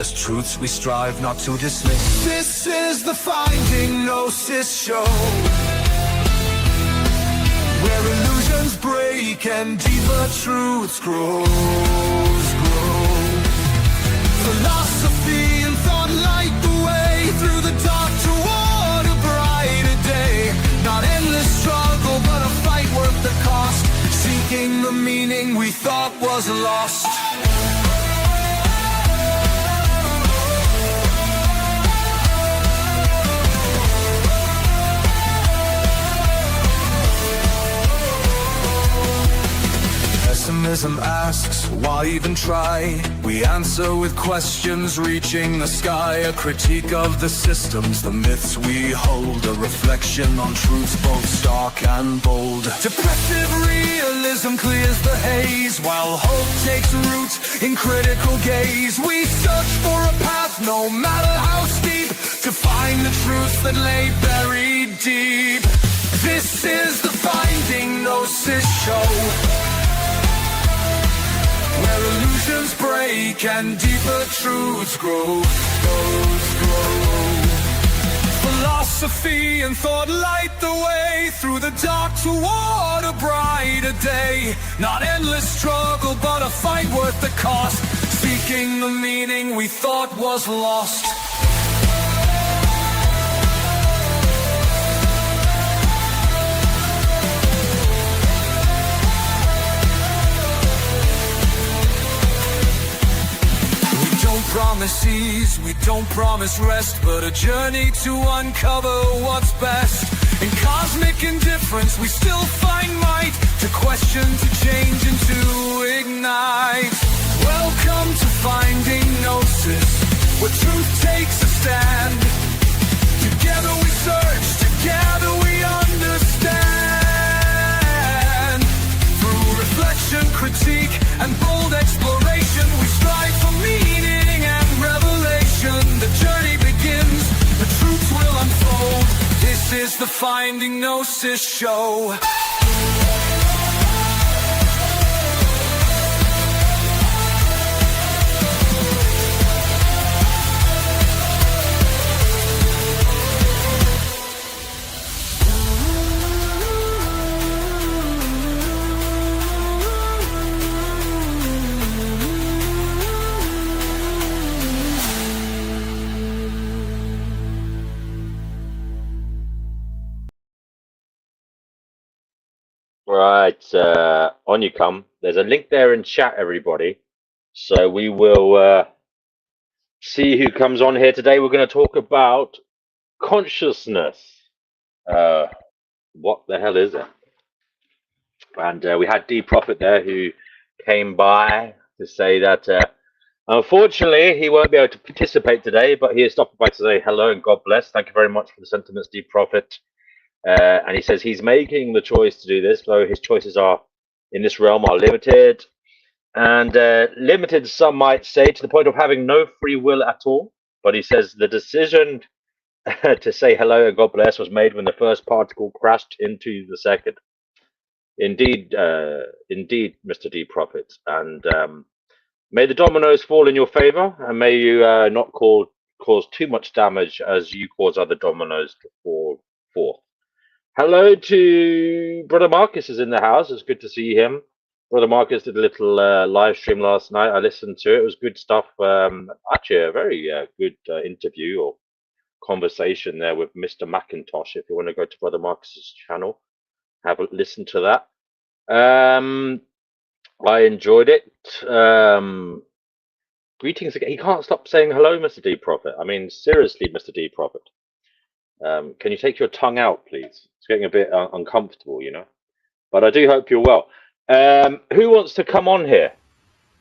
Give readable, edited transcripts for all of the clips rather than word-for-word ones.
As truths we strive not to dismiss. This is the Finding Gnosis show, where illusions break and deeper truths grow. Philosophy and thought light the way through the dark toward a brighter day. Not endless struggle, but a fight worth the cost, seeking the meaning we thought was lost. Pessimism asks, why even try? We answer with questions reaching the sky. A critique of the systems, the myths we hold. A reflection on truths both stark and bold. Depressive realism clears the haze, while hope takes root in critical gaze. We search for a path, no matter how steep, to find the truths that lay buried deep. This is the Finding Gnosis show, where illusions break and deeper truths grow. Philosophy and thought light the way through the dark toward a brighter day. Not endless struggle, but a fight worth the cost, seeking the meaning we thought was lost. Promise ease, we don't promise rest, but a journey to uncover what's best. In cosmic indifference we still find might, to question, to change, and to ignite. Welcome to Finding Gnosis, where truth takes a stand. Together we search, together we understand. Through reflection, critique, and bold exploration, we strive for meaning. The journey begins, the truths will unfold. This is the Finding Gnosis show. Right, on you come. There's a link there in chat, everybody. So we will see who comes on here today. We're going to talk about consciousness. What the hell is it? And we had D Prophet there who came by to say that unfortunately he won't be able to participate today, but he has stopped by to say hello and God bless. Thank you very much for the sentiments, D Prophet. And he says he's making the choice to do this, though his choices are in this realm are limited, and limited, some might say, to the point of having no free will at all. But he says the decision to say hello and God bless was made when the first particle crashed into the second. Indeed, indeed, Mr. D Prophet, and may the dominoes fall in your favor, and may you not cause too much damage as you cause other dominoes to fall forth. Hello to Brother Marcus is in the house. It's good to see him. Brother Marcus did a little live stream last night. I listened to it. It was good stuff. Actually, a very good interview or conversation there with Mr. McIntosh. If you want to go to Brother Marcus's channel, have a listen to that. I enjoyed it. Greetings again. He can't stop saying hello, Mr. D Prophet. I mean, seriously, Mr. D Prophet. Can you take your tongue out, please? It's getting a bit uncomfortable, you know. But I do hope you're well. Who wants to come on here?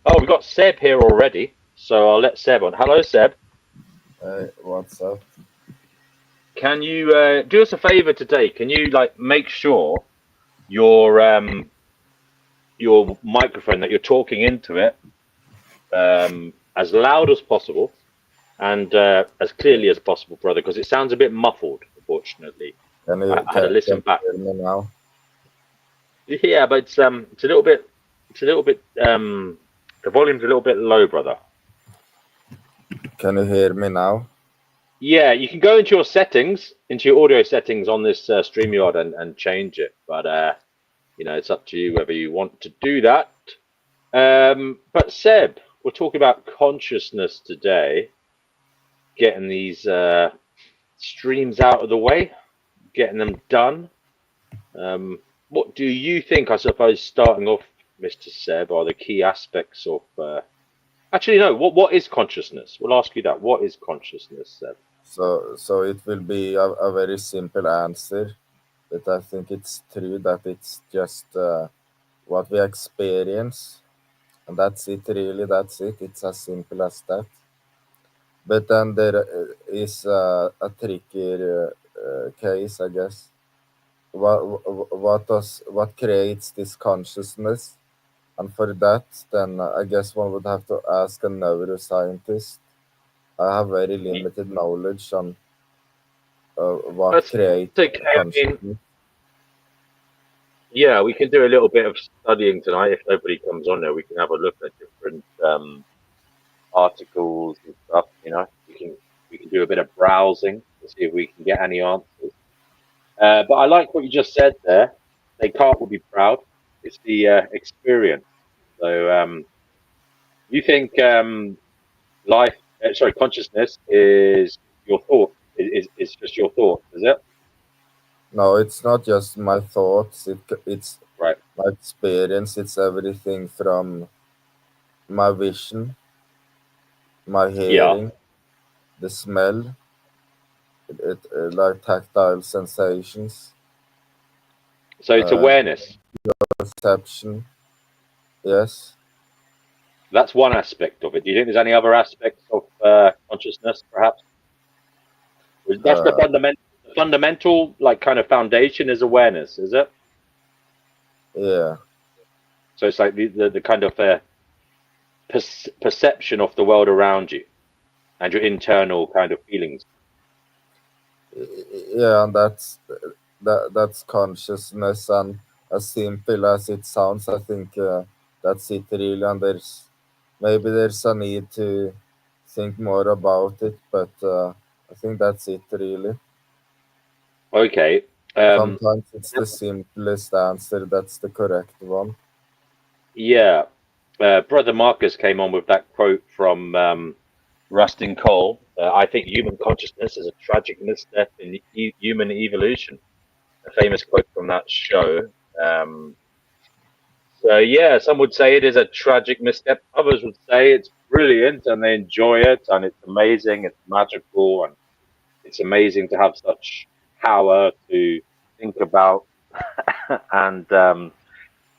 Oh, we've got Seb here already, so I'll let Seb on. Hello, Seb. Hey, what's up? Can you do us a favor today? Can you make sure your microphone that you're talking into it as loud as possible and as clearly as possible, brother, because it sounds a bit muffled, unfortunately. I had to listen back. Now? Yeah, but it's a little bit, the volume's a little bit low, brother. Can you hear me now? Yeah, you can go into your settings, into your audio settings on this StreamYard and change it. But it's up to you whether you want to do that. But Seb, we're talking about consciousness today, getting these streams out of the way, getting them done. What do you think, I suppose, starting off, Mr. Seb, are the key aspects of actually no, what is consciousness? We'll ask you that. What is consciousness, Seb? So it will be a very simple answer, but I think it's true that it's just what we experience, and that's it. Really, that's it. It's as simple as that. But then there is a trickier case, I guess. What creates this consciousness? And for that, then I guess one would have to ask a neuroscientist. I have very limited knowledge on what That's creates okay. I mean, consciousness. yeah, we can do a little bit of studying tonight. If nobody comes on there, we can have a look at different articles and stuff. We can do a bit of browsing to see if we can get any answers. But I like what you just said there. Descartes would be proud. It's the experience. So you think consciousness is your thought? Is just your thought? Is it No, it's not just my thoughts. It's right? my experience. It's everything from my vision, my Yeah. hearing, the smell, like tactile sensations, So it's uh, awareness. perception. Yes. That's one aspect of it. Do you think there's any other aspects of consciousness, perhaps? That's the Uh, fundamental, like kind of foundation is awareness, is it? yeah. So it's like the kind of perception of the world around you and your internal kind of feelings. Yeah, and that's consciousness, and as simple as it sounds, I think that's it really. And there's a need to think more about it, but I think that's it really. Okay. Um, Sometimes it's the simplest answer that's the correct one. yeah. Brother Marcus came on with that quote from Rustin Cole. I think human consciousness is a tragic misstep in human evolution. A famous quote from that show. Um, So yeah, some would say it is a tragic misstep. Others would say it's brilliant and they enjoy it and it's amazing, it's magical, and it's amazing to have such power to think about and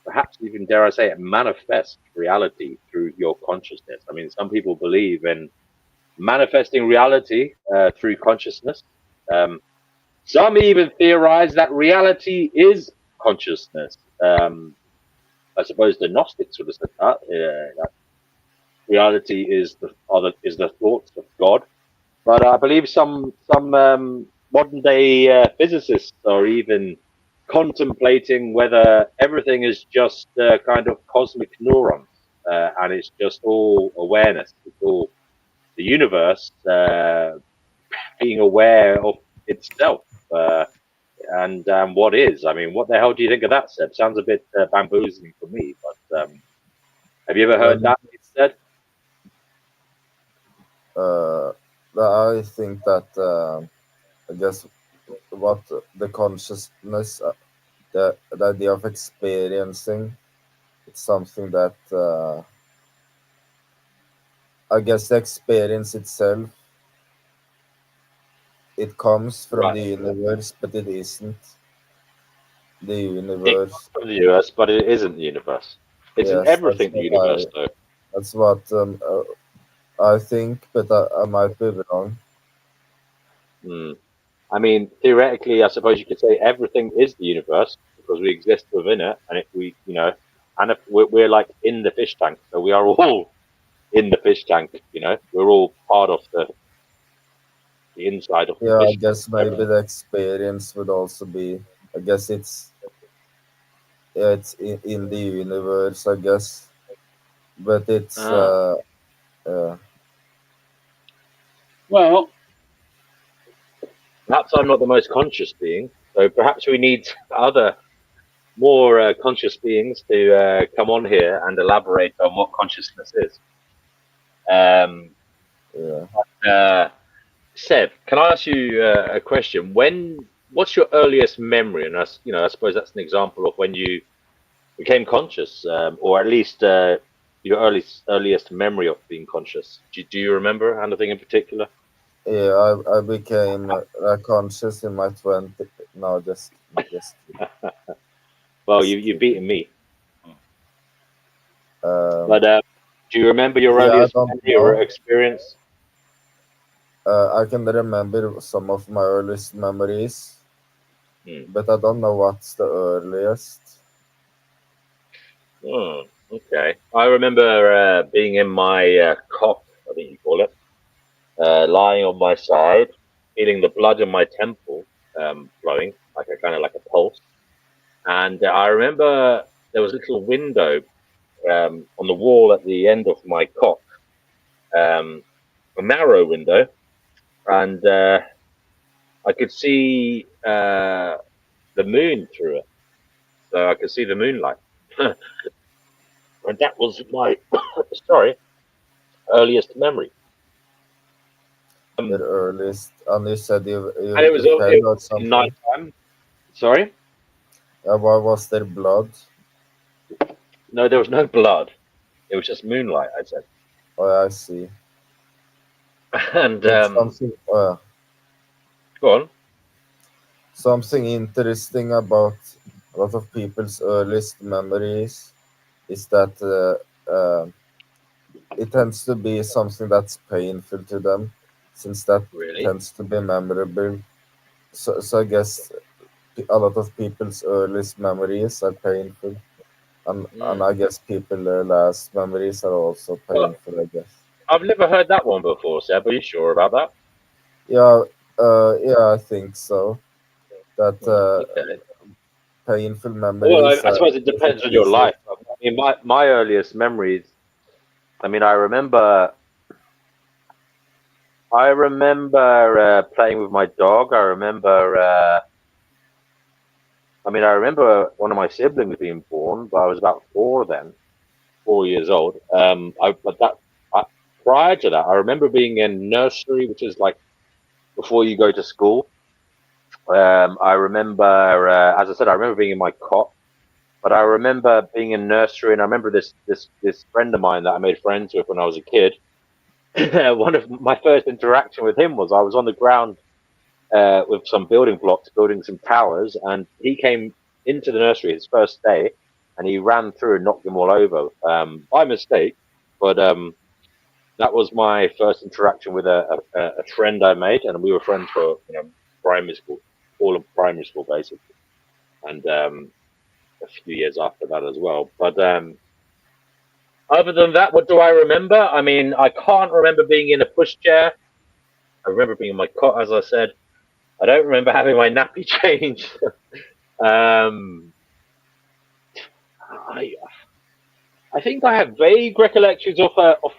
perhaps even dare I say it, manifest reality through your consciousness. I mean, some people believe in manifesting reality through consciousness. Um, some even theorize that reality is consciousness. I suppose the Gnostics would have said that. That reality is the thoughts of God. But I believe some modern day physicists are even contemplating whether everything is just kind of cosmic neurons, and it's just all awareness. It's all the universe being aware of itself. And what is? I mean, what the hell do you think of that, Seb? Sounds a bit bamboozling for me, but have you ever Well, heard that said? uh, I think that I guess what the consciousness, the idea of experiencing, it's something that I guess the experience itself, it comes from Right. the universe, but it isn't the It universe. comes from the universe, but it isn't the universe. Isn't Yes, that's everything the what universe, though? I think, but I might be wrong. Hmm. I mean, theoretically, I suppose you could say everything is the universe because we exist within it, and if and if we're like in the fish tank, so we are all in the fish tank. We're all part of the inside of the Yeah, I fish tank. guess maybe the experience would also be. I guess it's in the universe. I guess, but it's Ah, uh, Well, perhaps I'm not the most conscious being, so perhaps we need other more conscious beings to come on here and elaborate on what consciousness is. Um, Yeah. Seb, can I ask you a question? What's your earliest memory? And I suppose that's an example of when you became conscious, or at least your earliest memory of being conscious. Do you remember anything in particular? Yeah, I became conscious in my 20s. No, just Well, just you've beaten me. um, But do you remember your yeah, I earliest don't memory or know. experience? I can remember some of my earliest memories, Hmm. but I don't know what's the earliest. Oh, okay. I remember being in my cot, I think you call it, lying on my side, feeling the blood in my temple flowing, like a kind of like a pulse. And I remember there was a little window on the wall at the end of my cot, a narrow window, and I could see the moon through it. So I could see the moonlight. And that was my, sorry, earliest memory. Your And earliest, and you said you it was prepared or in something. night time. Sorry? Why was there blood? No, there was no blood. It was just moonlight, I said. Oh, I see. And But something, go on. something interesting about a lot of people's earliest memories is that it tends to be something that's painful to them, since that Really? tends to be memorable. So I guess a lot of people's earliest memories are painful, and Mm. I guess people their last memories are also Well, painful. I guess. I've never heard that one before, Seb. Are you sure about that? Yeah, yeah, I think so. That Okay. painful Well, memories I are suppose it is it depends on your easier. life. I mean, my earliest memories. I mean, I remember playing with my dog. I remember one of my siblings being born, but I was about four then, 4 years old. I, prior to that, I remember being in nursery, which is like before you go to school. I remember, as I said, I remember being in my cot, but I remember being in nursery, and I remember this friend of mine that I made friends with when I was a kid. One of my first interaction with him was I was on the ground with some building blocks, building some towers, and he came into the nursery his first day, and he ran through and knocked them all over by mistake. But that was my first interaction with a friend I made, and we were friends for primary school, all of primary school basically, and a few years after that as well. But other than that, what do I remember? I mean, I can't remember being in a pushchair. I remember being in my cot, as I said. I don't remember having my nappy changed. um, I, I think I have vague recollections of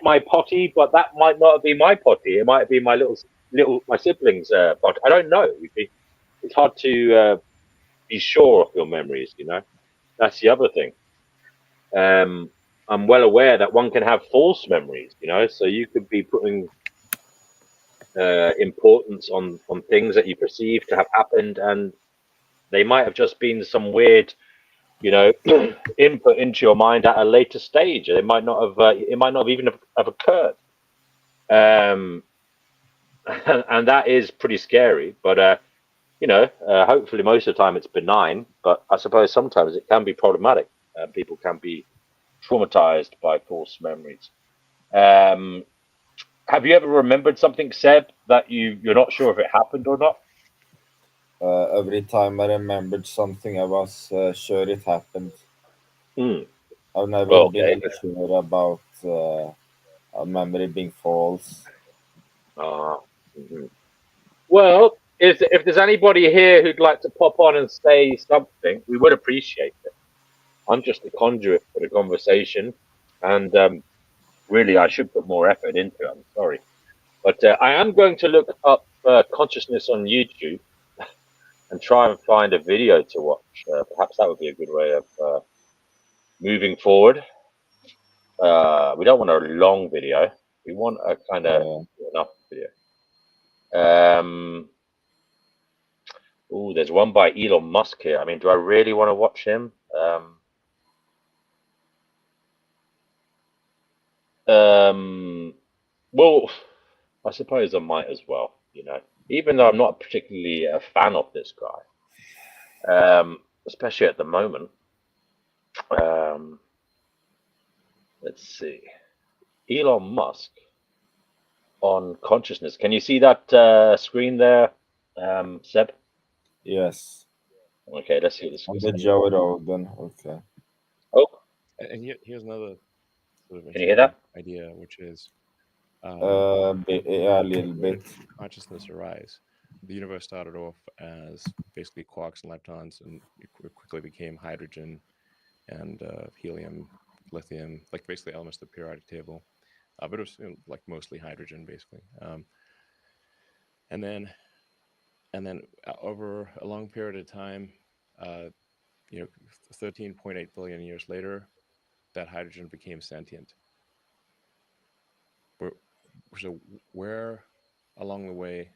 my potty, but that might not be my potty. It might be my little my siblings' potty. I don't know. It's hard to be sure of your memories. That's the other thing. Um, I'm well aware that one can have false memories. So you could be putting importance on things that you perceive to have happened, and they might have just been some weird input into your mind at a later stage. It might not have. It might not even have occurred. Um, and that is pretty scary. But hopefully most of the time it's benign. But I suppose sometimes it can be problematic. People can be traumatized by false memories. Um, have you ever remembered something, Seb, that you're not sure if it happened or not? Every time I remembered something, I was sure it happened. Hmm. I've never Well, been okay. unsure about a memory being false. Uh, mhm. Well, if there's anybody here who'd like to pop on and say something, we would appreciate it. I'm just a conduit for the conversation, and really, I should put more effort into it. I'm sorry. But I am going to look up consciousness on YouTube and try and find a video to watch. Perhaps that would be a good way of moving forward. We don't want a long video. We want a kind of enough video. Oh, there's one by Elon Musk here. I mean, do I really want to watch him? Well, I suppose I might as well, you know, even though I'm not particularly a fan of this guy, especially at the moment. Let's see. Elon Musk on consciousness. Can you see that screen there, Seb? Yes. Okay, let's see this. On the Joe Rogan. Okay. Oh, And here's another sort of can you hear that? idea, which is Yeah, a little bit. consciousness arise. The universe started off as basically quarks and leptons, and it quickly became hydrogen and helium, lithium, like basically elements of the periodic table. But it was like mostly hydrogen, basically. And then over a long period of time, 13.8 billion years later, that hydrogen became sentient. So where along the way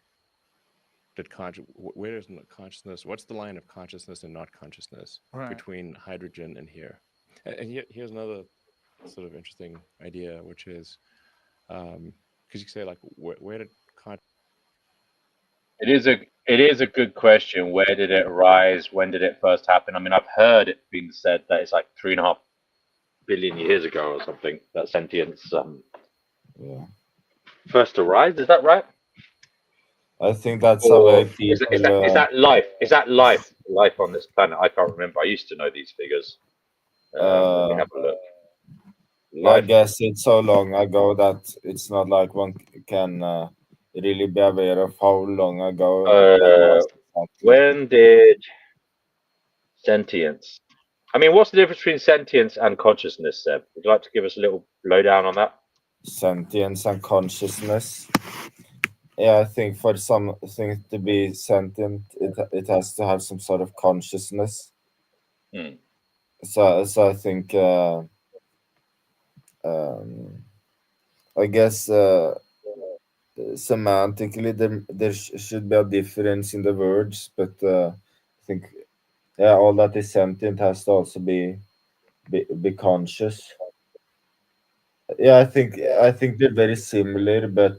did where is consciousness? What's the line of consciousness and not consciousness between hydrogen and here? And here's another sort of interesting idea, which is because you can say like where did It is a good question. Where did it arise? When did it first happen? I mean, I've heard it being said that it's like 3.5 billion years ago or something that sentience first arise. Is that right? I think that's a way Is people. that life? Is that life? Life on this planet? I can't remember. I used to know these figures. Let me have a look. I guess it's so long ago that it's not like one can really be aware of how long ago that was. Exactly. When did sentience? I mean, what's the difference between sentience and consciousness, Seb? Would you like to give us a little lowdown on that? Sentience and consciousness. Yeah, I think for something to be sentient, it has to have some sort of consciousness. So I think I guess semantically there should be a difference in the words, but I think all that is sentient has to also be conscious. Yeah, I think they're very similar, but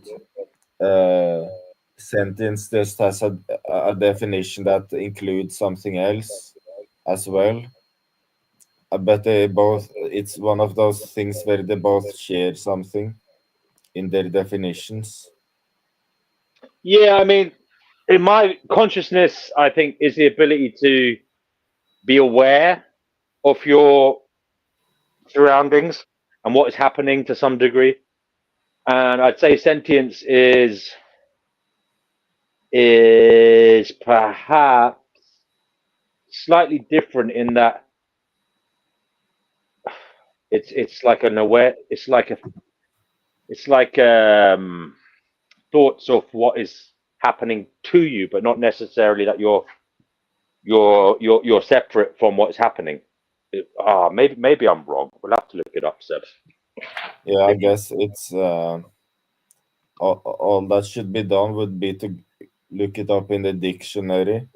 sentience just has a definition that includes something else as well. But it's one of those things where they both share something in their definitions. Yeah, I mean, in my consciousness, I think is the ability to be aware of your surroundings and what is happening to some degree. And I'd say sentience is perhaps slightly different in that it's like an aware, it's like thoughts of what is happening to you, but not necessarily that you're separate from what's happening. Maybe I'm wrong. We'll have to look it up, Seb. Yeah, I guess it's all that should be done would be to look it up in the dictionary.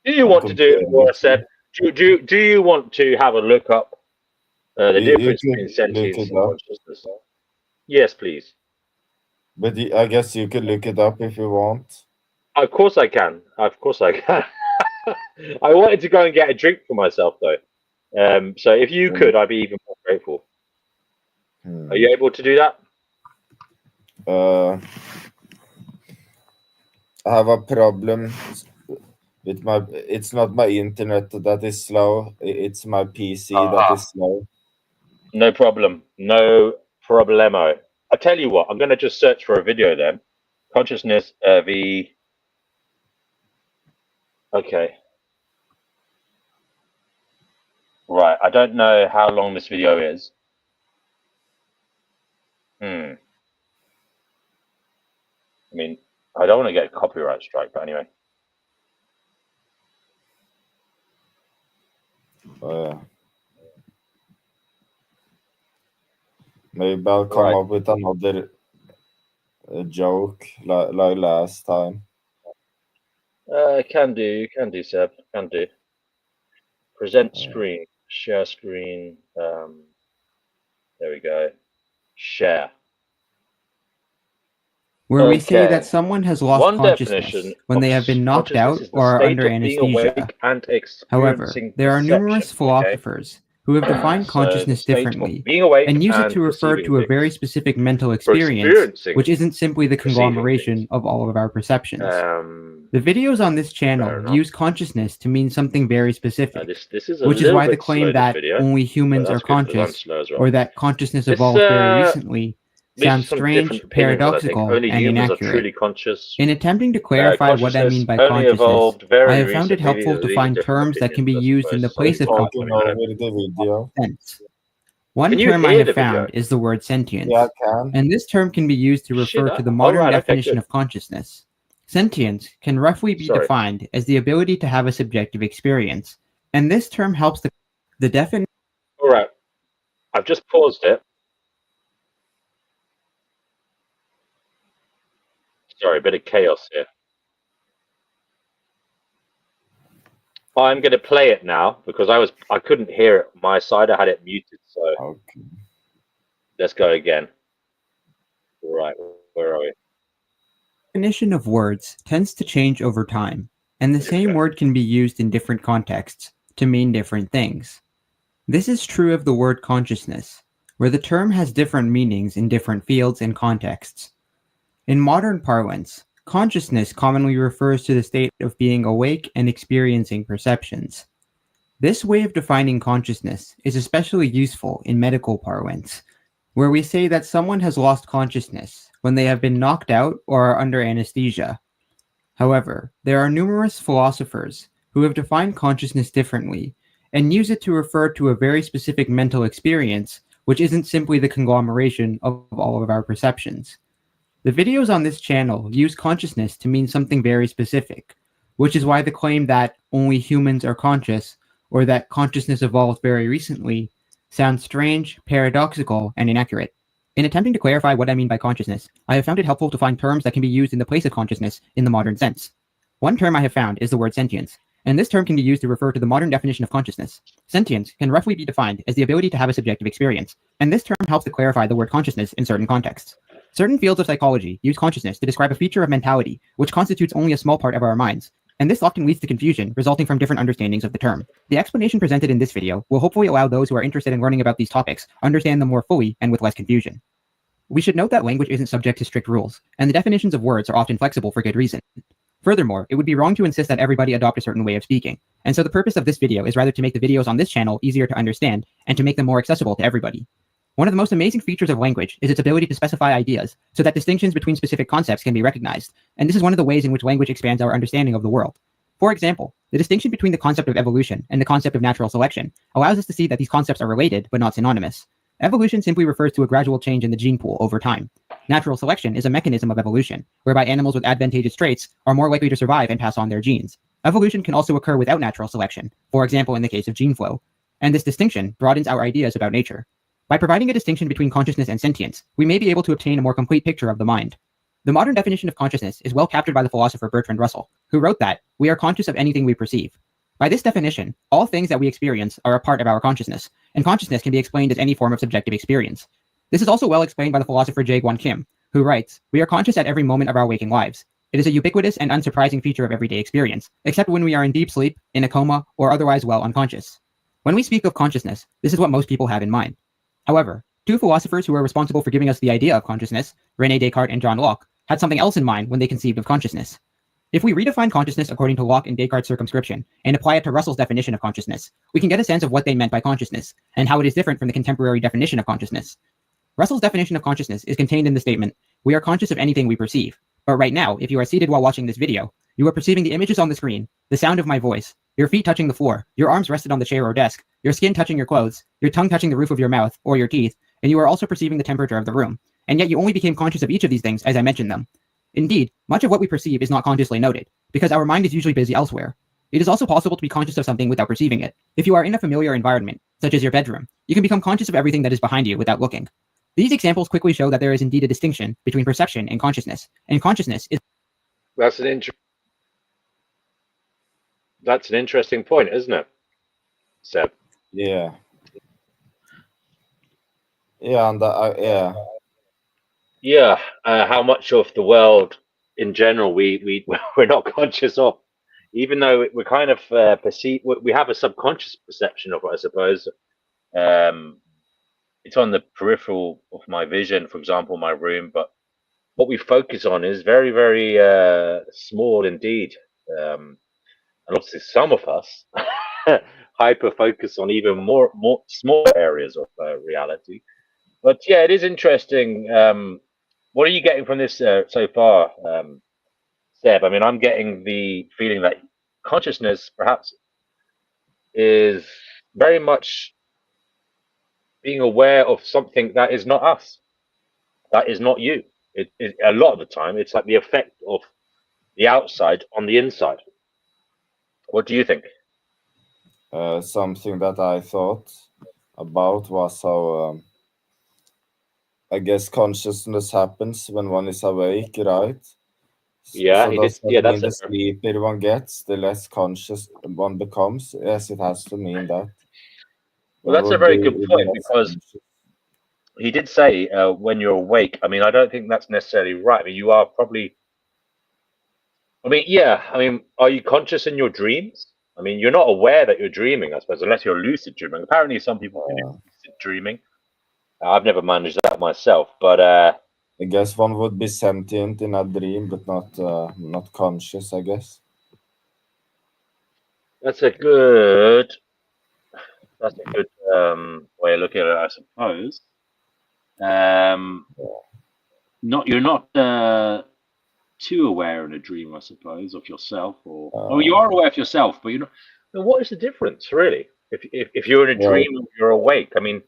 Do you want to do it for us, Seb? Do you want to have a look up the difference between sentience and consciousness? Yes, please. But I guess you could look it up if you want. Of course I can. Of course I can. I wanted to go and get a drink for myself, though. So if you could, I'd be even more grateful. Are you able to do that? I have a problem with it's not my internet that is slow, it's my PC that is slow. No problem. No problemo. I tell you what, I'm going to just search for a video then. Consciousness Okay. Right. I don't know how long this video is. I mean, I don't want to get a copyright strike, but anyway. Maybe I'll come Right. up with another joke like last time. Can do, Seb. Can do. Present screen. Share screen. There we go. Share. Where we say that Okay. someone has lost One consciousness definition when they of have been knocked consciousness out is the or are state under of being awake anesthesia. and However, experiencing there are numerous perception, okay? philosophers who have defined So the consciousness state of differently being awake and use it and to refer perceiving to a very things. specific mental For experience, experiencing which isn't simply the perceiving conglomeration things. of all of our perceptions. The videos on this Fair channel enough. use consciousness to mean something very specific, This is a which is little why the bit slow, claim this that video, only humans but are that's good 'cause I'm conscious slow as well. or that consciousness This, evolved very recently These are sounds some strange, different opinions, I think. paradoxical, Only and humans are inaccurate. truly conscious. In attempting to clarify what I mean by Consciousness only consciousness, evolved I very have found it recently. helpful to These are find different terms that can be opinions, I used in the suppose. place of So, Talking consciousness. over the video. Sense. One Can you term I hear have the video? found is the word sentience, Yeah, I can. and this term can be used to refer to the modern definition of consciousness. Sentience can roughly be defined as the ability to have a subjective experience, and this term helps the definition. All right, I've just paused it. Sorry, a bit of chaos here. I'm going to play it now because I couldn't hear it on my side. I had it muted, so Okay. Let's go again. Right, where are we? Definition of words tends to change over time, and the same word can be used in different contexts to mean different things. This is true of the word consciousness, where the term has different meanings in different fields and contexts. In modern parlance, consciousness commonly refers to the state of being awake and experiencing perceptions. This way of defining consciousness is especially useful in medical parlance, where we say that someone has lost consciousness when they have been knocked out or are under anesthesia. However, there are numerous philosophers who have defined consciousness differently and use it to refer to a very specific mental experience, which isn't simply the conglomeration of all of our perceptions. The videos on this channel use consciousness to mean something very specific, which is why the claim that only humans are conscious or that consciousness evolved very recently sounds strange, paradoxical, and inaccurate. In attempting to clarify what I mean by consciousness, I have found it helpful to find terms that can be used in the place of consciousness in the modern sense. One term I have found is the word sentience, and this term can be used to refer to the modern definition of consciousness. Sentience can roughly be defined as the ability to have a subjective experience, and this term helps to clarify the word consciousness in certain contexts. Certain fields of psychology use consciousness to describe a feature of mentality, which constitutes only a small part of our minds, and this often leads to confusion resulting from different understandings of the term. The explanation presented in this video will hopefully allow those who are interested in learning about these topics understand them more fully and with less confusion. We should note that language isn't subject to strict rules, and the definitions of words are often flexible for good reason. Furthermore, it would be wrong to insist that everybody adopt a certain way of speaking, and so the purpose of this video is rather to make the videos on this channel easier to understand and to make them more accessible to everybody. One of the most amazing features of language is its ability to specify ideas so that distinctions between specific concepts can be recognized, and this is one of the ways in which language expands our understanding of the world. For example, the distinction between the concept of evolution and the concept of natural selection allows us to see that these concepts are related but not synonymous. Evolution simply refers to a gradual change in the gene pool over time. Natural selection is a mechanism of evolution, whereby animals with advantageous traits are more likely to survive and pass on their genes. Evolution can also occur without natural selection, for example in the case of gene flow, and this distinction broadens our ideas about nature. By providing a distinction between consciousness and sentience, we may be able to obtain a more complete picture of the mind. The modern definition of consciousness is well captured by the philosopher Bertrand Russell, who wrote that we are conscious of anything we perceive. By this definition, all things that we experience are a part of our consciousness, and consciousness can be explained as any form of subjective experience. This is also well explained by the philosopher Jae-Gwon Kim, who writes, "We are conscious at every moment of our waking lives. It is a ubiquitous and unsurprising feature of everyday experience, except when we are in deep sleep, in a coma, or otherwise well unconscious." When we speak of consciousness, this is what most people have in mind. However, two philosophers who are responsible for giving us the idea of consciousness, René Descartes and John Locke, had something else in mind when they conceived of consciousness. If we redefine consciousness according to Locke and Descartes' circumscription and apply it to Russell's definition of consciousness, we can get a sense of what they meant by consciousness and how it is different from the contemporary definition of consciousness. Russell's definition of consciousness is contained in the statement, "We are conscious of anything we perceive." But right now, if you are seated while watching this video, you are perceiving the images on the screen, the sound of my voice, your feet touching the floor, your arms rested on the chair or desk, your skin touching your clothes, your tongue touching the roof of your mouth or your teeth, and you are also perceiving the temperature of the room. And yet you only became conscious of each of these things as I mentioned them. Indeed, much of what we perceive is not consciously noted, because our mind is usually busy elsewhere. It is also possible to be conscious of something without perceiving it. If you are in a familiar environment, such as your bedroom, you can become conscious of everything that is behind you without looking. These examples quickly show that there is indeed a distinction between perception and consciousness consciousness is That's an interesting point, isn't it, Seb? Yeah. Yeah, and yeah. Yeah, how much of the world in general we're not conscious of, even though we're kind of we have a subconscious perception of it, I suppose. It's on the peripheral of my vision, for example, my room, but what we focus on is very, very small indeed. And obviously, some of us hyper focus on even more small areas of reality. But yeah, it is interesting. What are you getting from this so far, Seb? I mean, I'm getting the feeling that consciousness perhaps is very much being aware of something that is not us, that is not you. A lot of the time, it's like the effect of the outside on the inside. What do you think? Something that I thought about was how I guess consciousness happens when one is awake, right? Yeah, So he does did. that Yeah, mean that's the it. sleepier one gets, the less conscious one becomes? Yes, it has to mean that. Well, One that's a would very be good point less because conscious. he did say when you're awake. I mean, I don't think that's necessarily right. I mean, you are probably. I mean, yeah. I mean, are you conscious in your dreams? I mean, you're not aware that you're dreaming, I suppose, unless you're lucid dreaming. Apparently, some people can do lucid dreaming. I've never managed that myself, but I guess one would be sentient in a dream, but not conscious, I guess. that's a good way of looking at it, I suppose. Not you're not too aware in a dream, I suppose, of yourself, or you are aware of yourself, but you're not. Then what is the difference, really? If you're in a Well, dream, you're awake. I mean,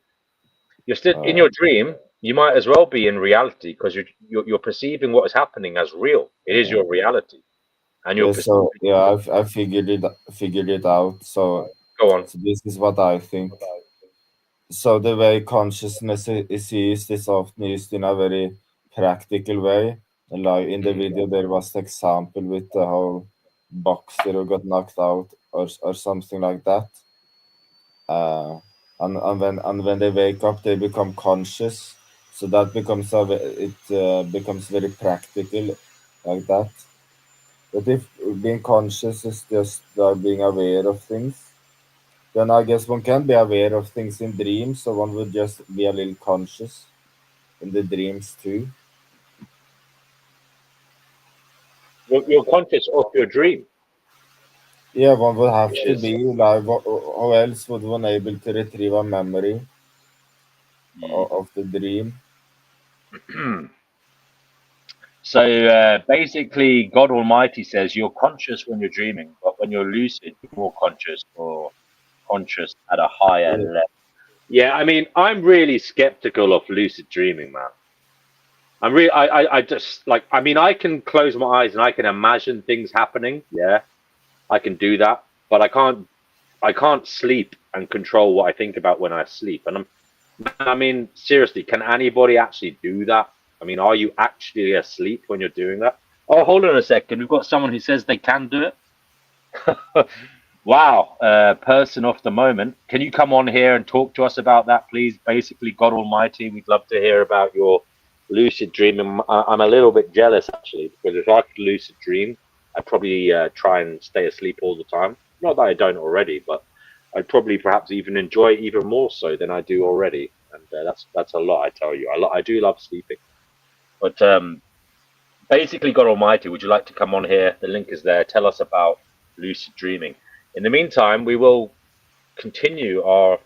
you're still in your dream. You might as well be in reality because you're perceiving what is happening as real. It is your reality, and you're yeah, perceiving. so yeah, I figured it out. Go on. So this is what I think. So the way consciousness is used is often used in a very practical way. Like in the video, there was the example with the whole boxer who got knocked out or something like that. Uh, and when they wake up, they become conscious. So that becomes becomes very practical like that. But if being conscious is just being aware of things, then I guess one can be aware of things in dreams, so one would just be a little conscious in the dreams too. You're conscious of your dream. Yeah, one would have Which to is be like, how else would one able to retrieve a memory of the dream? so basically, God Almighty says you're conscious when you're dreaming, but when you're lucid, you're more conscious or conscious at a higher Yeah. level. Yeah, I mean, I'm really skeptical of lucid dreaming, man. I just like, I mean, I can close my eyes and I can imagine things happening. Yeah, I can do that, but I can't sleep and control what I think about when I sleep. And I mean, seriously, can anybody actually do that? I mean, are you actually asleep when you're doing that? Oh, hold on a second. We've got someone who says they can do it. Wow, person of the moment. Can you come on here and talk to us about that, please? Basically, God Almighty, we'd love to hear about your lucid dreaming. I'm a little bit jealous, actually, because if I could lucid dream, I'd probably try and stay asleep all the time. Not that I don't already, but I'd probably perhaps even enjoy it even more so than I do already. And that's a lot, I tell you. I do love sleeping. But basically, God Almighty, would you like to come on here? The link is there. Tell us about lucid dreaming. In the meantime, we will continue our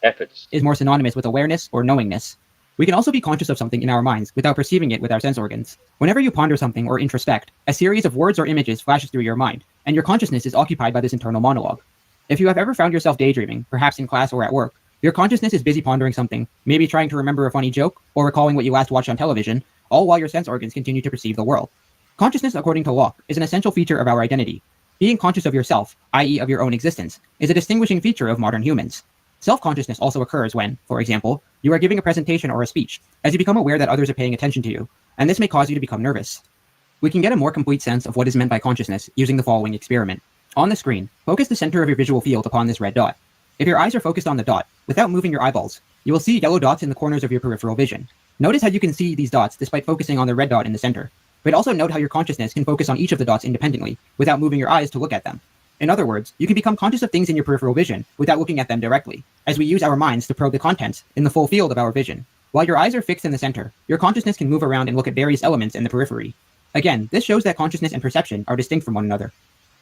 efforts. is more synonymous with awareness or knowingness. We can also be conscious of something in our minds without perceiving it with our sense organs. Whenever you ponder something or introspect, a series of words or images flashes through your mind, and your consciousness is occupied by this internal monologue. If you have ever found yourself daydreaming, perhaps in class or at work, your consciousness is busy pondering something, maybe trying to remember a funny joke or recalling what you last watched on television, all while your sense organs continue to perceive the world. Consciousness, according to Locke, is an essential feature of our identity. Being conscious of yourself, i.e. of your own existence, is a distinguishing feature of modern humans. Self-consciousness also occurs when, for example, you are giving a presentation or a speech, as you become aware that others are paying attention to you, and this may cause you to become nervous. We can get a more complete sense of what is meant by consciousness using the following experiment. On the screen, focus the center of your visual field upon this red dot. If your eyes are focused on the dot, without moving your eyeballs, you will see yellow dots in the corners of your peripheral vision. Notice how you can see these dots despite focusing on the red dot in the center. But also note how your consciousness can focus on each of the dots independently, without moving your eyes to look at them. In other words, you can become conscious of things in your peripheral vision without looking at them directly, as we use our minds to probe the contents in the full field of our vision. While your eyes are fixed in the center, your consciousness can move around and look at various elements in the periphery. Again, this shows that consciousness and perception are distinct from one another.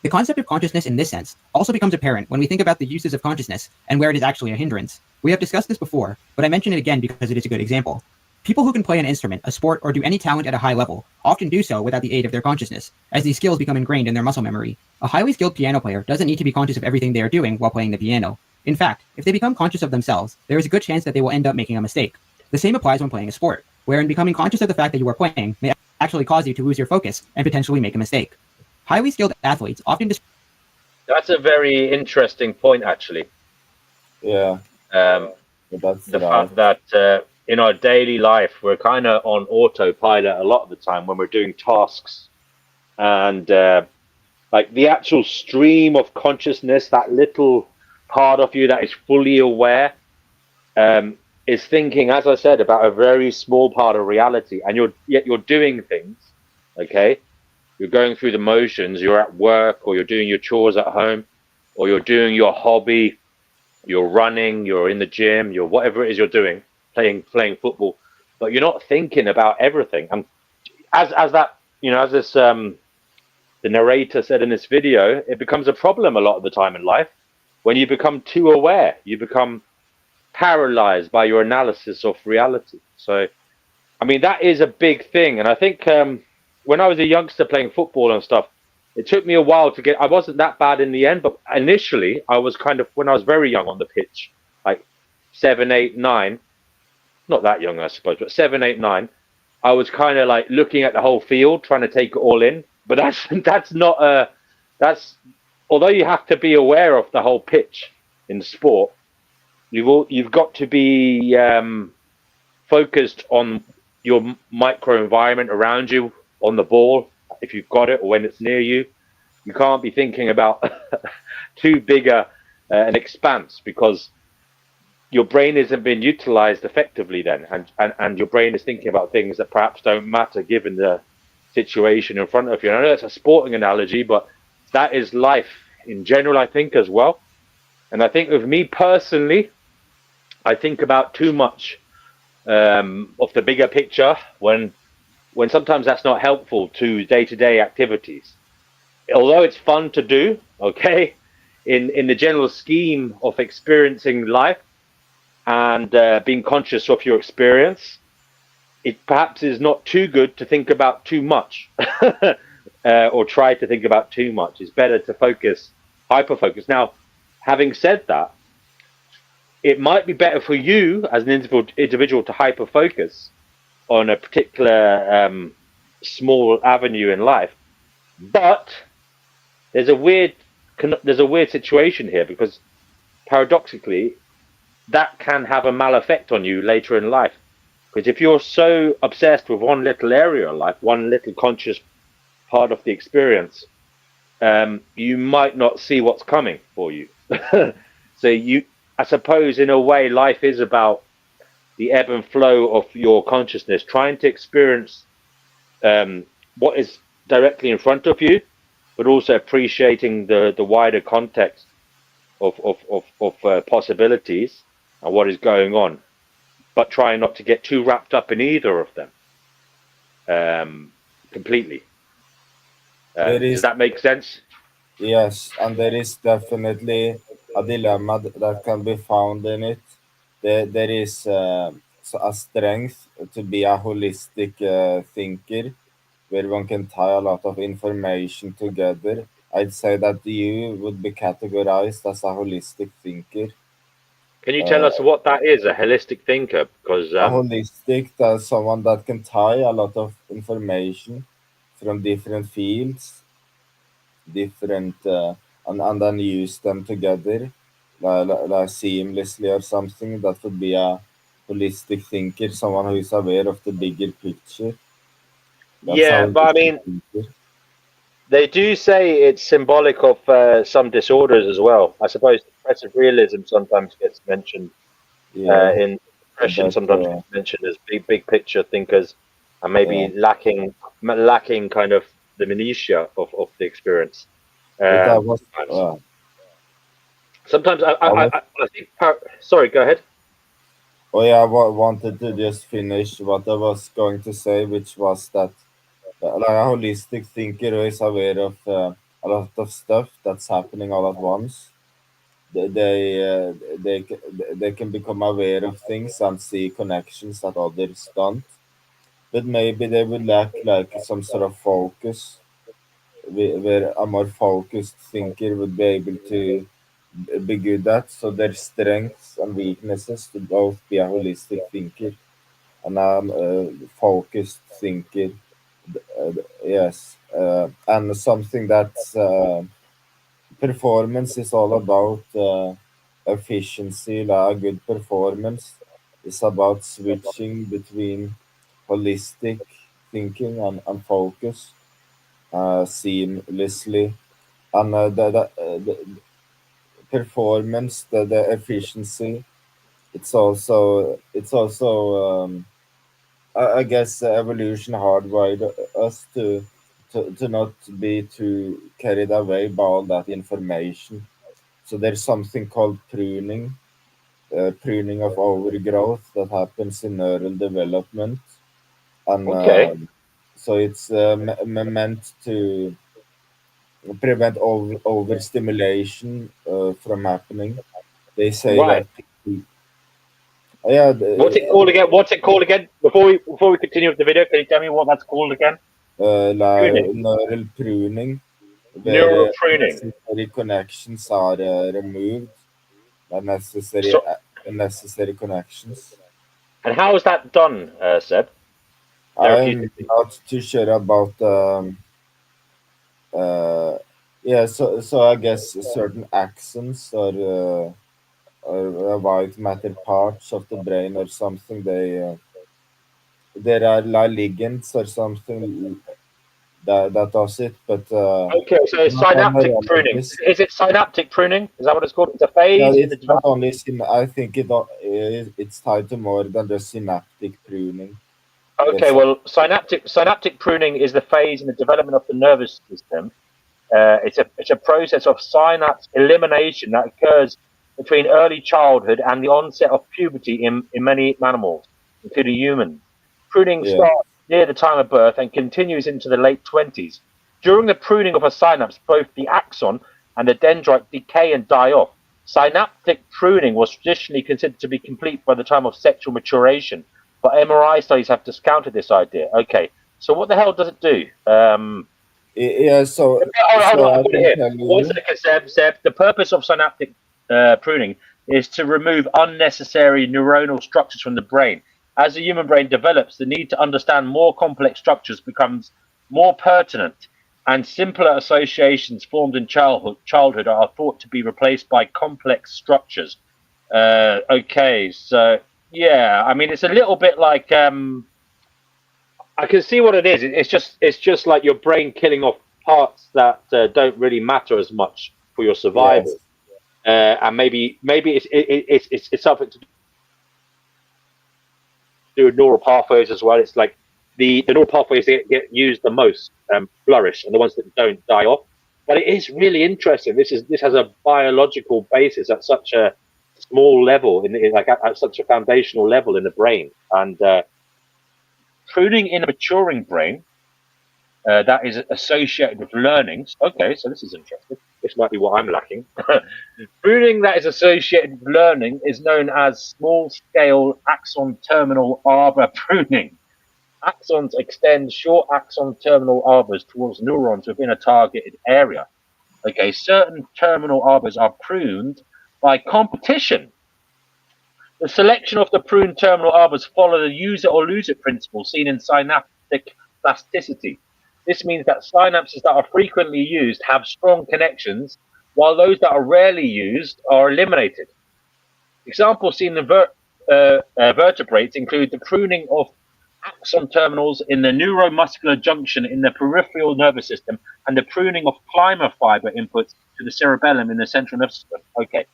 The concept of consciousness in this sense also becomes apparent when we think about the uses of consciousness and where it is actually a hindrance. We have discussed this before, but I mention it again because it is a good example. People who can play an instrument, a sport, or do any talent at a high level often do so without the aid of their consciousness, as these skills become ingrained in their muscle memory. A highly skilled piano player doesn't need to be conscious of everything they are doing while playing the piano. In fact, if they become conscious of themselves, there is a good chance that they will end up making a mistake. The same applies when playing a sport, wherein becoming conscious of the fact that you are playing may actually cause you to lose your focus and potentially make a mistake. Highly skilled athletes often That's a very interesting point, actually. Yeah. That's The right. fact that in our daily life, we're kind of on autopilot a lot of the time when we're doing tasks. And like the actual stream of consciousness, that little part of you that is fully aware, is thinking, as I said, about a very small part of reality. And yet you're doing things, okay? You're going through the motions, you're at work, or you're doing your chores at home, or you're doing your hobby, you're running, you're in the gym, you're whatever it is you're doing, playing football, but you're not thinking about everything. And as that, as this the narrator said in this video, it becomes a problem a lot of the time in life when you become too aware. You become paralyzed by your analysis of reality. So, I mean, that is a big thing. And I think when I was a youngster playing football and stuff, it took me a while to get. I wasn't that bad in the end, but initially I was kind of, when I was very young on the pitch, like 7, 8, 9, not that young, I suppose, but 7, 8, 9, I was kind of like looking at the whole field, trying to take it all in. But that's although you have to be aware of the whole pitch in sport, you've got to be focused on your micro environment around you, on the ball, if you've got it, or when it's near you. You can't be thinking about too big an expanse, because your brain isn't being utilized effectively then, and your brain is thinking about things that perhaps don't matter given the situation in front of you. And I know it's a sporting analogy, but that is life in general, I think, as well. And I think with me personally, I think about too much of the bigger picture when sometimes that's not helpful to day-to-day activities. Although it's fun to do, okay, in the general scheme of experiencing life and being conscious of your experience, it perhaps is not too good to think about too much or try to think about too much. It's better to focus, hyper-focus. Now, having said that, it might be better for you as an individual to hyper-focus on a particular small avenue in life, but there's a weird situation here, because paradoxically that can have a mal effect on you later in life. Because if you're so obsessed with one little area of life, one little conscious part of the experience, you might not see what's coming for you. So I suppose in a way, life is about the ebb and flow of your consciousness, trying to experience what is directly in front of you, but also appreciating the wider context of possibilities and what is going on, but trying not to get too wrapped up in either of them completely. Does that make sense? Yes, and there is definitely a dilemma that can be found in it. There is a strength to be a holistic thinker, where one can tie a lot of information together. I'd say that you would be categorized as a holistic thinker. Can you tell us what that is, a holistic thinker? Because A holistic, someone that can tie a lot of information from different fields, different and then use them together like seamlessly or something. That would be a holistic thinker, someone who is aware of the bigger picture. That's Yeah, how but I holistic mean, thinker. they do say it's symbolic of some disorders as well. I suppose depressive realism sometimes gets mentioned Yeah, in depression. but Sometimes gets mentioned as big picture thinkers, and maybe yeah, lacking kind of the minutiae of the experience. but Sometimes, sometimes I was I think. Sorry, go ahead. oh yeah, wanted to just finish what I was going to say, which was that like a holistic thinker who is aware of a lot of stuff that's happening all at once. They can become aware of things and see connections that others don't. But maybe they would lack like some sort of focus, where a more focused thinker would be able to be good at. So their strengths and weaknesses to both be a holistic thinker and a focused thinker. Yes, and something that's performance is all about efficiency. Like a good performance is about switching between holistic thinking and focus seamlessly. And the performance, the efficiency, it's also I guess evolution hardwired us to not be too carried away by all that information. So there's something called pruning of overgrowth that happens in neural development, and Okay, so it's meant to prevent overstimulation from happening. They say right. that people, yeah, What's it called again? What's it called again? Before we continue with the video, can you tell me what that's called again? Pruning, neural pruning, neural where pruning. necessary connections are removed, So, unnecessary connections. and how is that done, Seb? I'm Therapeutically. not too sure about uh, yeah, so I guess certain accents or white matter parts of the brain or something, there are like ligands or something that does it, but Okay, so not a synaptic pruning. neurologist. Is it synaptic pruning? Is that what it's called? It's a Yeah, phase in the it's not development. only I think it's tied to more than just synaptic pruning. Okay, There's some, well, synaptic pruning is the phase in the development of the nervous system. It's a process of synapse elimination that occurs between early childhood and the onset of puberty in many mammals, including humans. Pruning yeah, starts near the time of birth and continues into the late 20s. During the pruning of a synapse, both the axon and the dendrite decay and die off. Synaptic pruning was traditionally considered to be complete by the time of sexual maturation, but MRI studies have discounted this idea. Okay, so what the hell does it do? yeah. So Hold on, I I've got it can here. tell One you. second, Seb. The purpose of synaptic pruning is to remove unnecessary neuronal structures from the brain. As the human brain develops, the need to understand more complex structures becomes more pertinent, and simpler associations formed in childhood are thought to be replaced by complex structures. Okay, so yeah, I mean, it's a little bit like I can see what it is. It's just like your brain killing off parts that don't really matter as much for your Yes, survival, and maybe it's something to do with neural pathways as well. It's like the neural pathways that get used the most flourish, and the ones that don't die off. But it is really interesting. This has a biological basis at such a small level, like at such a foundational level in the brain, and pruning in a maturing brain that is associated with learnings. Okay, so this is interesting. This might be what I'm lacking. Pruning that is associated with learning is known as small scale axon terminal arbor pruning. Axons extend short axon terminal arbors towards neurons within a targeted area. Okay, certain terminal arbors are pruned by competition. The selection of the pruned terminal arbors follow the user or lose it principle seen in synaptic plasticity. This means that synapses that are frequently used have strong connections, while those that are rarely used are eliminated. Examples seen in vertebrates include the pruning of axon terminals in the neuromuscular junction in the peripheral nervous system and the pruning of climber fiber inputs to the cerebellum in the central nervous system. Okay.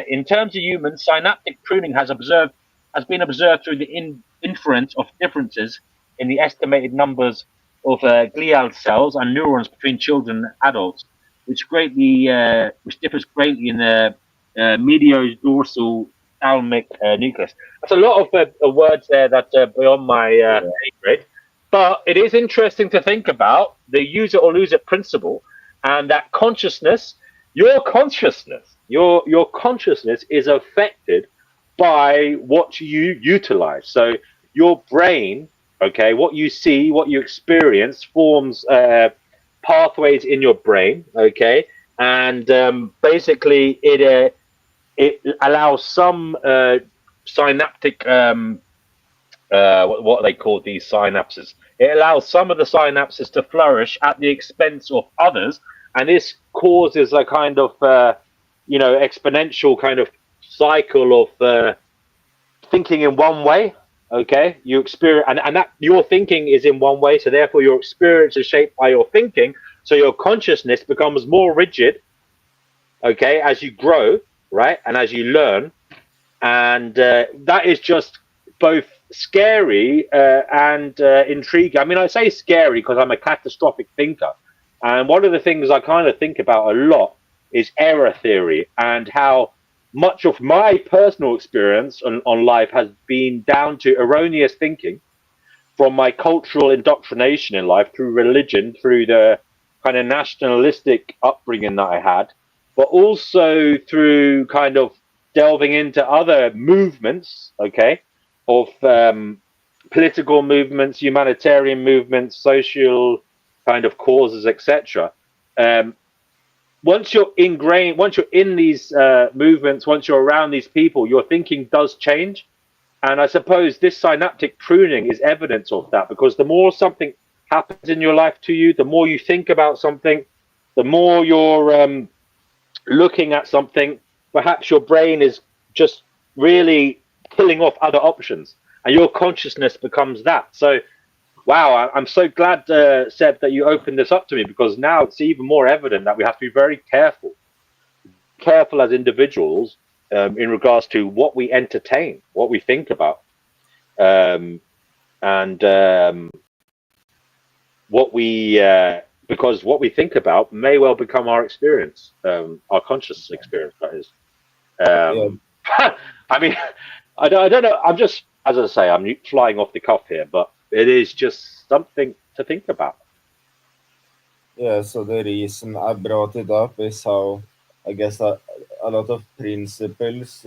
In terms of humans, synaptic pruning has been observed through the inference of differences in the estimated numbers of glial cells and neurons between children and adults, which differs greatly in the mediodorsal thalamic nucleus. That's a lot of words there that are beyond my grade, but it is interesting to think about the use it or lose it principle, and that your consciousness is affected by what you utilize. So your brain, okay, what you see, what you experience forms pathways in your brain, okay, and basically it allows some synaptic what they call these synapses. It allows some of the synapses to flourish at the expense of others, and this causes a kind of exponential kind of cycle of thinking in one way. Okay, you experience, and that your thinking is in one way, so therefore your experience is shaped by your thinking. So your consciousness becomes more rigid, okay, as you grow, right, and as you learn, and that is just both scary and intriguing. I mean, I say scary because I'm a catastrophic thinker, and one of the things I kind of think about a lot is error theory and how much of my personal experience on life has been down to erroneous thinking from my cultural indoctrination in life through religion, through the kind of nationalistic upbringing that I had, but also through kind of delving into other movements, okay, of political movements, humanitarian movements, social kind of causes, etc. Once you're ingrained, once you're in these movements, once you're around these people, your thinking does change. And I suppose this synaptic pruning is evidence of that, because the more something happens in your life to you, the more you think about something, the more you're looking at something, perhaps your brain is just really killing off other options, and your consciousness becomes that. So, wow, I'm so glad, Seb, that you opened this up to me, because now it's even more evident that we have to be very careful as individuals in regards to what we entertain, what we think about, and what we because what we think about may well become our experience, our conscious experience, that is. I mean, I don't know. I'm just, as I say, I'm flying off the cuff here, but it is just something to think about. Yeah, so the reason I brought it up is how I guess a lot of principles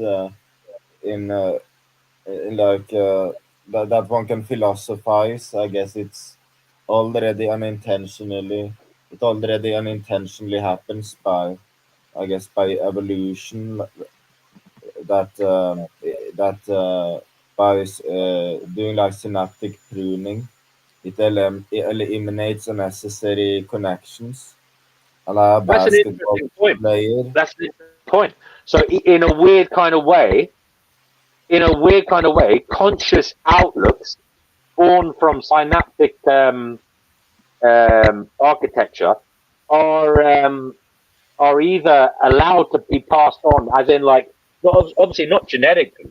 in like that one can philosophize. I guess it already unintentionally happens by, I guess, by evolution, that by doing like synaptic pruning, it eliminates unnecessary connections. And a That's an basketball interesting point. player. That's an interesting point. So, in a weird kind of way, conscious outlooks born from synaptic architecture are either allowed to be passed on, as in, like, obviously not genetically,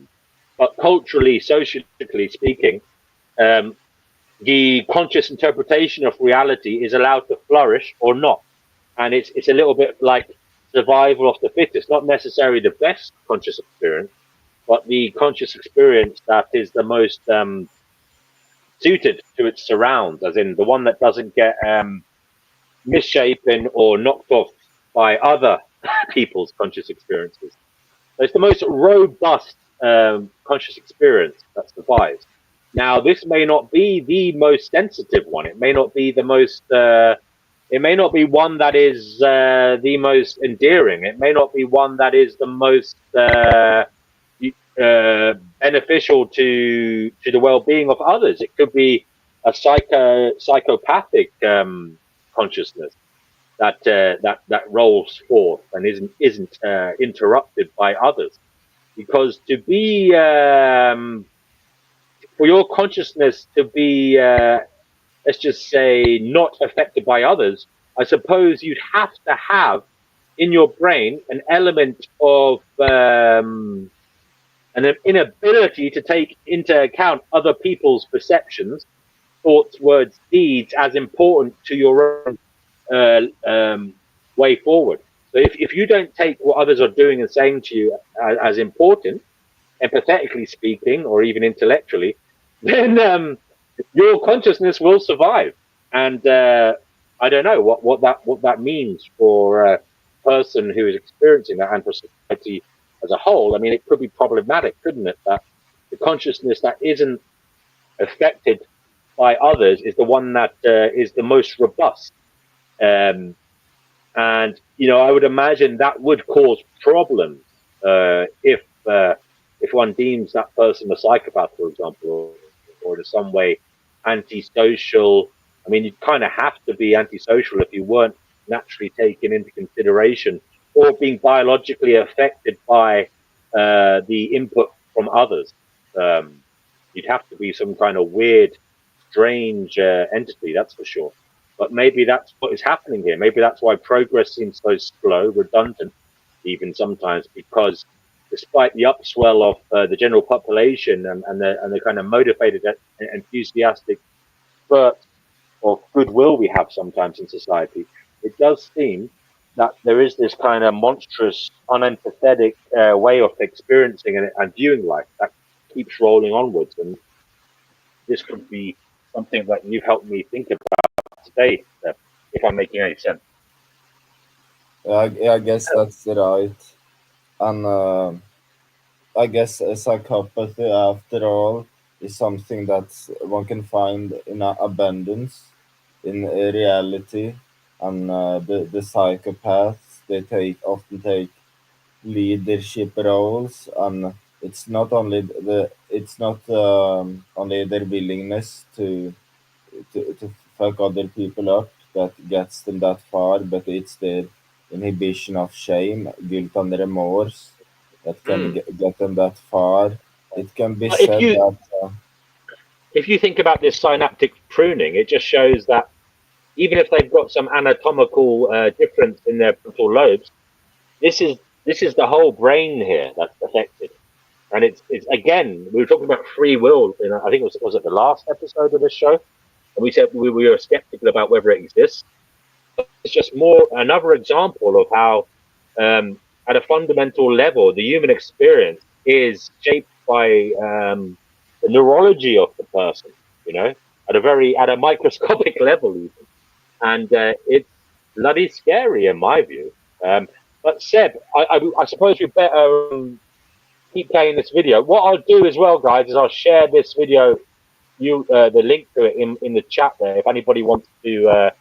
but culturally, socially speaking, the conscious interpretation of reality is allowed to flourish or not. And it's a little bit like survival of the fittest, not necessarily the best conscious experience, but the conscious experience that is the most suited to its surrounds, as in the one that doesn't get misshapen or knocked off by other people's conscious experiences. So it's the most robust conscious experience that survives. Now, this may not be the most sensitive one. It may not be the most. It may not be one that is the most endearing. It may not be one that is the most beneficial to the well-being of others. It could be a psychopathic consciousness that rolls forth and isn't interrupted by others. Because to be for your consciousness to be let's just say not affected by others, I suppose you'd have to have in your brain an element of an inability to take into account other people's perceptions, thoughts, words, deeds as important to your own way forward. So if you don't take what others are doing and saying to you as important, empathetically speaking, or even intellectually, then your consciousness will survive. And I don't know what that means for a person who is experiencing that and for society as a whole. I mean, it could be problematic, couldn't it? That the consciousness that isn't affected by others is the one that is the most robust. And, I would imagine that would cause problems if one deems that person a psychopath, for example, or in some way antisocial. I mean, you'd kind of have to be antisocial if you weren't naturally taken into consideration or being biologically affected by the input from others. You'd have to be some kind of weird, strange entity, that's for sure. But maybe that's what is happening here. Maybe that's why progress seems so slow, redundant, even sometimes, because despite the upswell of the general population and the kind of motivated and enthusiastic spurt of goodwill we have sometimes in society, it does seem that there is this kind of monstrous, unempathetic way of experiencing and viewing life that keeps rolling onwards. And this could be something that you've helped me think about today, if I'm making any sense. I guess that's right. And I guess psychopathy, after all, is something that one can find in abundance in reality. And the psychopaths, they often take leadership roles, and it's not only their willingness to fuck other people up that gets them that far, but it's their inhibition of shame, guilt, and remorse that can get them that far. It can be said that. If you think about this synaptic pruning, it just shows that even if they've got some anatomical difference in their frontal lobes, this is the whole brain here that's affected. And it's again, we were talking about free will. I think was it the last episode of this show, and we said we were skeptical about whether it exists. It's just another example of how, at a fundamental level, the human experience is shaped by the neurology of the person. At a microscopic level, even, and it's bloody scary in my view. But Seb, I suppose we better keep playing this video. What I'll do as well, guys, is I'll share this video, the link to it in the chat there, if anybody wants to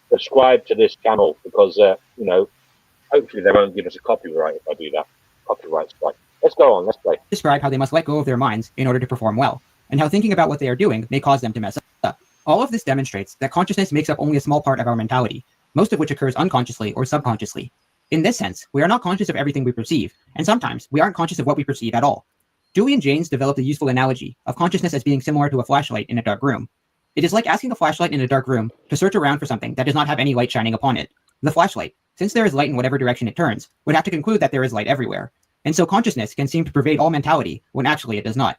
subscribe to this channel, because hopefully they won't give us a copyright if I do that. Copyright strike. Let's go on. Let's play. Describe how they must let go of their minds in order to perform well, and how thinking about what they are doing may cause them to mess up. All of this demonstrates that consciousness makes up only a small part of our mentality, most of which occurs unconsciously or subconsciously. In this sense, we are not conscious of everything we perceive, and sometimes we aren't conscious of what we perceive at all. Dewey and Janes developed a useful analogy of consciousness as being similar to a flashlight in a dark room. It is like asking a flashlight in a dark room to search around for something that does not have any light shining upon it. The flashlight, since there is light in whatever direction it turns, would have to conclude that there is light everywhere. And so consciousness can seem to pervade all mentality when actually it does not.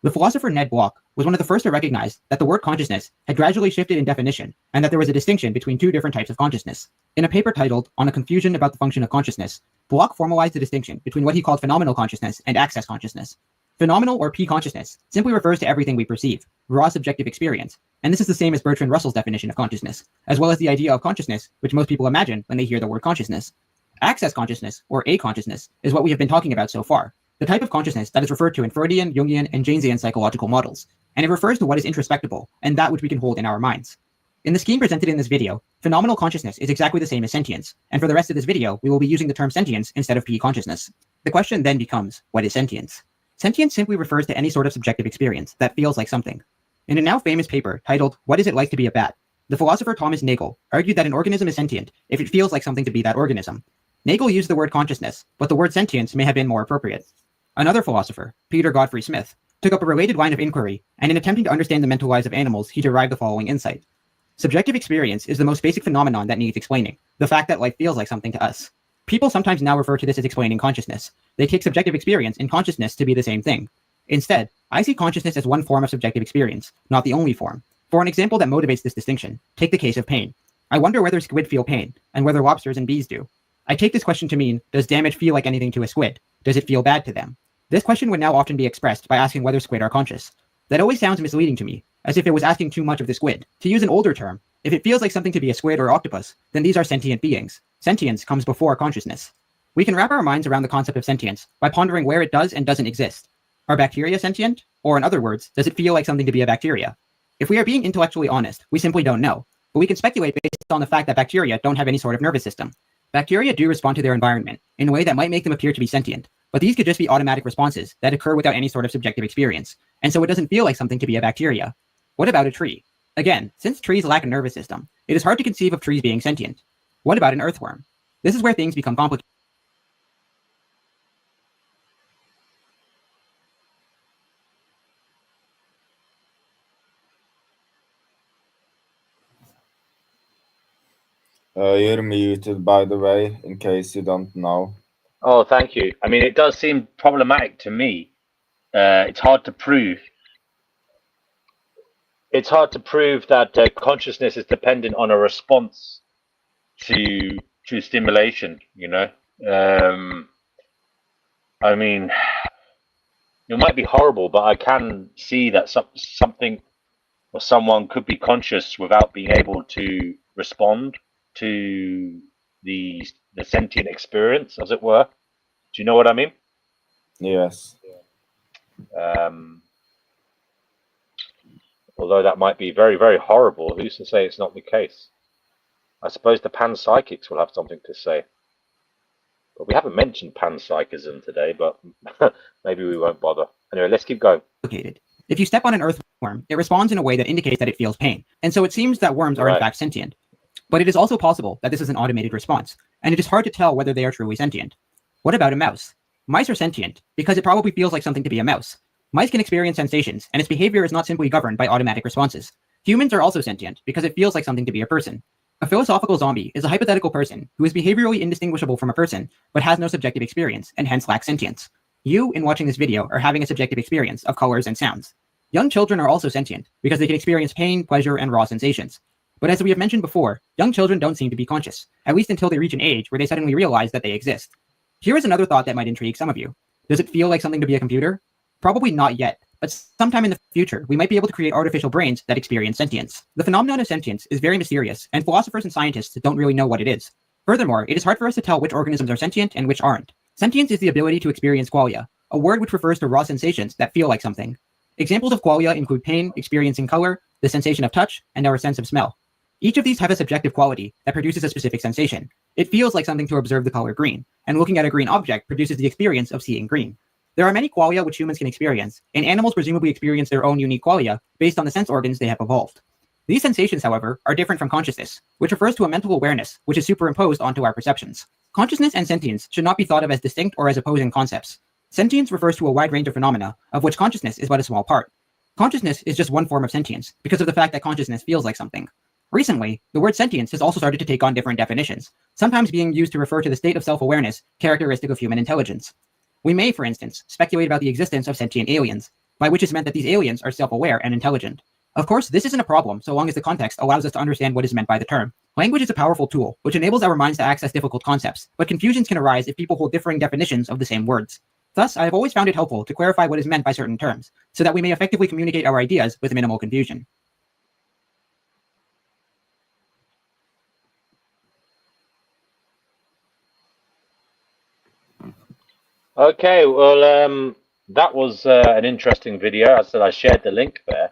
The philosopher Ned Block was one of the first to recognize that the word consciousness had gradually shifted in definition, and that there was a distinction between two different types of consciousness. In a paper titled On a Confusion About the Function of Consciousness, Block formalized the distinction between what he called phenomenal consciousness and access consciousness. Phenomenal or P consciousness simply refers to everything we perceive, raw subjective experience, and this is the same as Bertrand Russell's definition of consciousness, as well as the idea of consciousness, which most people imagine when they hear the word consciousness. Access consciousness, or A-consciousness, is what we have been talking about so far, the type of consciousness that is referred to in Freudian, Jungian, and Janesian psychological models, and it refers to what is introspectable, and that which we can hold in our minds. In the scheme presented in this video, phenomenal consciousness is exactly the same as sentience, and for the rest of this video, we will be using the term sentience instead of P-consciousness. The question then becomes, what is sentience? Sentience simply refers to any sort of subjective experience that feels like something. In a now famous paper titled What Is It Like to Be a Bat?, the philosopher Thomas Nagel argued that an organism is sentient if it feels like something to be that organism. Nagel used the word consciousness, but the word sentience may have been more appropriate. Another philosopher, Peter Godfrey Smith, took up a related line of inquiry, and in attempting to understand the mental lives of animals, he derived the following insight. Subjective experience is the most basic phenomenon that needs explaining, the fact that life feels like something to us. People sometimes now refer to this as explaining consciousness. They take subjective experience and consciousness to be the same thing. Instead, I see consciousness as one form of subjective experience, not the only form. For an example that motivates this distinction, take the case of pain. I wonder whether squid feel pain, and whether lobsters and bees do. I take this question to mean, does damage feel like anything to a squid? Does it feel bad to them? This question would now often be expressed by asking whether squid are conscious. That always sounds misleading to me, as if it was asking too much of the squid. To use an older term, if it feels like something to be a squid or octopus, then these are sentient beings. Sentience comes before consciousness. We can wrap our minds around the concept of sentience by pondering where it does and doesn't exist. Are bacteria sentient? Or in other words, does it feel like something to be a bacteria? If we are being intellectually honest, we simply don't know, but we can speculate based on the fact that bacteria don't have any sort of nervous system. Bacteria do respond to their environment in a way that might make them appear to be sentient, but these could just be automatic responses that occur without any sort of subjective experience, and so it doesn't feel like something to be a bacteria. What about a tree? Again, since trees lack a nervous system, it is hard to conceive of trees being sentient. What about an earthworm? This is where things become complicated. You're muted, by the way, in case you don't know. Oh, thank you. I mean, it does seem problematic to me. It's hard to prove. It's hard to prove that consciousness is dependent on a response to stimulation. You know, I mean, it might be horrible, but I can see that something or someone could be conscious without being able to respond to the sentient experience, as it were. Do you know what I mean? Yes. Although that might be very, very horrible, who's to say it's not the case? I suppose the panpsychics will have something to say. But we haven't mentioned panpsychism today, but maybe we won't bother. Anyway, let's keep going. If you step on an earthworm, it responds in a way that indicates that it feels pain, and so it seems that worms are in fact sentient. But it is also possible that this is an automated response, and it is hard to tell whether they are truly sentient. What about a mouse? Mice are sentient, because it probably feels like something to be a mouse. Mice can experience sensations, and its behavior is not simply governed by automatic responses. Humans are also sentient, because it feels like something to be a person. A philosophical zombie is a hypothetical person who is behaviorally indistinguishable from a person, but has no subjective experience, and hence lacks sentience. You, in watching this video, are having a subjective experience of colors and sounds. Young children are also sentient, because they can experience pain, pleasure, and raw sensations. But as we have mentioned before, young children don't seem to be conscious, at least until they reach an age where they suddenly realize that they exist. Here is another thought that might intrigue some of you. Does it feel like something to be a computer? Probably not yet, but sometime in the future, we might be able to create artificial brains that experience sentience. The phenomenon of sentience is very mysterious, and philosophers and scientists don't really know what it is. Furthermore, it is hard for us to tell which organisms are sentient and which aren't. Sentience is the ability to experience qualia, a word which refers to raw sensations that feel like something. Examples of qualia include pain, experiencing color, the sensation of touch, and our sense of smell. Each of these have a subjective quality that produces a specific sensation. It feels like something to observe the color green, and looking at a green object produces the experience of seeing green. There are many qualia which humans can experience, and animals presumably experience their own unique qualia based on the sense organs they have evolved. These sensations, however, are different from consciousness, which refers to a mental awareness which is superimposed onto our perceptions. Consciousness and sentience should not be thought of as distinct or as opposing concepts. Sentience refers to a wide range of phenomena, of which consciousness is but a small part. Consciousness is just one form of sentience, because of the fact that consciousness feels like something. Recently, the word sentience has also started to take on different definitions, sometimes being used to refer to the state of self-awareness characteristic of human intelligence. We may, for instance, speculate about the existence of sentient aliens, by which is meant that these aliens are self-aware and intelligent. Of course, this isn't a problem so long as the context allows us to understand what is meant by the term. Language is a powerful tool, which enables our minds to access difficult concepts, but confusions can arise if people hold differing definitions of the same words. Thus, I have always found it helpful to clarify what is meant by certain terms, so that we may effectively communicate our ideas with minimal confusion. Okay, well, that was an interesting video. As I said, I shared the link there.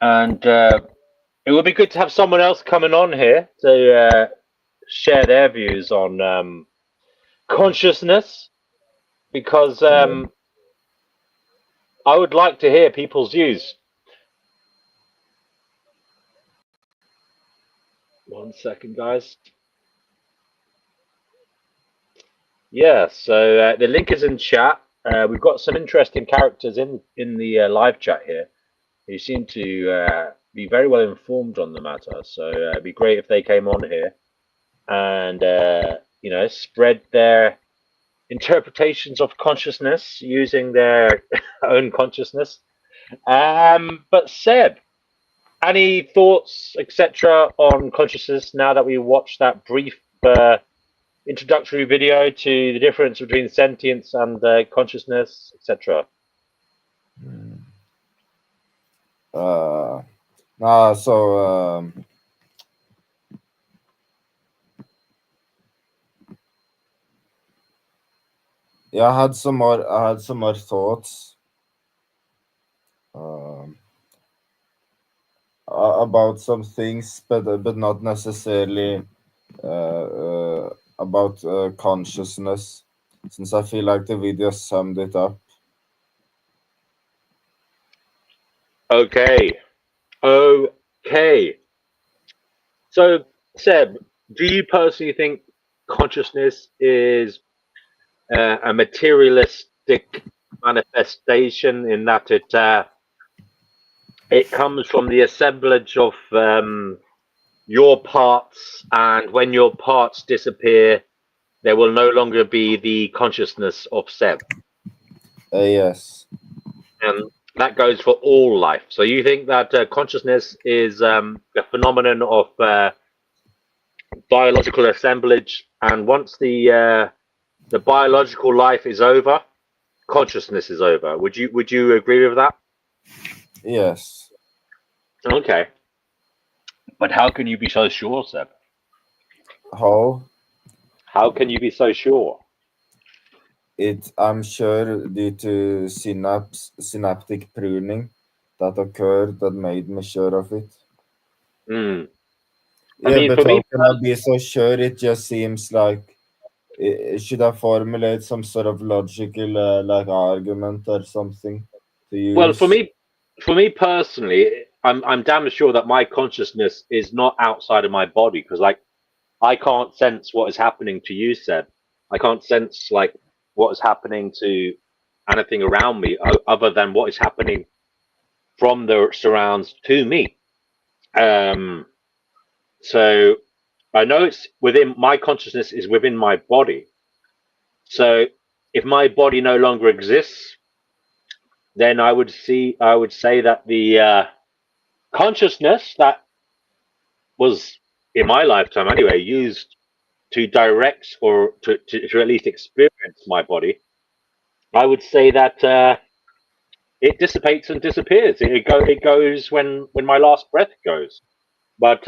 And it would be good to have someone else coming on here to share their views on consciousness, because I would like to hear people's views. 1 second, guys. Yeah, so the link is in chat. We've got some interesting characters in the live chat here who seem to be very well informed on the matter. So it'd be great if they came on here and spread their interpretations of consciousness using their own consciousness. But Seb, any thoughts, etc., on consciousness now that we watched that brief introductory video to the difference between sentience and consciousness, etc.? No, so yeah, I had some more thoughts about some things, but not necessarily about consciousness, since I feel like the video summed it up. Okay. So, Seb, do you personally think consciousness is a materialistic manifestation in that it comes from the assemblage of your parts, and when your parts disappear, there will no longer be the consciousness of Seb? Yes. And that goes for all life. So you think that consciousness is a phenomenon of biological assemblage, and once the biological life is over, consciousness is over. Would you agree with that? Yes. Okay. But how can you be so sure, Seb? How? How can you be so sure? I'm sure due to synaptic pruning that occurred that made me sure of it. I Yeah, mean, but for how me, can I be so sure? It just seems like should I formulate some sort of logical like argument or something to well, use? for me personally, I'm damn sure that my consciousness is not outside of my body, because like I can't sense what is happening to you, Seb. I can't sense like what is happening to anything around me other than what is happening from the surrounds to me. So I know it's within my consciousness is within my body. So if my body no longer exists, then I would say that the consciousness that was in my lifetime anyway used to direct or to at least experience my body, I would say that it dissipates and disappears. It goes when my last breath goes. But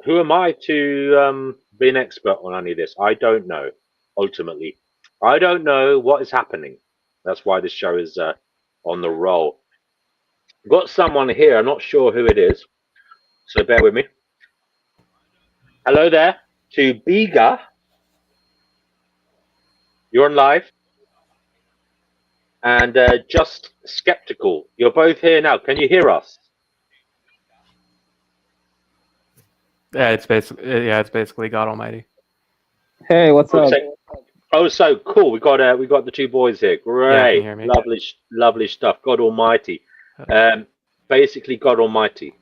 who am I to be an expert on any of this? I don't know. Ultimately, I don't know what is happening. That's why this show is on the roll. Got someone here. I'm not sure who it is, so bear with me. Hello there to Biga. You're on live. And Just Skeptical. You're both here now. Can you hear us? Yeah, it's basically God Almighty. Hey, what's up? Oh, so cool. We got the two boys here. Great, Yeah, can you hear me? lovely stuff. God Almighty. Basically, God Almighty.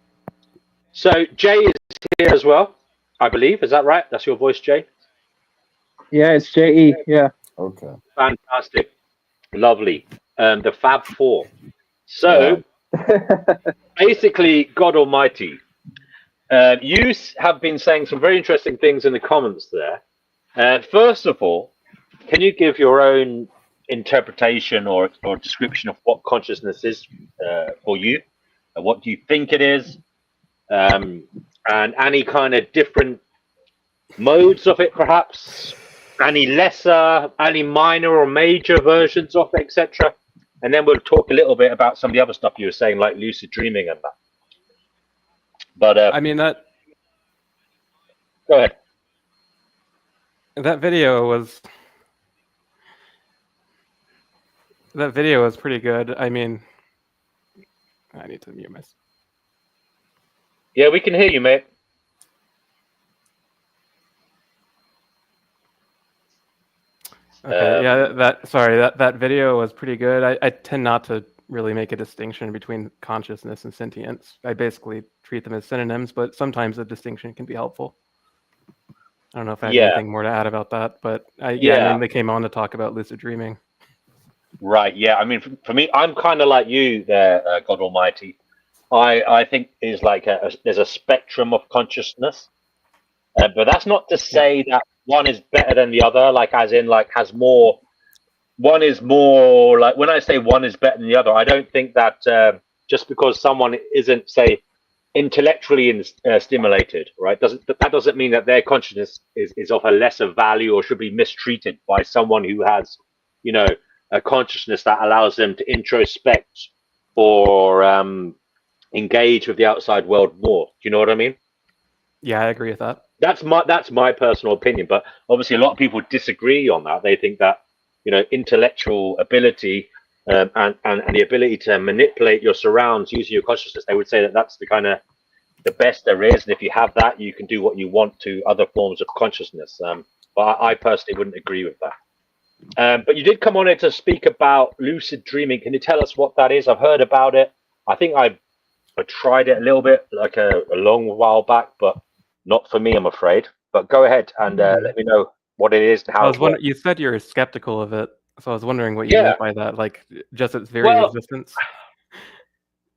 So Jay is here as well, I believe. Is that right? That's your voice, Jay? Yeah, it's JE. Yeah. Okay. Fantastic. Lovely. The Fab Four. So basically, God Almighty. You have been saying some very interesting things in the comments there. First of all, can you give your own interpretation or description of what consciousness is for you? What do you think it is? And any kind of different modes of it, perhaps? Any lesser, any minor or major versions of it, etc.? And then we'll talk a little bit about some of the other stuff you were saying, like lucid dreaming and that. But I mean that go ahead. video was That video was pretty good. I mean, I need to mute myself. Yeah, we can hear you, mate. Okay, yeah, that video was pretty good. I tend not to really make a distinction between consciousness and sentience. I basically treat them as synonyms, but sometimes a distinction can be helpful. I don't know if I have anything more to add about that, but I mainly came on to talk about lucid dreaming. Right. Yeah. I mean, for me, I'm kind of like you there, God Almighty. I think is like there's a spectrum of consciousness, but that's not to say that one is better than the other. Like, as in, like, has more. One is more like, when I say one is better than the other, I don't think that just because someone isn't, say, intellectually stimulated, right? That doesn't mean that their consciousness is of a lesser value or should be mistreated by someone who has, you know, a consciousness that allows them to introspect or engage with the outside world more. Do you know what I mean? Yeah, I agree with that. That's my personal opinion, but obviously a lot of people disagree on that. They think that, you know, intellectual ability and the ability to manipulate your surrounds using your consciousness, they would say that that's the best there is, and if you have that, you can do what you want to other forms of consciousness. But I personally wouldn't agree with that. But you did come on here to speak about lucid dreaming. Can you tell us what that is? I've heard about it. I think I tried it a little bit, like a long while back, but not for me, I'm afraid. But go ahead and let me know what it is and how it works. You said you're skeptical of it, so I was wondering what you meant by that, like just its very existence.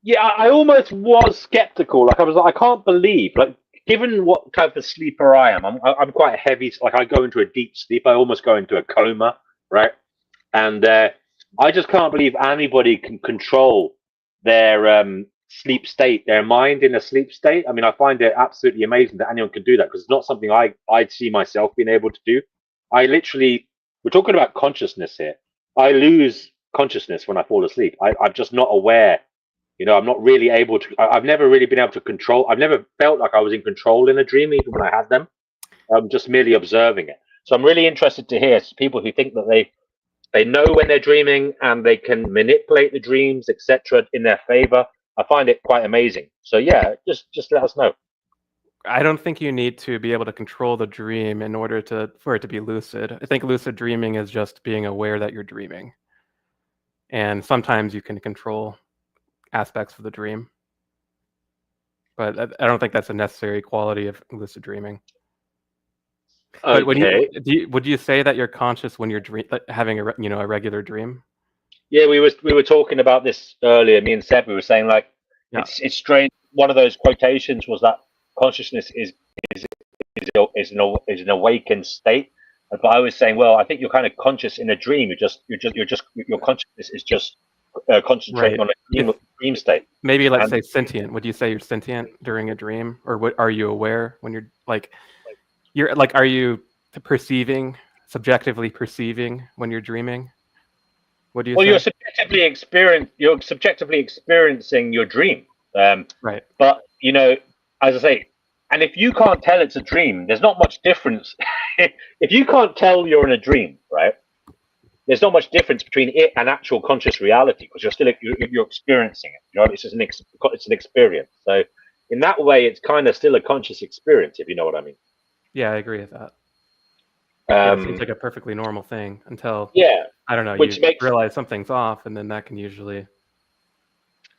Yeah, I almost was skeptical. Like, I can't believe, like, given what type of sleeper I am, I'm quite a heavy. Like, I go into a deep sleep. I almost go into a coma, right? And I just can't believe anybody can control their sleep state, their mind in a sleep state. I mean, I find it absolutely amazing that anyone can do that, because it's not something I'd see myself being able to do. We're talking about consciousness here. I lose consciousness when I fall asleep. I'm just not aware. You know, I'm not really able to. I've never really been able to control. I've never felt like I was in control in a dream, even when I had them. I'm just merely observing it. So I'm really interested to hear people who think that they know when they're dreaming and they can manipulate the dreams, etc., in their favor. I find it quite amazing. So yeah, just let us know. I don't think you need to be able to control the dream in order for it to be lucid. I think lucid dreaming is just being aware that you're dreaming. And sometimes you can control aspects of the dream. But I don't think that's a necessary quality of lucid dreaming. But would you say that you're conscious when you're having a regular dream? Yeah, we were talking about this earlier. Me and Seb, we were saying, like, it's strange. One of those quotations was that consciousness is an awakened state. But I was saying, well, I think you're kind of conscious in a dream. Your consciousness is just concentrating on a dream state. Maybe let's say sentient. Would you say you're sentient during a dream, or are you aware when are you subjectively perceiving when you're dreaming? What do you say? You're subjectively experiencing your dream. Right. But, you know, as I say, and if you can't tell it's a dream, there's not much difference. If you can't tell you're in a dream, right? There's not much difference between it and actual conscious reality, because you're experiencing it. You know, it's an experience. So in that way, it's kind of still a conscious experience, if you know what I mean. Yeah, I agree with that. It seems like a perfectly normal thing until I don't know, you realize something's off, and then that can usually.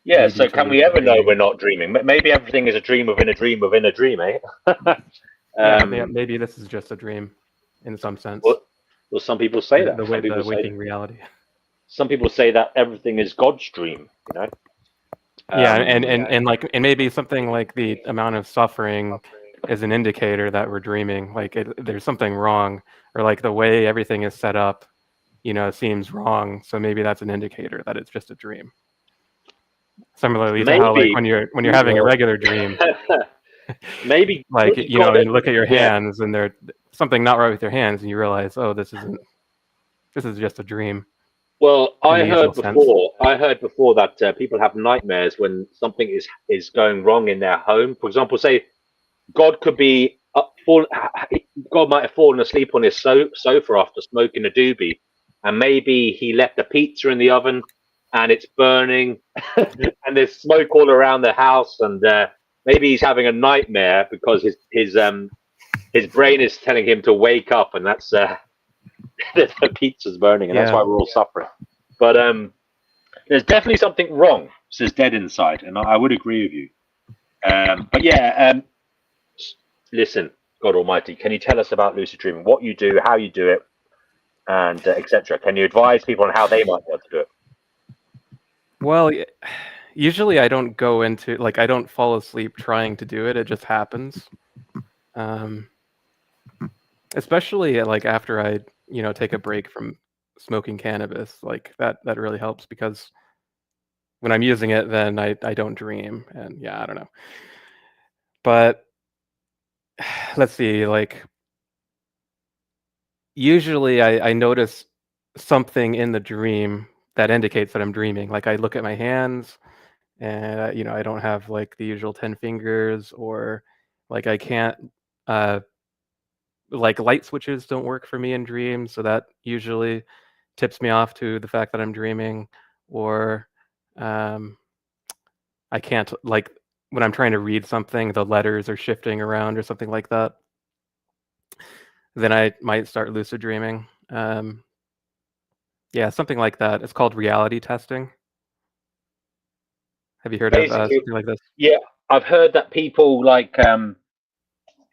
Yeah. So can we ever know we're not dreaming? Maybe everything is a dream within a dream within a dream, eh? Maybe this is just a dream, in some sense. Well, some people say that. The waking reality. Some people say that everything is God's dream. You know. And maybe something like the amount of suffering is an indicator that we're dreaming. Like there's something wrong, or like the way everything is set up, seems wrong. So maybe that's an indicator that it's just a dream. Similarly to how, like, when you're having a regular dream, maybe like and look at your hands, and there's something not right with your hands, and you realize, oh, this is just a dream. Well, I heard before that people have nightmares when something is going wrong in their home. For example, say God might have fallen asleep on his sofa after smoking a doobie, and maybe he left a pizza in the oven and it's burning, and there's smoke all around the house, and maybe he's having a nightmare because his brain is telling him to wake up, and that's the pizza's burning, and that's Yeah. why we're all suffering. But there's definitely something wrong, says Dead Inside, and I would agree with you. But yeah, listen, God Almighty, can you tell us about lucid dreaming? What you do, how you do it, and etc. Can you advise people on how they might be able to do it? Well, usually I don't go into like I don't fall asleep trying to do it. It just happens. Especially like after I, take a break from smoking cannabis, like that really helps because when I'm using it, then I don't dream, and yeah, I don't know. But let's see, like usually I notice something in the dream that indicates that I'm dreaming. Like I look at my hands and I don't have like the usual 10 fingers, or like I can't like light switches don't work for me in dreams, so that usually tips me off to the fact that I'm dreaming. Or I can't, like when I'm trying to read something, the letters are shifting around or something like that, then I might start lucid dreaming. Yeah, something like that. It's called reality testing. Have you heard of Basically, something like this? yeah, I've heard that people like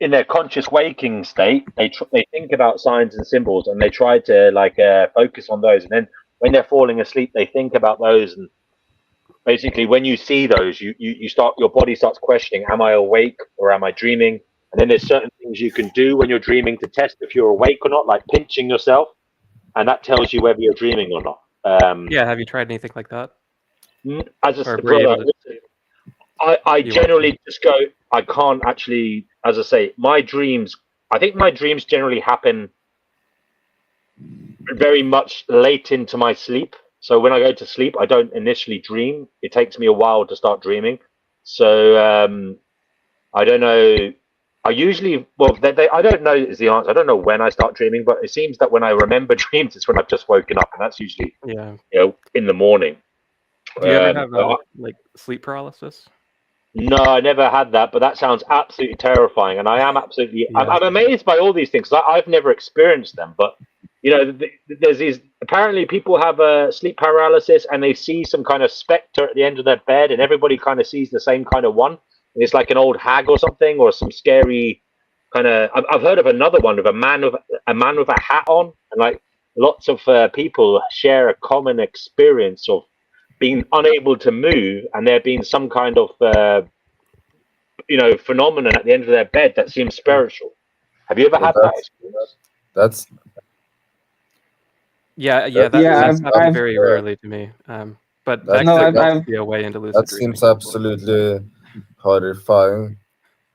in their conscious waking state, they think about signs and symbols, and they try to like focus on those, and then when they're falling asleep, they think about those, and basically when you see those, you start, your body starts questioning, am I awake or am I dreaming? And then there's certain things you can do when you're dreaming to test if you're awake or not, like pinching yourself, and that tells you whether you're dreaming or not. Yeah, have you tried anything like that? As a Or were you able to? I You want generally just go, I can't actually, as I say, I think my dreams generally happen very much late into my sleep. So when I go to sleep, I don't initially dream. It takes me a while to start dreaming. So I don't know. I usually, well, I don't know is the answer. I don't know when I start dreaming, but it seems that when I remember dreams, it's when I've just woken up, and that's usually, Yeah. in the morning. Do you ever have but like sleep paralysis? No, I never had that, but that sounds absolutely terrifying, and I am absolutely. Yeah. I'm amazed by all these things. I've never experienced them, but there's these. Apparently, people have a sleep paralysis, and they see some kind of specter at the end of their bed, and everybody kind of sees the same kind of one. And it's like an old hag or something, or some scary kind of. I've heard of another one of a man with a hat on, and like lots of people share a common experience of being unable to move, and there being some kind of phenomenon at the end of their bed that seems spiritual. Have you ever had that experience? That's Yeah, that, that's happened I've very rarely to me. But that, that no, could I've be a way into lucid that dreaming. seems absolutely horrifying.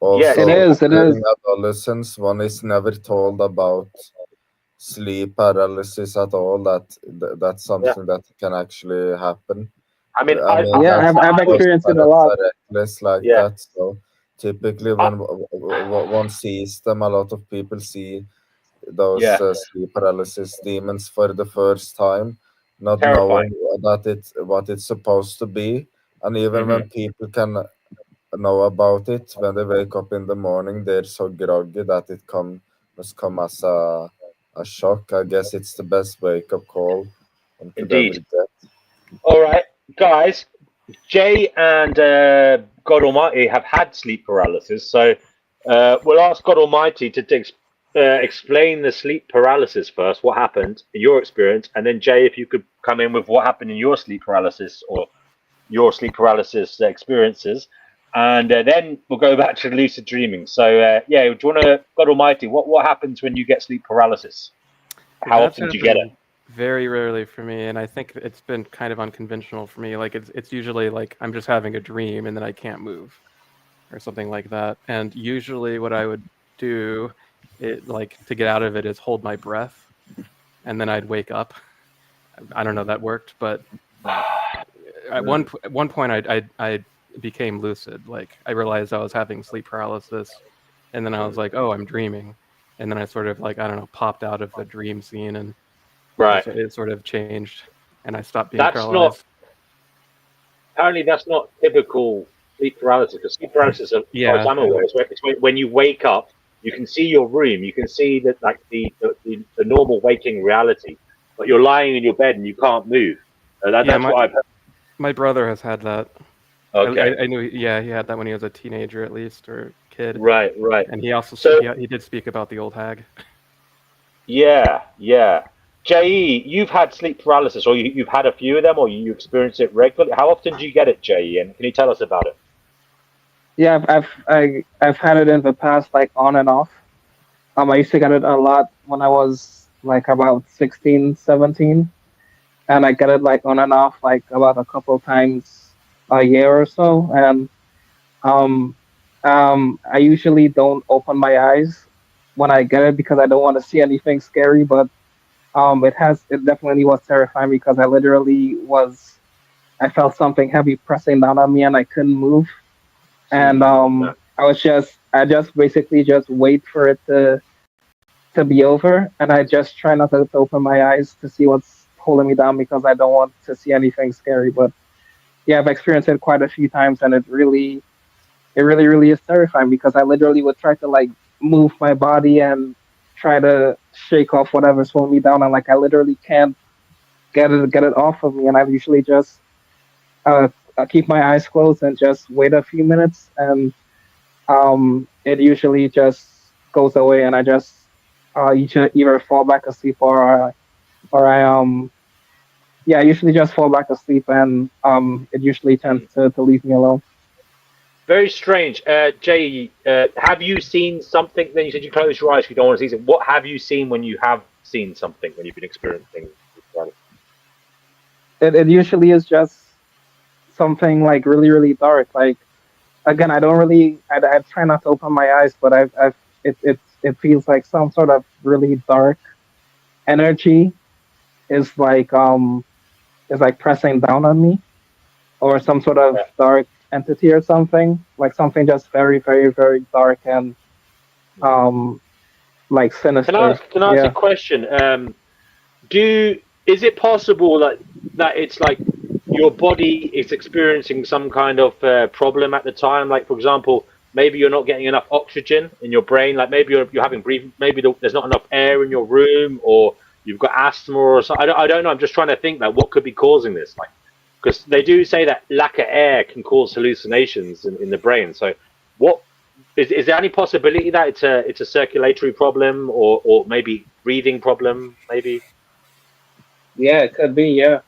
Yeah, Also, it is. during adolescence, one is never told about sleep paralysis at all. That's something that can actually happen. I mean, I mean, Yeah, that's I've because experienced it a parents lot. are reckless like Yeah. that. So typically, when one sees them, a lot of people see those Yeah. sleep paralysis demons for the first time, not Terrifying. knowing what it's supposed to be. And even when Mhm. people can know about it, when they wake up in the morning, they're so groggy that must come as a shock. I guess it's the best wake up call one could ever Indeed. get. All right, guys. Jay and God Almighty have had sleep paralysis, so we'll ask God Almighty to explain the sleep paralysis first. What happened in your experience, and then Jay, if you could come in with what happened in your sleep paralysis or your sleep paralysis experiences, and then we'll go back to lucid dreaming. So yeah, do you want to, God Almighty, what happens when you get sleep paralysis? How That's often do you get it? happened very rarely for me, and I think it's been kind of unconventional for me. Like it's usually like I'm just having a dream and then I can't move or something like that. And usually what I would do like to get out of it is hold my breath, and then I'd wake up. I don't know if that worked, but at one point I became lucid. Like I realized I was having sleep paralysis, and then I was like, oh, I'm dreaming, and then I sort of like, I don't know, popped out of the dream scene and Right. So it sort of changed, and I stopped being That's not paralyzed. apparently that's not typical sleep paralysis, because sleep paralysis, as far as Yeah, I'm aware, it's when you wake up, you can see your room, you can see that like the normal waking reality, but you're lying in your bed and you can't move. yeah. That's what I've heard. My brother has had that. Okay, I knew. Yeah, he had that when he was a teenager, at least, or kid. right. And he also So he did speak about the old hag. yeah. JE, you've had sleep paralysis, or you've had a few of them, or you experience it regularly. How often do you get it, JE? And can you tell us about it? Yeah, I've had it in the past, like on and off. I used to get it a lot when I was like about 16, 17, and I get it like on and off, like about a couple times a year or so. And um, I usually don't open my eyes when I get it because I don't want to see anything scary. But it definitely was terrifying because I felt something heavy pressing down on me and I couldn't move. And Yeah. I just basically just wait for it to be over, and I just try not to open my eyes to see what's holding me down because I don't want to see anything scary. But yeah, I've experienced it quite a few times, and really is terrifying because I literally would try to like move my body and try to shake off whatever's holding me down, and like I literally can't get it off of me, and I usually just uh, I keep my eyes closed and just wait a few minutes, and it usually just goes away, and I just either fall back asleep or I yeah, I usually just fall back asleep, and it usually tends to leave me alone. Very strange. Jay, have you seen something? Then you said you close your eyes if you don't want to see it. What have you seen when you have seen something, when you've been experiencing this? It usually is just something like really dark. Like again, I don't really I try not to open my eyes, but it feels like some sort of really dark energy is is like pressing down on me, or some sort of dark entity or something, like something just very dark and um like sinister. Can I ask a Yeah. question? Is it possible that it's like your body is experiencing some kind of problem at the time? Like, for example, maybe you're not getting enough oxygen in your brain. Like maybe you're having breathing. Maybe there's not enough air in your room, or you've got asthma or something. I don't know. I'm just trying to think like what could be causing this. Like, because they do say that lack of air can cause hallucinations in the brain. So, what is there any possibility that it's a circulatory problem, or maybe breathing problem? Maybe Yeah, it could be. Yeah,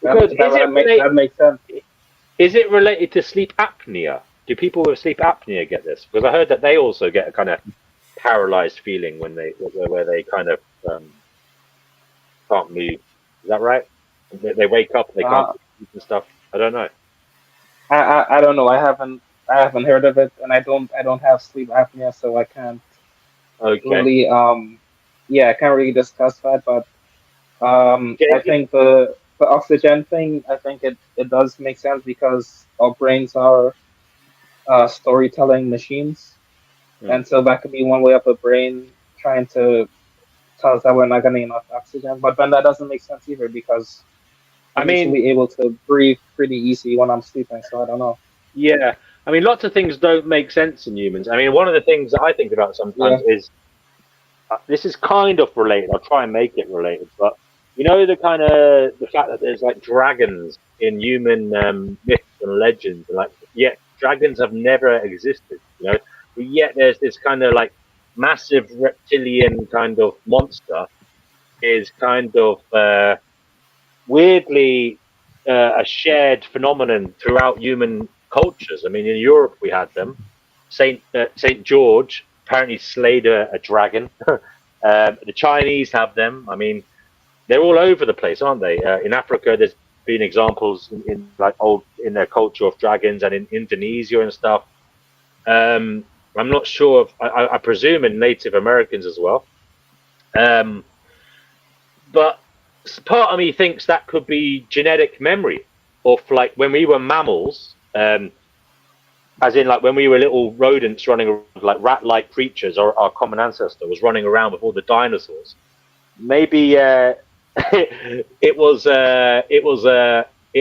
because that makes sense. is it related to sleep apnea? Do people with sleep apnea get this? Because I heard that they also get a kind of paralyzed feeling when where they kind of can't move. Is that right? They wake up, they can't Uh, move and stuff. I don't know. I don't know. I haven't heard of it, and I don't have sleep apnea, so I can't Okay. really yeah, I can't really discuss that. But I Okay. think the oxygen thing, I think it does make sense because our brains are storytelling machines, Hmm. and so that could be one way of the brain trying to tell us that we're not getting enough oxygen. But then that doesn't make sense either because I I'm mean, usually able to breathe pretty easy when I'm sleeping, so I don't know. yeah. I mean, lots of things don't make sense in humans. I mean, one of the things that I think about Yeah. sometimes is this is kind of related. I'll try and make it related, but you know the fact that there's like dragons in human myths and legends, and like yet dragons have never existed. You know, but yet there's this kind of like massive reptilian kind of monster is kind of weirdly a shared phenomenon throughout human cultures. I mean, in Europe we had them. Saint George apparently slayed a dragon. The Chinese have them. I mean, they're all over the place, aren't they? In Africa, there's been examples in like old in their culture of dragons, and in Indonesia and stuff. I'm not sure. I presume in Native Americans as well. Um, but part of me thinks that could be genetic memory of like when we were mammals. As in, like when we were little rodents running around, like rat-like creatures, or our common ancestor was running around with all the dinosaurs. maybe it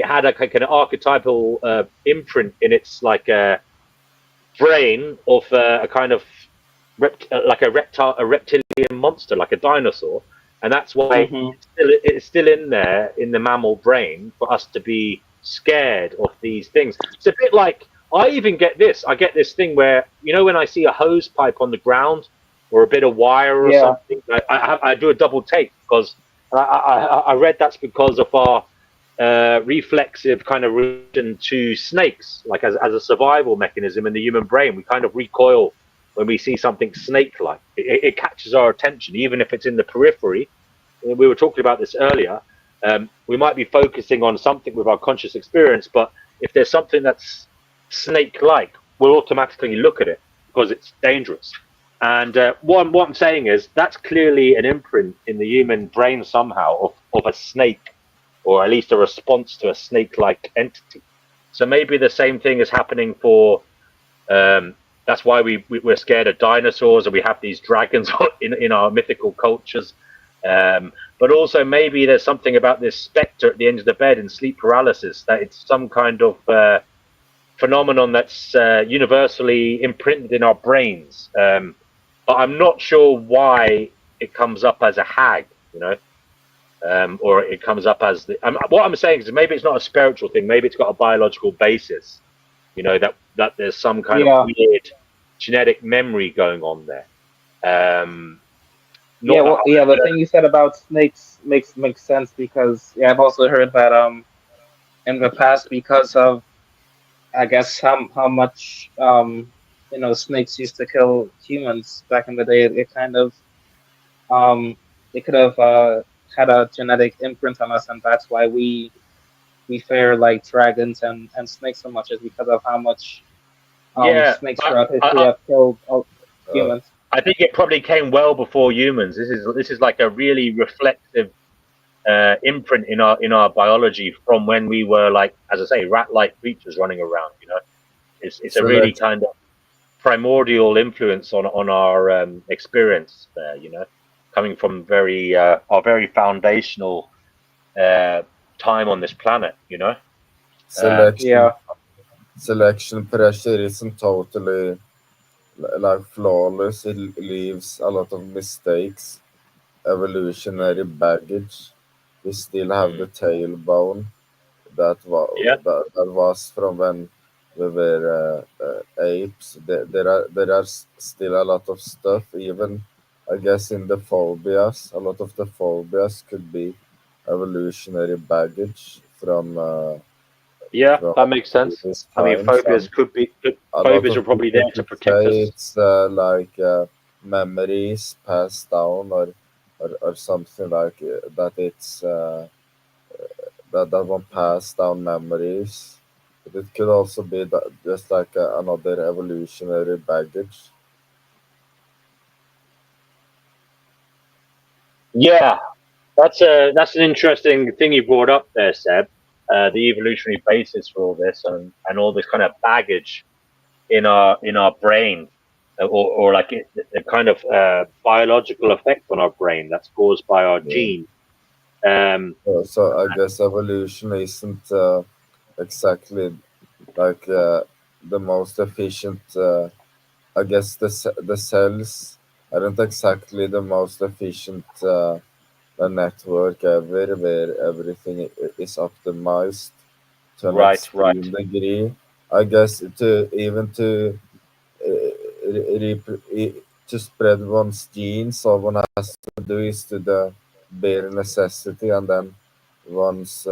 had like an archetypal imprint in its like brain of a kind of like a reptilian monster, like a dinosaur, and that's why Mm-hmm. it's still in there in the mammal brain for us to be scared of these things. It's a bit like I even get this. I get this thing where when I see a hose pipe on the ground or a bit of wire or Yeah. something, I do a double take because I read that's because of our reflexive kind of reaction to snakes, like as a survival mechanism in the human brain. We kind of recoil when we see something snake-like. It catches our attention, even if it's in the periphery. We were talking about this earlier. We might be focusing on something with our conscious experience, but if there's something that's snake-like, we'll automatically look at it because it's dangerous. And what I'm saying is that's clearly an imprint in the human brain somehow of a snake, or at least a response to a snake-like entity. So maybe the same thing is happening for. That's why we're scared of dinosaurs, and we have these dragons in our mythical cultures. But also maybe there's something about this specter at the end of the bed in sleep paralysis, that it's some kind of phenomenon that's universally imprinted in our brains. But I'm not sure why it comes up as a hag, or it comes up as what I'm saying is maybe it's not a spiritual thing. Maybe it's got a biological basis. That there's some kind of weird genetic memory going on there. The thing you said about snakes makes sense because I've also heard that in the past, because of I guess how much snakes used to kill humans back in the day, it kind of it could have had a genetic imprint on us, and that's why we fear like dragons and snakes so much, is because of how much snakes throughout history have killed humans. I think it probably came well before humans. This is like a really reflective imprint in our biology from when we were, like, as I say, rat-like creatures running around. It's a really kind of primordial influence on our experience there. Coming from our very foundational time on this planet. Selection pressure isn't totally like flawless. It leaves a lot of mistakes, evolutionary baggage. We still have the tailbone that was from when we were apes. There are still a lot of stuff. Even I guess in the phobias, a lot of the phobias could be evolutionary baggage from that makes sense. previous I mean, times. phobias A lot phobias of are probably people there to could protect say us. it's memories passed down, or something like that. It's that one passed down memories. But it could also be that just like another evolutionary baggage. Yeah, that's an interesting thing you brought up there, Seb. The evolutionary basis for all this and all this kind of baggage in our brain, or like the kind of biological effect on our brain that's caused by our Yeah. gene. So I guess evolution isn't exactly like the most efficient. I guess the cells aren't exactly the most efficient network ever, where everything is optimized to an Right. extreme degree. I guess to spread one's genes, all one has to do is to the bare necessity, and then one's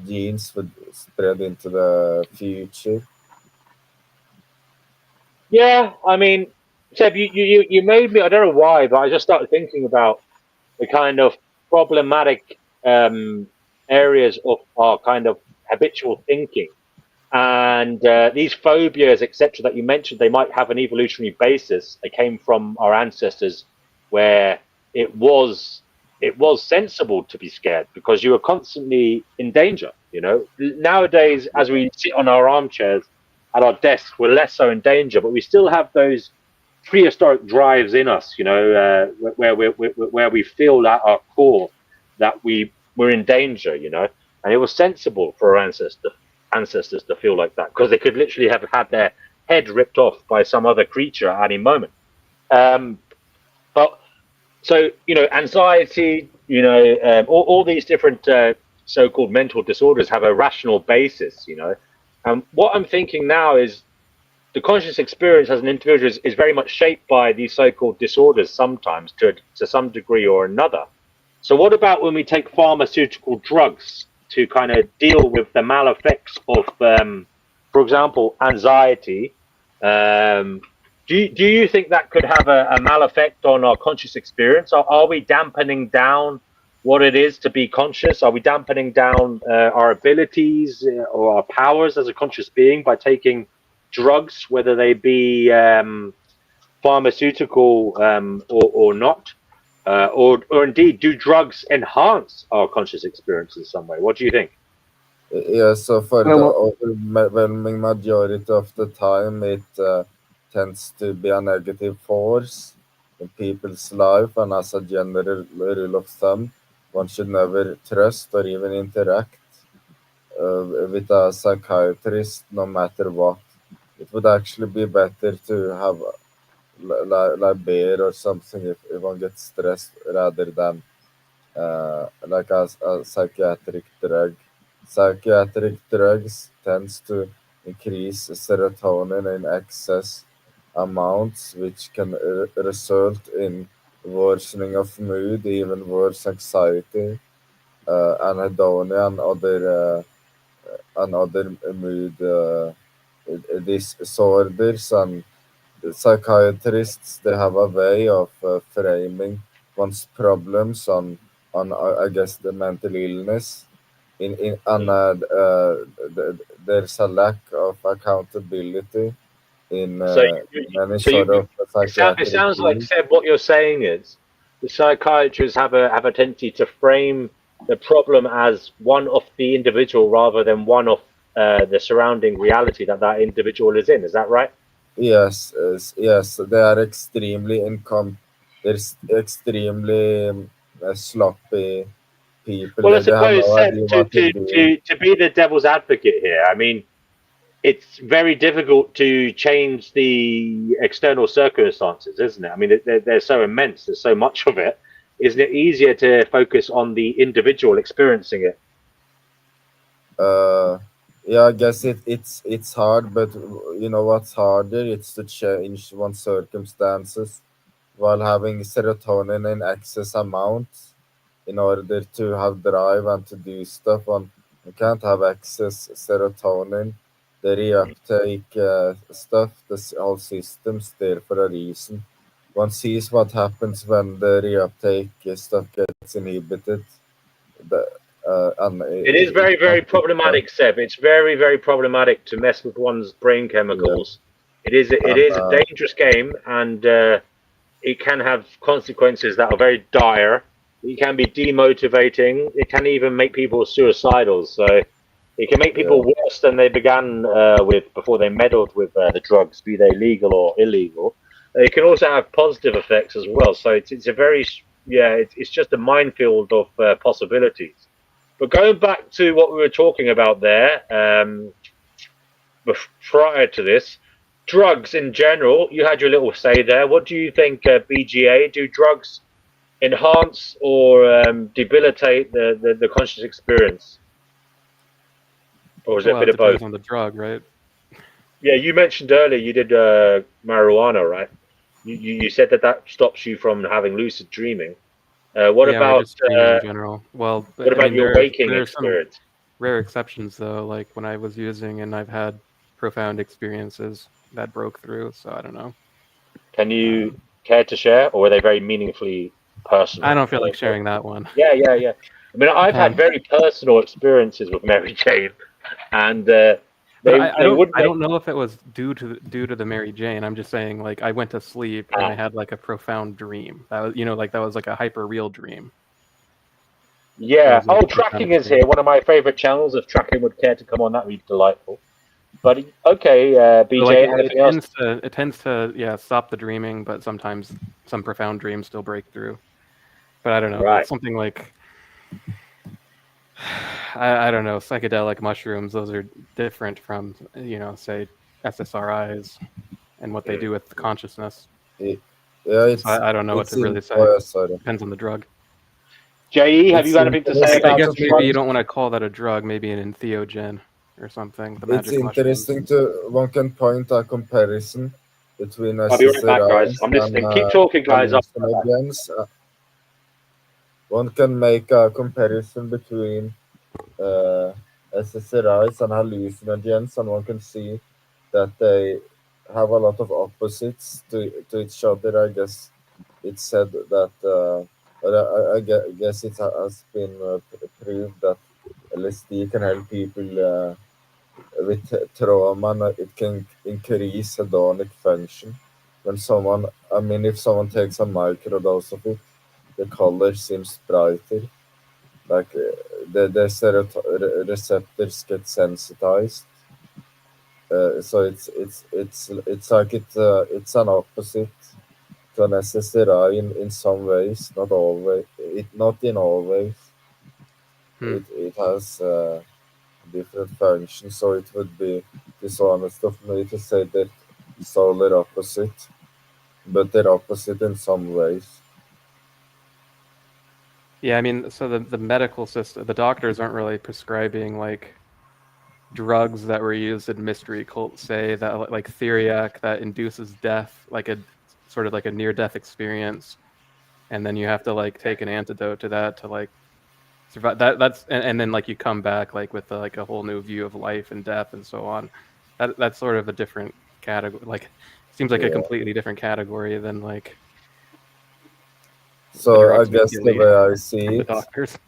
genes would spread into the future. Yeah, I mean, Seb, you made me. I don't know why, but I just started thinking about the kind of problematic areas of our kind of habitual thinking. And these phobias, etc., that you mentioned, they might have an evolutionary basis. They came from our ancestors, where it was sensible to be scared because you were constantly in danger. Nowadays, as we sit on our armchairs at our desks, we're less so in danger, but we still have those prehistoric drives in us, where we feel at our core that we're in danger, and it was sensible for our ancestors to feel like that, because they could literally have had their head ripped off by some other creature at any moment. But so anxiety, all these different so-called mental disorders have a rational basis, and what I'm thinking now is the conscious experience as an individual is very much shaped by these so-called disorders sometimes to some degree or another. So what about when we take pharmaceutical drugs to kind of deal with the maleffects of, for example, anxiety? Do you think that could have a maleffect on our conscious experience? Are we dampening down what it is to be conscious? Are we dampening down our abilities or our powers as a conscious being by taking drugs, whether they be pharmaceutical or not? Or indeed, do drugs enhance our conscious experience in some way? What do you think? Yeah, so for the Well, overwhelming majority of the time, it tends to be a negative force in people's life, and as a general rule of thumb, one should never trust or even interact with a psychiatrist, no matter what. It would actually be better to have like beer or something if one gets stressed rather than like a psychiatric drug. Psychiatric drugs tends to increase serotonin in excess amounts, which can result in worsening of mood, even worse anxiety, anhedonia, and other mood disorders. And psychiatrists, they have a way of framing one's problems on I guess the mental illness in and there's a lack of accountability in So, many so sort of it psychiatric sounds like, fields. Seb, what you're saying is the psychiatrists have a tendency to frame the problem as one of the individual rather than one of the surrounding reality that individual is in. Is that right? Yes, they are extremely there's extremely sloppy people. Well, I They have suppose, no Seb, idea what they're doing. to be the devil's advocate here, I mean, it's very difficult to change the external circumstances, isn't it? I mean, they're so immense. There's so much of it. Isn't it easier to focus on the individual experiencing it? Uh, yeah, I guess it's hard, but you know what's harder? It's to change one's circumstances while having serotonin in excess amounts in order to have drive and to do stuff. On you can't have excess serotonin. The reuptake stuff, whole system's there for a reason. One sees what happens when the reuptake stuff gets inhibited. The, and It is it very, very can't be done. problematic, Seb. It's very, very problematic to mess with one's brain Yeah, chemicals. It and is a dangerous game, and it can have consequences that are very dire. It can be demotivating. It can even make people suicidal. So it can make yeah, people worse than they began with before they meddled with the drugs, be they legal or illegal. It can also have positive effects as well. So it's a very it's just a minefield of possibilities. But going back to what we were talking about there, prior to this, drugs in general, you had your little say there. What do you think, BGA? Do drugs enhance or debilitate the conscious experience? Or is it a Well, bit it of both? depends on the drug, right? Yeah, you mentioned earlier you did marijuana, right? You said that stops you from having lucid dreaming. What Yeah, or about just dreaming in general. Well, what I about mean, your waking there are some experience? rare exceptions though, like when I was using and I've had profound experiences that broke through. So I don't know. Can you Um, care to share, or were they very meaningfully I personal? don't feel like sharing that one. Yeah. I mean, I've had Um, very personal experiences with Mary Jane, and but they would I make. don't know if it was due to the Mary Jane. I'm just saying like I went to sleep and I had like a profound dream. That was like that was like a hyper real dream. It Yeah. was like Oh, a profound tracking is experience. here. One of my favorite channels. If tracking would care to come on, that would be delightful. But okay, BJ, So, like anything else? it tends to stop the dreaming, but sometimes some profound dreams still break through. But I don't know. Right. It's something like I don't know, psychedelic mushrooms. Those are different from say SSRIs and what they do with the consciousness. It, yeah, So I don't know what it's to really in. say. Oh, yeah, sorry. Depends on the drug. JE, have you It's got anything to say I interesting about guess to the maybe drugs? you don't want to call that a drug, maybe an entheogen or something, the It's magic mushrooms. interesting to one can point a comparison between I'll be right back, guys. SSRIs I'm and listening. Keep talking, guys. I'll be right back. hallucinogens. One can make a comparison between uh, SSRIs and hallucinogens, and one can see that they have a lot of opposites to each other. I guess it's said that, but guess it has been proved that LSD can help people with trauma, and it can increase hedonic function. When someone, I mean, if someone takes a microdose of it, the color seems brighter. Like the receptors get sensitized. So it's like it's an opposite to an SSRI in some ways, not always. Not in all ways. It has different functions, so it would be dishonest of me to say that solely opposite, but they're opposite in some ways. Yeah, I mean, so the medical system, the doctors aren't really prescribing like drugs that were used in mystery cults, say that like Theriac that induces death, like a sort of like a near-death experience, and then you have to like take an antidote to that to like survive. And then like you come back like with like a whole new view of life and death and so on. That's sort of a different category. Like seems like a Yeah. completely different category than like the So I drugs make guess the Gilly way I see from the it, doctors.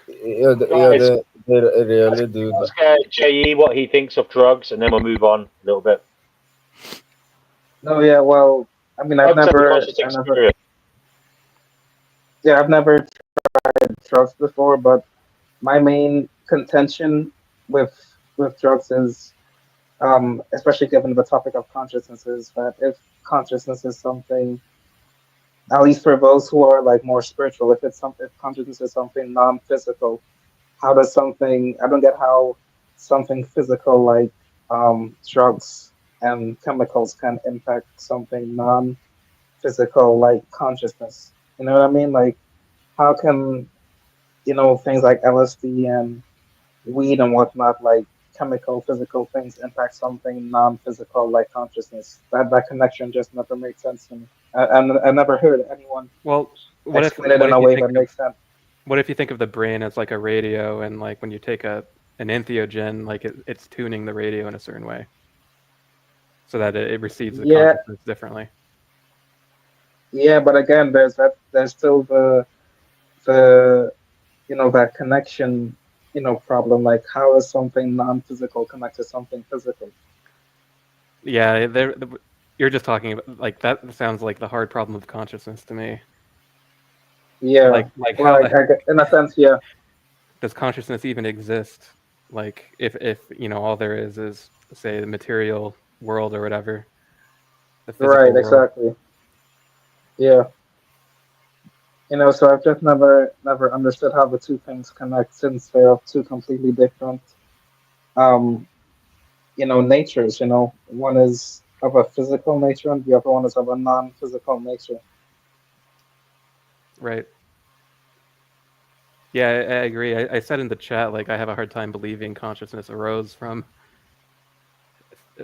Guys, they really do that. ask JE what he thinks of drugs, and then we'll move on a little bit. No, yeah, well, I mean, Drugs and the conscious experience. I've never tried drugs before, but my main contention with drugs is, especially given the topic of consciousness, is that if consciousness is something, at least for those who are like more spiritual, if consciousness is something non-physical, how does something? I don't get how something physical like drugs and chemicals can impact something non-physical like consciousness. You know what I mean? Like, how can things like LSD and weed and whatnot, like chemical, physical things, impact something non-physical like consciousness? That connection just never made sense to me. I never heard anyone Well, explain it in a way that makes sense. what if you think of the brain as like a radio, and like when you take an entheogen, like it's tuning the radio in a certain way so that it receives the Yeah, consciousness differently. yeah, but again, there's still the that connection problem. Like, how is something non-physical connect to something physical? Yeah, you're just talking about like that. Sounds like the hard problem of consciousness to me. Yeah, Like well, how the heck in a sense, yeah. does consciousness even exist? Like if all there is say the material world or whatever, the physical Right, world. exactly. Yeah. So I've just never understood how the two things connect, since they're of two completely different um natures. One is of a physical nature and the other one is of a non-physical nature. Right. Yeah, I agree. I said in the chat, like, I have a hard time believing consciousness arose from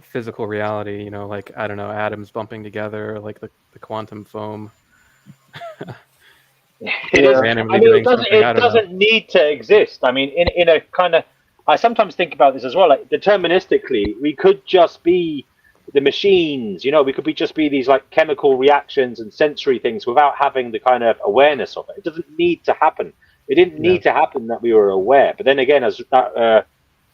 physical reality, like, I don't know, atoms bumping together, like the quantum foam. It is. Randomly I mean, doing something, I it don't know. doesn't need to exist. I mean, in a kind of, I sometimes think about this as well. Like deterministically, we could just be the machines. We could just be these like chemical reactions and sensory things without having the kind of awareness of it. It doesn't need to happen. It didn't need to happen that we were aware. But then again, as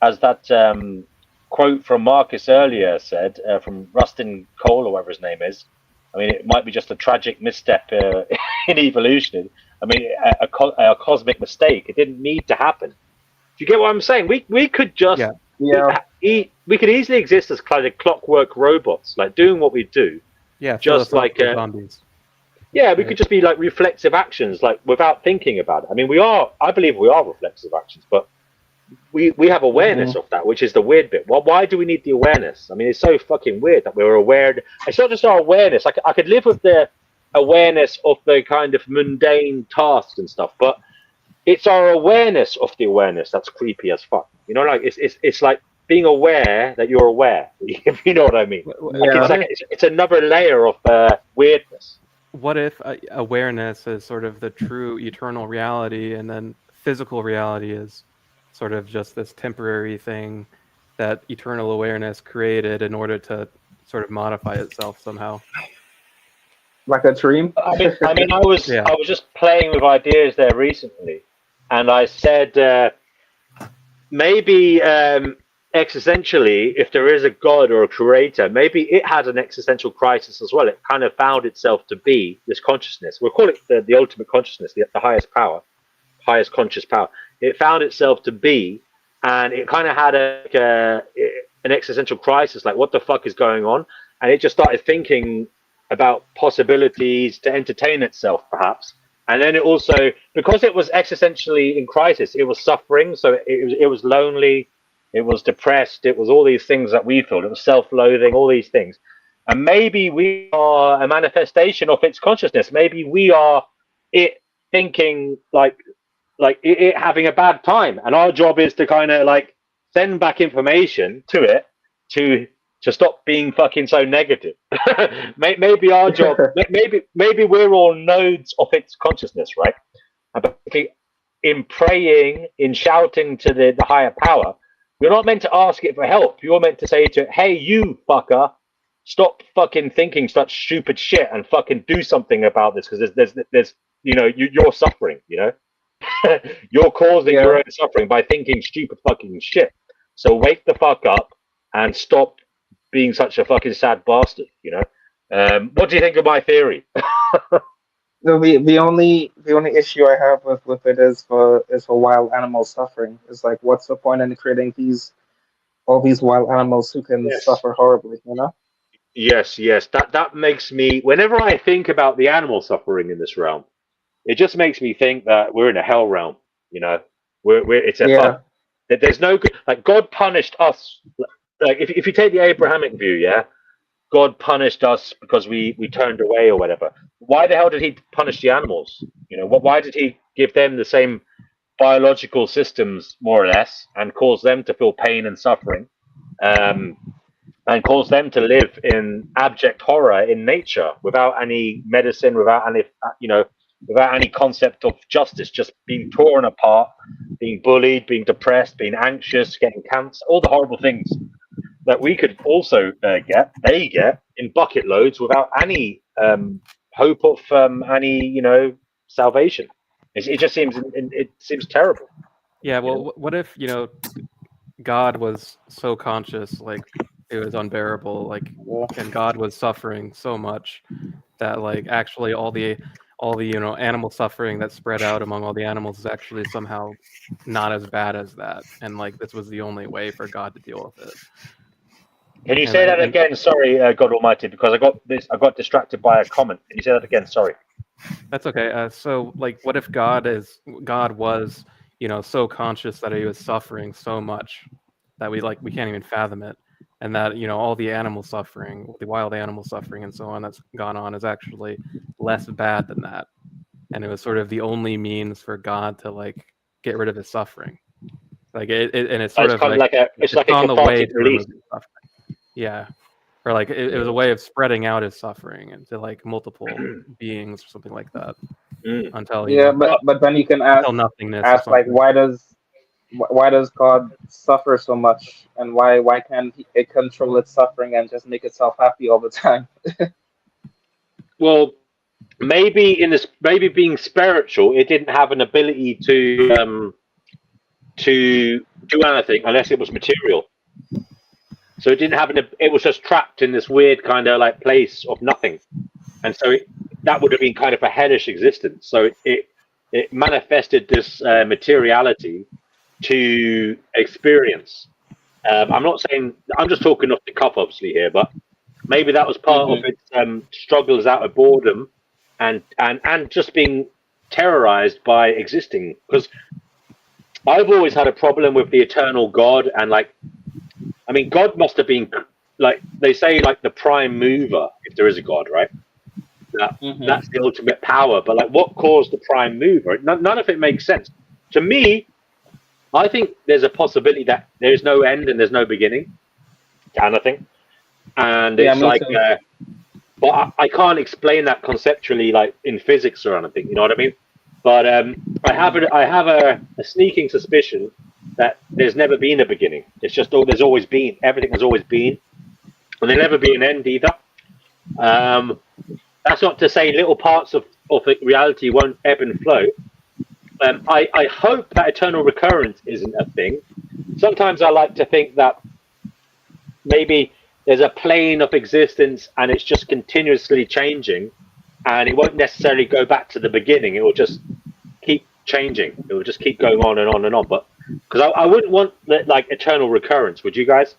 that quote from Marcus earlier said, from Rustin Cole or whatever his name is. I mean, it might be just a tragic misstep in evolution. I mean, a cosmic mistake. It didn't need to happen. Do you get what I'm saying? We could just Yeah. we could easily exist as kind of clockwork robots, like doing what we do. Yeah, Just like zombies. yeah, we could just be like reflexive actions, like without thinking about it. I mean, I believe we are reflexive actions, but we have awareness of that, which is the weird bit. Well, why do we need the awareness? I mean, it's so fucking weird that we're aware. It's not just our awareness. I could live with the awareness of the kind of mundane tasks and stuff, but it's our awareness of the awareness that's creepy as fuck. You know, like it's like being aware that you're aware. If you know what I mean? Yeah. It's another layer of weirdness. What if awareness is sort of the true eternal reality, and then physical reality is sort of just this temporary thing that eternal awareness created in order to sort of modify itself somehow? Like a dream. I mean, I was just playing with ideas there recently, and I said maybe existentially, if there is a god or a creator, maybe it had an existential crisis as well. It kind of found itself to be this consciousness. We'll call it the ultimate consciousness, the highest power, highest conscious power. It found itself to be, and it kind of had an existential crisis, like what the fuck is going on? And it just started thinking about possibilities to entertain itself, perhaps. And then it also, because it was existentially in crisis, it was suffering. So it was lonely, it was depressed, it was all these things that we feel. It was self-loathing, all these things. And maybe we are a manifestation of its consciousness. Maybe we are it thinking like it having a bad time. And our job is to kind of like send back information to it to stop being fucking so negative. Maybe our job, maybe we're all nodes of its consciousness, right? And basically, in praying, in shouting to the higher power, you're not meant to ask it for help. You're meant to say to it, "Hey, you fucker, stop fucking thinking such stupid shit and fucking do something about this, because there's you know, you're suffering. You know, you're causing your own suffering by thinking stupid fucking shit. So wake the fuck up and stop being such a fucking sad bastard, you know." What do you think of my theory? The only issue I have with it is for wild animals suffering. It's like, what's the point in creating all these wild animals who can suffer horribly, you know? Yes. That makes me, whenever I think about the animal suffering in this realm, it just makes me think that we're in a hell realm, you know. There's no good, like God punished us. Like if you take the Abrahamic view, God punished us because we turned away or whatever. Why the hell did he punish the animals? You know, why did he give them the same biological systems, more or less, and cause them to feel pain and suffering, and cause them to live in abject horror in nature without any medicine, without any concept of justice, just being torn apart, being bullied, being depressed, being anxious, getting cancer, all the horrible things that we could also they get in bucket loads without any hope of any, you know, salvation. It just seems terrible. Yeah, well, what if, you know, God was so conscious, like it was unbearable, like, and God was suffering so much that, like, actually all the you know, animal suffering that spread out among all the animals is actually somehow not as bad as that, and like this was the only way for God to deal with it. Can you say that again? Sorry, God Almighty, because I got distracted by a comment. Can you say that again? Sorry. That's okay. So, like, what if God was, you know, so conscious that he was suffering so much that we can't even fathom it, and that, you know, all the animal suffering, the wild animal suffering, and so on that's gone on is actually less bad than that, and it was sort of the only means for God to like get rid of his suffering, like and it's sort of like it's like on a the way cathartic to release. suffering. Yeah. Or like it was a way of spreading out his suffering into like multiple beings or something like that. Until but then you can ask nothingness. like, why does God suffer so much, and why can't it control its suffering and just make itself happy all the time? Well, maybe being spiritual, it didn't have an ability to do anything unless it was material. So it didn't have it was just trapped in this weird kind of like place of nothing, and so that would have been kind of a hellish existence. So it manifested this materiality to experience, I'm not saying, I'm just talking off the cuff, obviously, here, but maybe that was part of its struggles out of boredom and just being terrorized by existing. Because I've always had a problem with the eternal God, and like, I mean, God must have been, like, they say, like, the prime mover, if there is a God, right? That's the ultimate power. But, like, what caused the prime mover? None of it makes sense. To me, I think there's a possibility that there's no end and there's no beginning to anything. And Yeah, it's me like, too. but I can't explain that conceptually, like in physics or anything. You know what I mean? But I have a sneaking suspicion that there's never been a beginning. It's just there's always been. Everything has always been, and there'll never be an end either. That's not to say little parts of reality won't ebb and flow. I hope that eternal recurrence isn't a thing. Sometimes I like to think that maybe there's a plane of existence and it's just continuously changing, and it won't necessarily go back to the beginning. It will just keep changing. It will just keep going on and on and on. But because I wouldn't want like eternal recurrence, would you guys?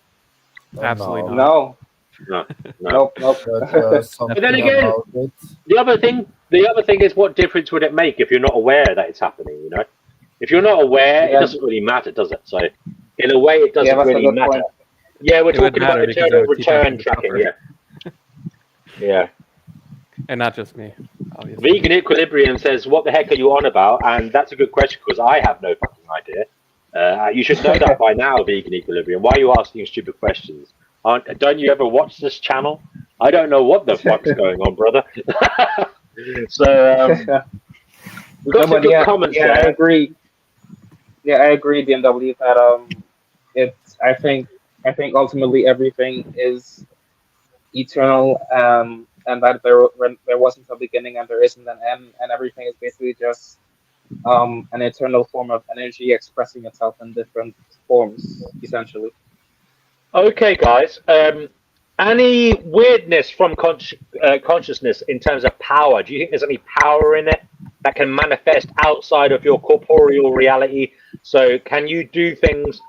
Absolutely not. No. No. Nope. But But then again, about it. the other thing is, what difference would it make if you're not aware that it's happening? You know, if you're not aware, it doesn't really matter, does it? So, in a way, it doesn't that's a really good matter. point. Yeah, we're It would talking about matter because eternal it would keep return happening to tracking. suffer. Yeah, yeah. And not just me, obviously. Vegan Equilibrium says, "What the heck are you on about?" And that's a good question because I have no fucking idea. You should know that by now, Vegan Equilibrium. Why are you asking stupid questions? Don't you ever watch this channel? I don't know what the fuck's going on, brother. So we got some good comments I there. agree. Yeah, I agree, BMW, that it's I think ultimately everything is eternal, and that there wasn't a beginning and there isn't an end, and everything is basically just an eternal form of energy expressing itself in different forms, essentially. Okay, guys. Any weirdness from consciousness in terms of power? Do you think there's any power in it that can manifest outside of your corporeal reality? So, can you do things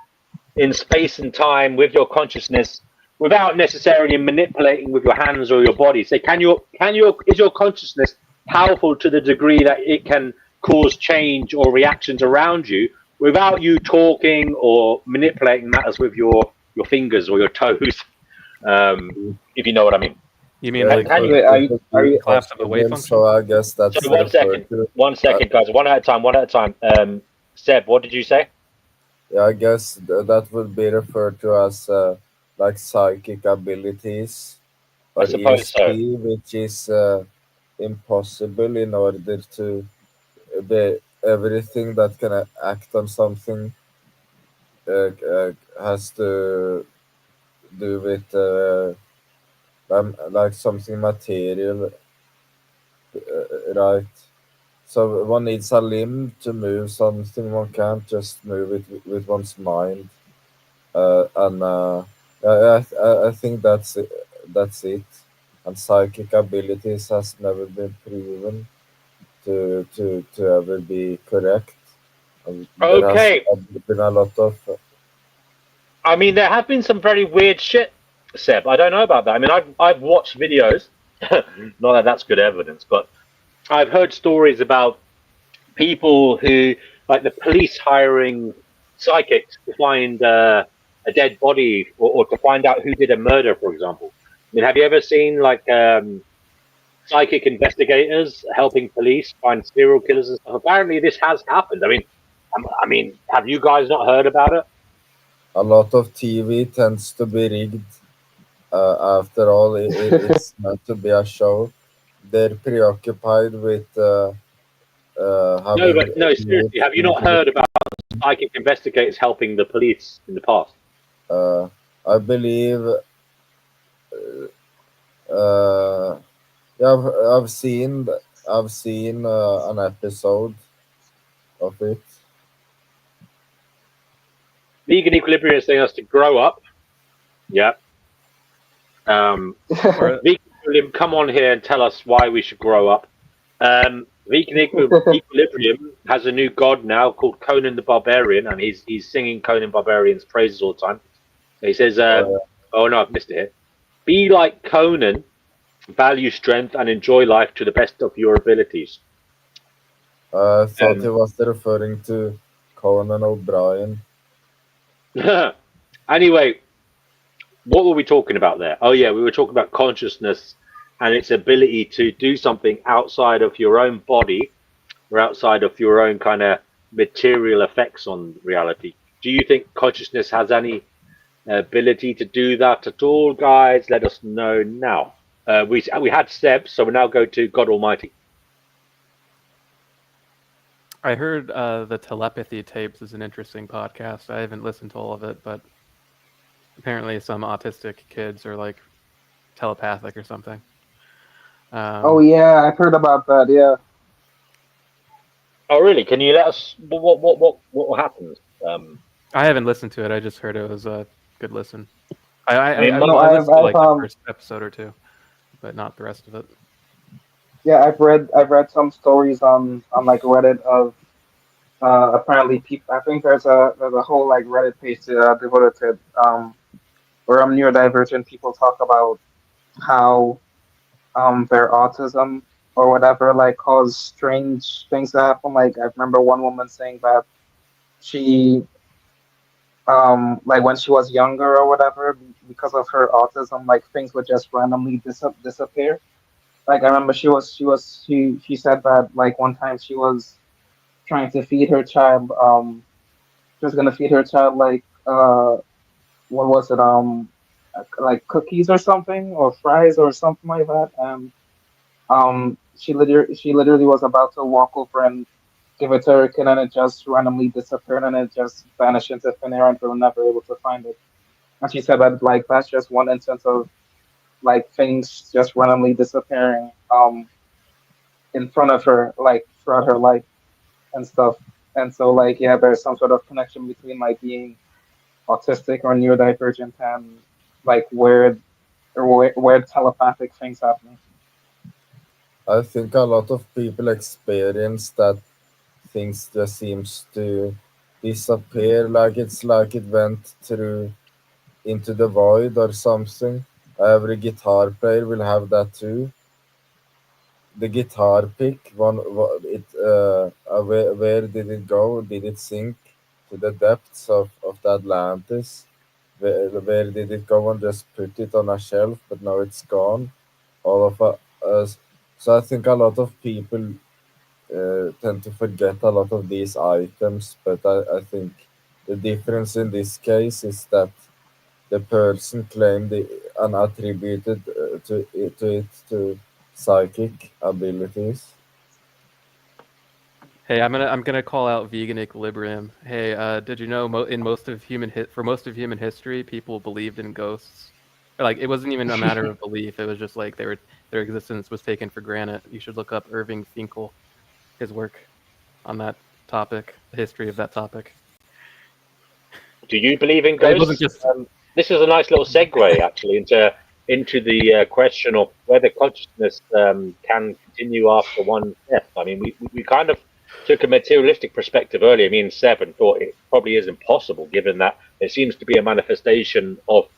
in space and time with your consciousness without necessarily manipulating with your hands or your body? So, is your consciousness powerful to the degree that it can cause change or reactions around you without you talking or manipulating matters with your fingers or your toes? If you know what I mean. You mean Yeah, like Can it Are you collapse of a wave function? So I guess that's So one second, guys. One at a time. Seb, what did you say? Yeah, I guess that would be referred to as like psychic abilities I or suppose so. ESP, which is impossible in order to be everything that can act on something has to do with like something material, right? So one needs a limb to move something. One can't just move it with one's mind. I think that's it. That's it. And psychic abilities has never been proven to ever be correct. And there has Okay. been a lot of I mean, there have been some very weird shit, Seb. I don't know about that. I mean, I've watched videos. Not that that's good evidence, but I've heard stories about people who, like the police hiring psychics to find a dead body or to find out who did a murder, for example. I mean, have you ever seen like psychic investigators helping police find serial killers and stuff? Apparently, this has happened. I mean, have you guys not heard about it? a lot of TV tends to be rigged. After all, it's meant to be a show. They're preoccupied with No, having but no, seriously, have you not heard about psychic investigators helping the police in the past? I believe. Yeah, I've seen an episode of it. Vegan Equilibrium is saying us to grow up. Yeah. Vegan Equilibrium, come on here and tell us why we should grow up. Vegan Equilibrium has a new god now called Conan the Barbarian, and he's singing Conan Barbarian's praises all the time. He says, "Oh no, I've missed it here. Be like Conan, value strength, and enjoy life to the best of your abilities." I thought he was referring to Conan O'Brien. Anyway, what were we talking about there? Oh yeah, we were talking about consciousness and its ability to do something outside of your own body or outside of your own kind of material effects on reality. Do you think consciousness has any ability to do that at all, guys? Let us know now. We had Seb, so we now go to God Almighty. I heard the telepathy tapes is an interesting podcast. I haven't listened to all of it, but apparently some autistic kids are like telepathic or something. Oh yeah, I've heard about that. Yeah. Oh really? Can you let us what happens? I haven't listened to it. I just heard it was a good listen. I I mean, No, I listened to like the I've first episode or two, but not the rest of it. yeah, I've read some stories on like Reddit of apparently people. I think there's a whole like Reddit page devoted to where neurodivergent people talk about how their autism or whatever like cause strange things to happen. Like I remember one woman saying that she like when she was younger or whatever, because of her autism, like things would just randomly disappear. Like I remember she said that like one time she was trying to feed her child. She was gonna feed her child like what was it? Like cookies or something or fries or something like that. And she literally was about to walk over and give it to her kid, and it just randomly disappeared, and it just vanished into thin air, and they were never able to find it. And she said that like that's just one instance of like things just randomly disappearing in front of her like throughout her life and stuff. And so like yeah, there's some sort of connection between like being autistic or neurodivergent and like weird telepathic things happening. I think a lot of people experience that things just seems to disappear, like it's like it went through into the void or something. Every guitar player will have that too. The guitar pick, where did it go? Did it sink to the depths of the Atlantis? Where did it go, and just put it on a shelf, but now it's gone? All of us. So I think a lot of people tend to forget a lot of these items, but I think the difference in this case is that the person claimed and attributed to psychic abilities. Hey, I'm gonna call out vegan equilibrium. Hey, did you know in most of for most of human history, people believed in ghosts. Like it wasn't even a matter of belief. It was just like their existence was taken for granted. You should look up Irving Finkel, his work on that topic, the history of that topic. Do you believe in It wasn't ghosts? just This is a nice little segue actually into the question of whether consciousness can continue after one's death. I mean, we kind of took a materialistic perspective earlier. Me and Seb and thought it probably is impossible, given that it seems to be a manifestation of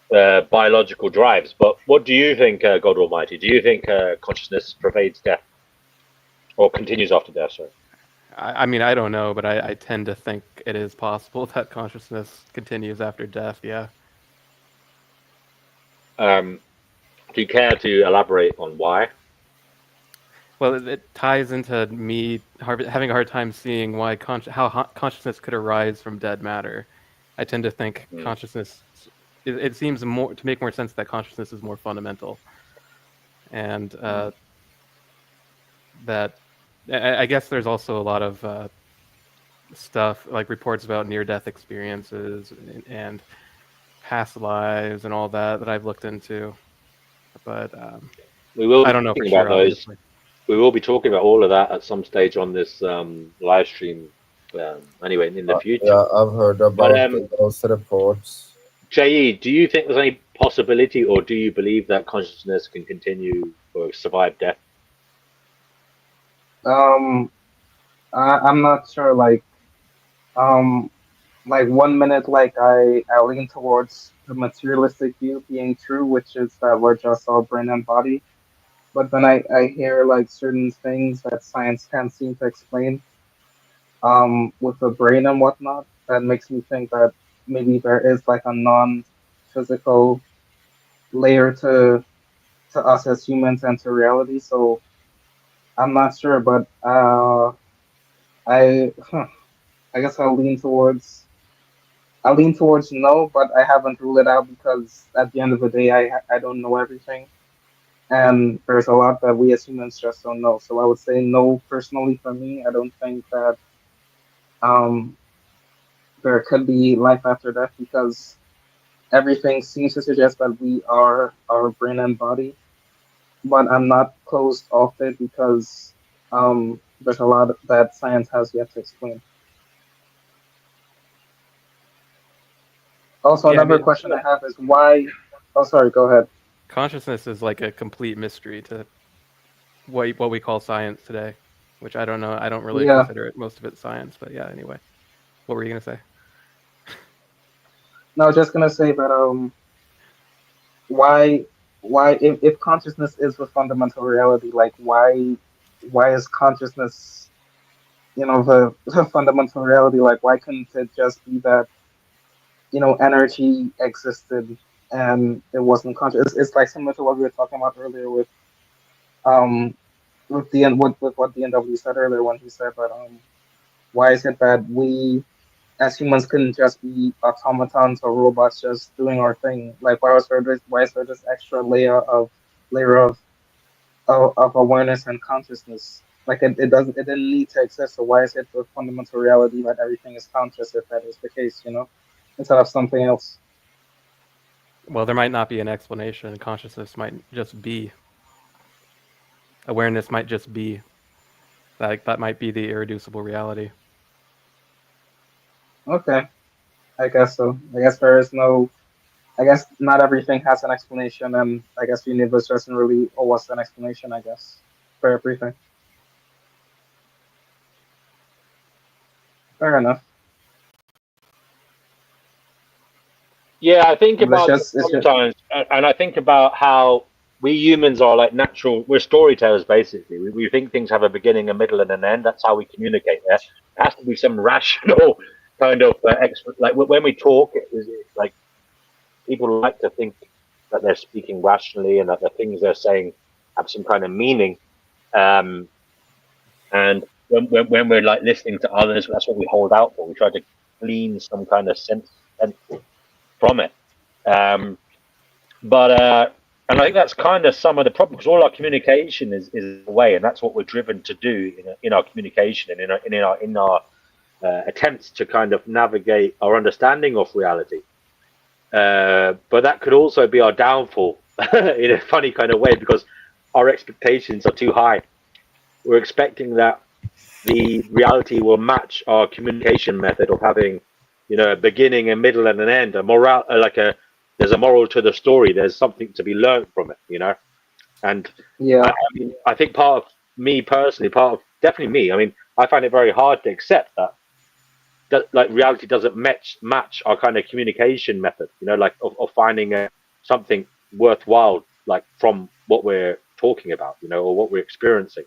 biological drives. But what do you think, God Almighty? Do you think consciousness pervades death or continues after death? Sorry. I mean, I don't know, but I tend to think it is possible that consciousness continues after death. Yeah. Do you care to elaborate on why? Well, it ties into me having a hard time seeing why consciousness could arise from dead matter. I tend to think Mm. consciousness. It seems more to make more sense that consciousness is more fundamental, and that I guess there's also a lot of stuff like reports about near-death experiences and past lives and all that I've looked into, but We will I be don't know talking for about sure, those. obviously. We will be talking about all of that at some stage on this live stream. Anyway, in the future. Yeah, I've heard But about those reports. Je, do you think there's any possibility, or do you believe that consciousness can continue or survive death? I'm not sure like um like 1 minute, like I lean towards the materialistic view being true, which is that we're just all brain and body. But then I hear like certain things that science can't seem to explain, with the brain and whatnot. That makes me think that maybe there is like a non-physical layer to us as humans and to reality. So I'm not sure, but I I guess I'll lean towards no, but I haven't ruled it out because at the end of the day, I don't know everything, and there's a lot that we as humans just don't know. So I would say no personally for me. I don't think that um there could be life after death because everything seems to suggest that we are our brain and body. But I'm not closed off it because there's a lot that science has yet to explain. Also, Yeah, I another mean, question I have is why. Oh, sorry. Go ahead. consciousness is like a complete mystery to what we call science today, which I don't know. I don't really Yeah. consider it most of it science, but yeah. Anyway, what were you gonna say? No, I was just gonna say that why if consciousness is the fundamental reality, like why is consciousness the fundamental reality? Like why couldn't it just be that energy existed and it wasn't conscious? It's like similar to what we were talking about earlier um with the with what the NW said earlier when he said that why is it that we as humans couldn't just be automatons or robots just doing our thing? Like why is there this extra layer of awareness and consciousness? Like it didn't need to exist. So why is it the fundamental reality that everything is conscious if that is the case? Instead of something else. Well, there might not be an explanation. Consciousness might just be. Awareness might just be. That might be the irreducible reality. Okay, I guess so. I guess there is no. I guess not everything has an explanation, and I guess the universe doesn't really owe us an explanation. I guess for everything. Fair enough. Yeah, I think But about that it's just sometimes, and I think about how we humans are like natural. We're storytellers, basically. We think things have a beginning, a middle, and an end. That's how we communicate. There has to be some rational kind of like when we talk. It's like people like to think that they're speaking rationally and that the things they're saying have some kind of meaning. Um, and when we're like listening to others, that's what we hold out for. We try to glean some kind of sense from it. Um, but and I think that's kind of some of the problem because all our communication is away, and that's what we're driven to do in our communication and in our attempts to kind of navigate our understanding of reality. But that could also be our downfall in a funny kind of way because our expectations are too high. We're expecting that the reality will match our communication method of having, a beginning, a middle, and an end. A moral, there's a moral to the story. There's something to be learned from it. And yeah. I think part of me personally, definitely me. I mean, I find it very hard to accept that like reality doesn't match our kind of communication method. Like of finding something worthwhile, like from what we're talking about, or what we're experiencing.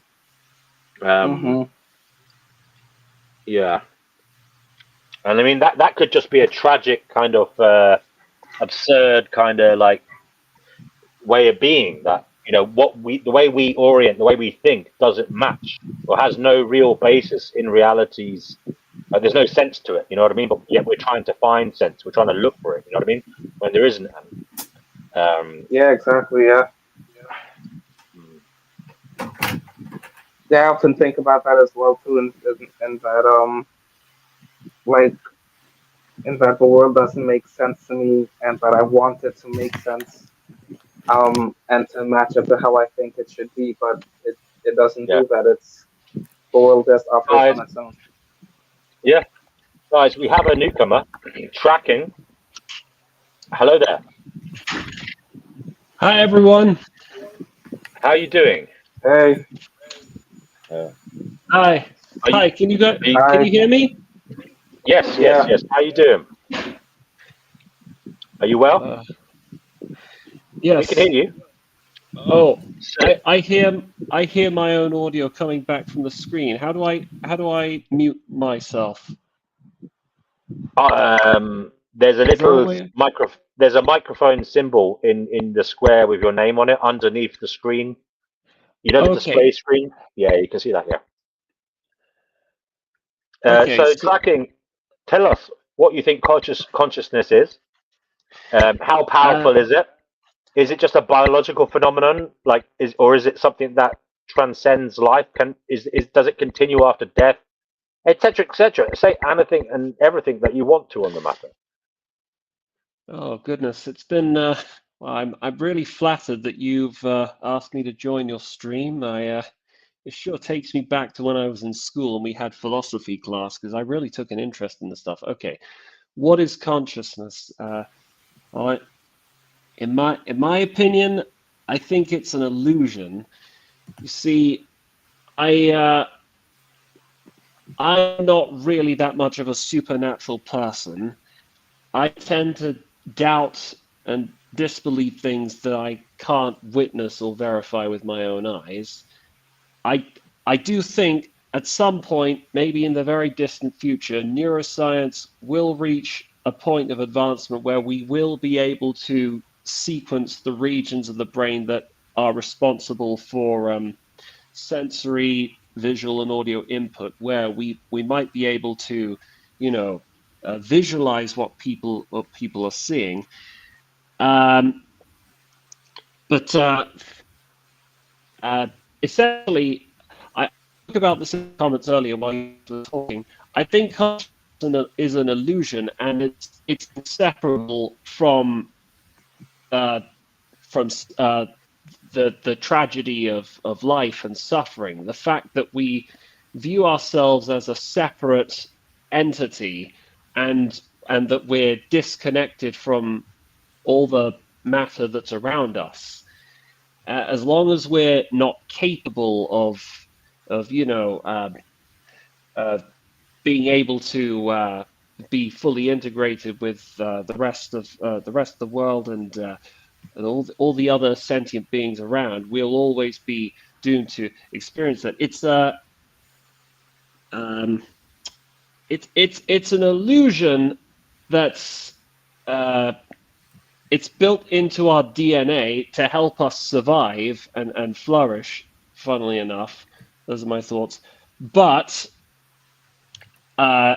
Um, Mhm. yeah. And I mean that could just be a tragic kind of absurd kind of like way of being that the way we orient, the way we think doesn't match or has no real basis in realities. There's no sense to it, you know what I mean? But yet we're trying to find sense. We're trying to look for it, you know what I mean? When there isn't any. Yeah. Exactly. Yeah. Yeah. I often think about that as well too, and that like in that the world doesn't make sense to me, and that I want it to make sense, and to match up to how I think it should be, but it doesn't Yeah, do that. The world just operates guys. on its own. Yeah, guys. We have a newcomer tracking. Hello there. Hi, everyone. How are you doing? Hey, Yeah. Hi. Are you, Hi. Can you are you can you hi. hear me? Yes, Yeah. yes. How you doing? Are you well? We can Yes. hear you. Oh, So, I hear my own audio coming back from the screen. How do I mute myself? there's a Is there a little way? there's a microphone symbol in the square with your name on it underneath the screen. You know the display Okay. screen? Yeah, you can see that. Yeah. Okay. So So, tracking, tell us what you think consciousness is. How uh, powerful is it? Is it just a biological phenomenon, or is it something that transcends life? Does it continue after death, etc., etc.? Say anything and everything that you want to on the matter. oh goodness, it's been. Well, I'm really flattered that you've asked me to join your stream. It sure takes me back to when I was in school and we had philosophy class because I really took an interest in the stuff. Okay, what is consciousness? Well, in my opinion, I think it's an illusion. You see, I I'm not really that much of a supernatural person. I tend to doubt and disbelieve things that I can't witness or verify with my own eyes. I I do think at some point, maybe in the very distant future, neuroscience will reach a point of advancement where we will be able to sequence the regions of the brain that are responsible for sensory, visual, and audio input, where we might be able to, you know, visualize what people are seeing. Um, but essentially, I spoke about this in comments earlier while you were talking. I think consciousness is an illusion, and it's inseparable uh, from the tragedy of life and suffering. The fact that we view ourselves as a separate entity, and that we're disconnected from all the matter that's around us. As long as we're not capable of uh, being able to be fully integrated with the rest of the world and all the other sentient beings around, we'll always be doomed to experience that. Um, it's an illusion that's uh, it's built into our DNA to help us survive and flourish. Funnily enough, those are my thoughts. But uh,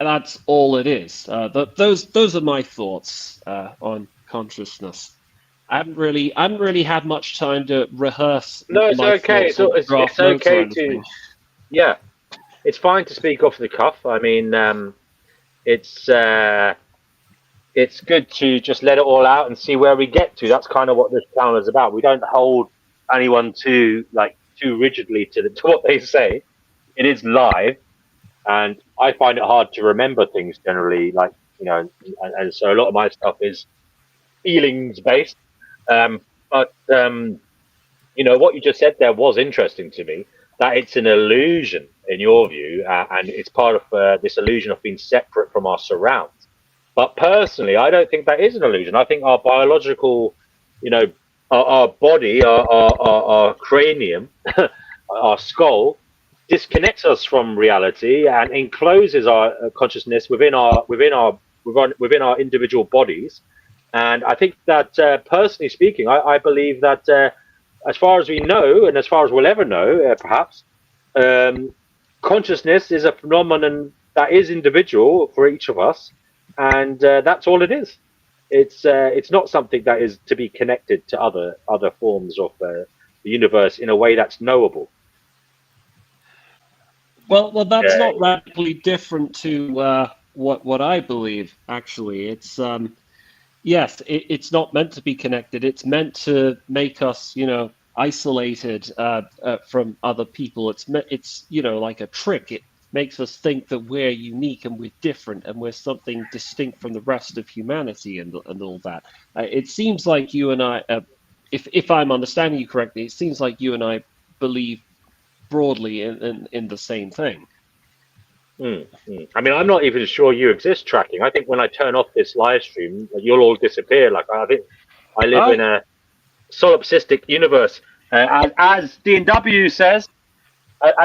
that's all it is. Those are my thoughts on consciousness. I haven't really had much time to rehearse No, it's my okay. thoughts or It's draft notes or okay to, anything. yeah. It's fine to speak off the cuff. I mean, it's uh, it's good to just let it all out and see where we get to. That's kind of what this channel is about. We don't hold anyone too rigidly to what they say. It is live, and I find it hard to remember things generally. And so a lot of my stuff is feelings based. But what you just said there was interesting to me. That it's an illusion in your view, and it's part of this illusion of being separate from our surrounds. But personally, I don't think that is an illusion. I think our biological, you know, our body, our cranium, our skull, disconnects us from reality and encloses our consciousness within our individual bodies. And I think that, personally speaking, I believe that, as far as we know, and as far as we'll ever know, perhaps, um, consciousness is a phenomenon that is individual for each of us, and that's all it is. It's not something that is to be connected to other forms of the universe in a way that's knowable. Well, that's Uh, not radically different to what I believe. Actually, yes, it's not meant to be connected. It's meant to make us, isolated from other people. It's like a trick. It makes us think that we're unique and we're different and we're something distinct from the rest of humanity and all that. It seems like you and I, if I'm understanding you correctly, it seems like you and I believe broadly in the same thing. I mean, I'm not even sure you exist, tracking. I think when I turn off this live stream, you'll all disappear. Like, I think I live in a solipsistic universe. As D&W says,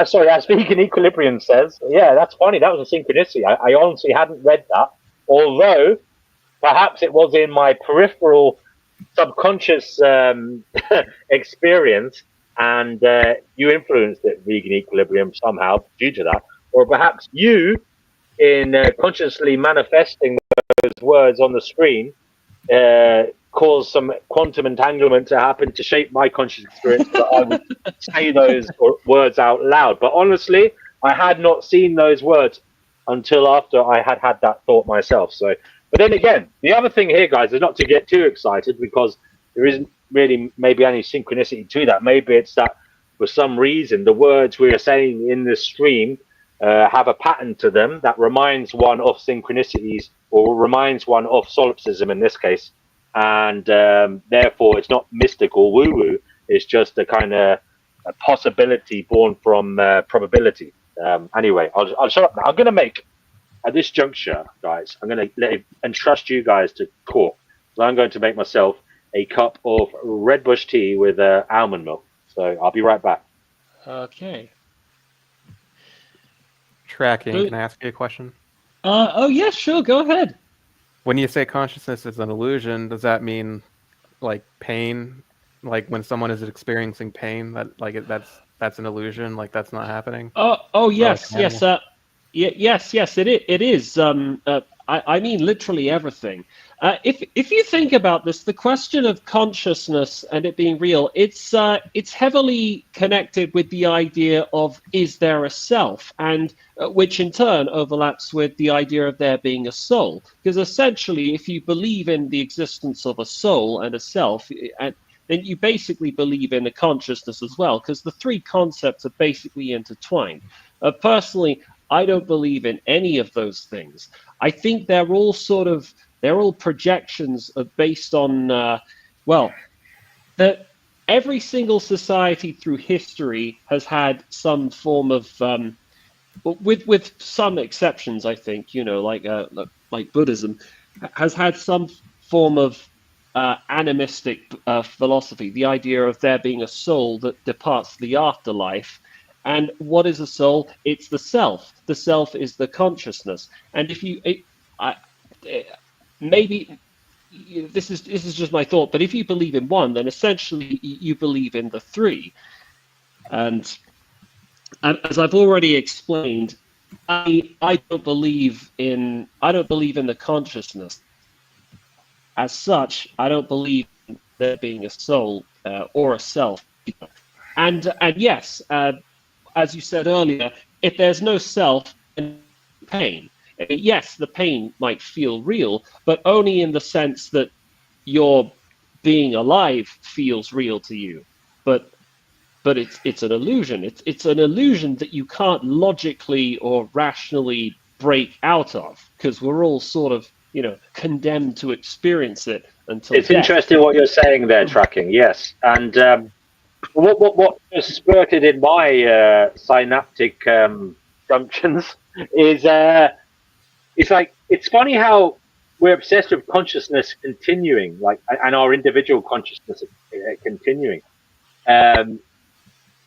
sorry, as Vegan Equilibrium says, yeah, that's funny. That was a synchronicity. I honestly hadn't read that. Although, perhaps it was in my peripheral subconscious experience, and you influenced it, Vegan Equilibrium, somehow due to that. Or perhaps you, in consciously manifesting those words on the screen, caused some quantum entanglement to happen to shape my conscious experience that I would say those words out loud. But honestly, I had not seen those words until after I had had that thought myself. So, but then again, the other thing here, guys, is not to get too excited, because there isn't really maybe any synchronicity to that. Maybe it's that for some reason the words we are saying in this stream have a pattern to them that reminds one of synchronicities, or reminds one of solipsism in this case, and therefore it's not mystical woo-woo. It's just a kind of a possibility born from probability. Anyway, I'll shut up now. I'm going to make, at this juncture, guys, I'm going to entrust you guys to court. So I'm going to make myself a cup of red bush tea with almond milk. So I'll be right back. Okay. Tracking, can I ask you a question? Oh, yeah, sure, go ahead. When you say consciousness is an illusion, does that mean like pain? Like when someone is experiencing pain, that's an illusion, like that's not happening? Oh yes, yes, yes, it is. I mean literally everything. If you think about this, the question of consciousness and it being real, it's heavily connected with the idea of, is there a self, and which in turn overlaps with the idea of there being a soul. Because essentially, if you believe in the existence of a soul and a self, then you basically believe in a consciousness as well, because the three concepts are basically intertwined. Personally, I don't believe in any of those things. I think they're all projections based on, that every single society through history has had some form of, with some exceptions, I think, like Buddhism, has had some form of animistic philosophy, the idea of there being a soul that departs the afterlife. And what is a soul? It's the self. The self is the consciousness. And if you, maybe this is just my thought, but if you believe in one, then essentially you believe in the three. And as I've already explained, I don't believe in the consciousness. As such, I don't believe in there being a soul or a self. And yes, as you said earlier, if there's no self, then pain. Yes, the pain might feel real, but only in the sense that your being alive feels real to you. But it's an illusion. It's an illusion that you can't logically or rationally break out of, because we're all sort of, condemned to experience it until it's death. Interesting what you're saying there, tracking. Yes, and what is spurted in my synaptic junctions is it's funny how we're obsessed with consciousness continuing, and our individual consciousness continuing.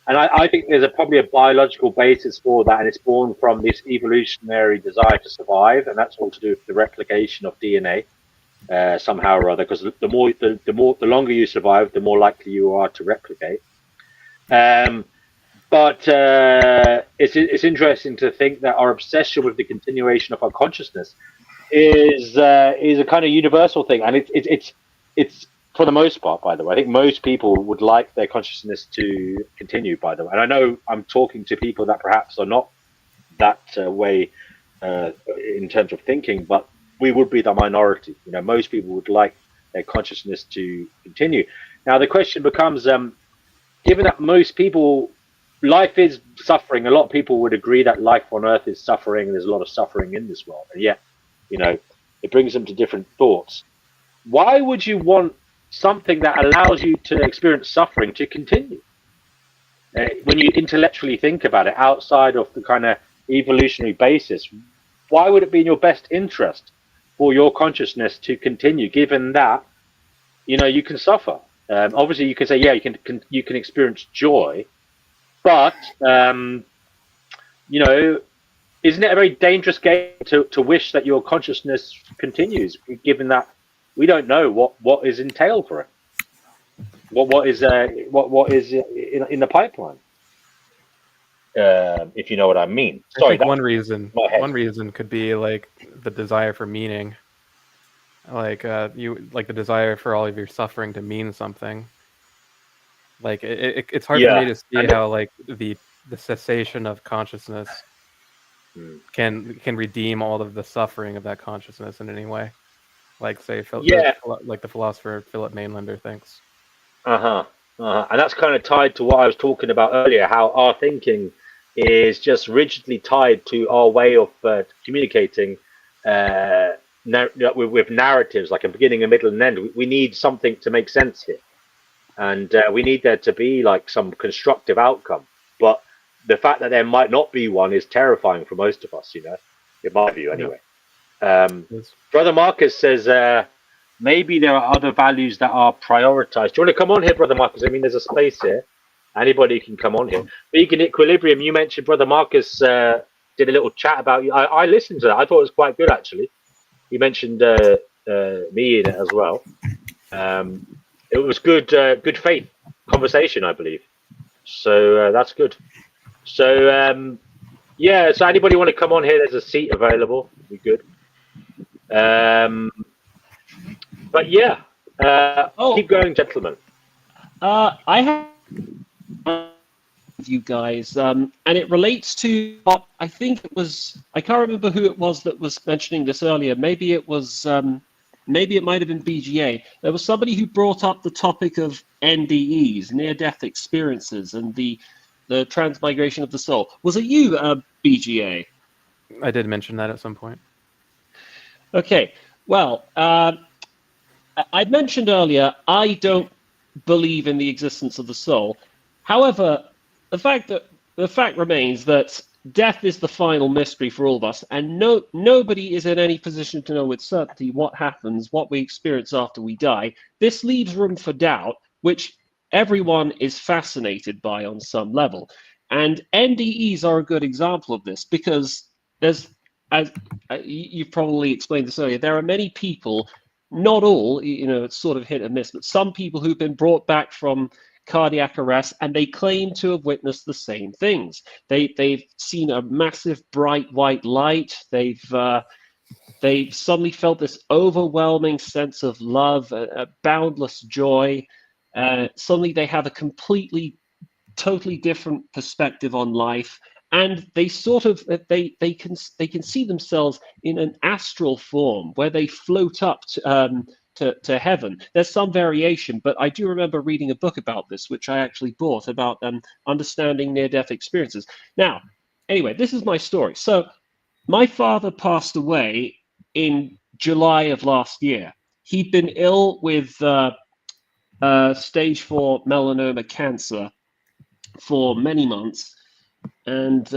And I think there's probably a biological basis for that, and it's born from this evolutionary desire to survive, and that's all to do with the replication of DNA somehow or other. Because the longer you survive, the more likely you are to replicate. But it's interesting to think that our obsession with the continuation of our consciousness is a kind of universal thing, and it's for the most part, by the way. I think most people would like their consciousness to continue, by the way. And I know I'm talking to people that perhaps are not that way in terms of thinking, but we would be the minority. Most people would like their consciousness to continue. Now, the question becomes, given that most people, life is suffering, a lot of people would agree that life on Earth is suffering, and there's a lot of suffering in this world. And yet, it brings them to different thoughts. Why would you want something that allows you to experience suffering to continue? When you intellectually think about it, outside of the kind of evolutionary basis, why would it be in your best interest for your consciousness to continue, given that you can suffer? Obviously, you can say, yeah, you can experience joy, but isn't it a very dangerous game to wish that your consciousness continues, given that we don't know what is entailed for it, what is in the pipeline, if you know what I mean. Sorry, I think one reason could be like the desire for meaning, like like the desire for all of your suffering to mean something. Like it's hard for me to see how like the cessation of consciousness can redeem all of the suffering of that consciousness in any way. Like say like the philosopher Philip Mainlander thinks. And that's kind of tied to what I was talking about earlier, how our thinking is just rigidly tied to our way of communicating with narratives, like a beginning, a middle, and end. We need something to make sense here, and we need there to be like some constructive outcome. But the fact that there might not be one is terrifying for most of us, in my view, anyway. Brother Marcus says maybe there are other values that are prioritized. Do you want to come on here, Brother Marcus? I mean, there's a space here. Anybody can come on here. Vegan Equilibrium, you mentioned Brother Marcus did a little chat about you. I listened to that. I thought it was quite good, actually. He mentioned me in it as well. It was good faith conversation, I believe. So that's good. So, so anybody want to come on here? There's a seat available. Be good. But yeah, keep going, gentlemen. I have you guys, and it relates to what I think it was. I can't remember who it was that was mentioning this earlier. Maybe it was. Maybe it might have been BGA. There was somebody who brought up the topic of NDEs, near-death experiences, and the transmigration of the soul. Was it you, BGA? I did mention that at some point. Okay. Well, I mentioned earlier, I don't believe in the existence of the soul. However, the fact remains that death is the final mystery for all of us, and nobody is in any position to know with certainty what happens, what we experience after we die. This leaves room for doubt, which everyone is fascinated by on some level. And NDEs are a good example of this, because there's, as you've probably explained this earlier, there are many people, not all, it's sort of hit and miss, but some people who've been brought back from cardiac arrest, and they claim to have witnessed the same things. They've seen a massive bright white light. They've suddenly felt this overwhelming sense of love, a boundless joy. Suddenly they have a totally different perspective on life, and they sort of they can see themselves in an astral form where they float up to heaven. There's some variation, but I do remember reading a book about this, which I actually bought, about understanding near-death experiences. Now, anyway, this is my story. So my father passed away in July of last year. He'd been ill with stage 4 melanoma cancer for many months, and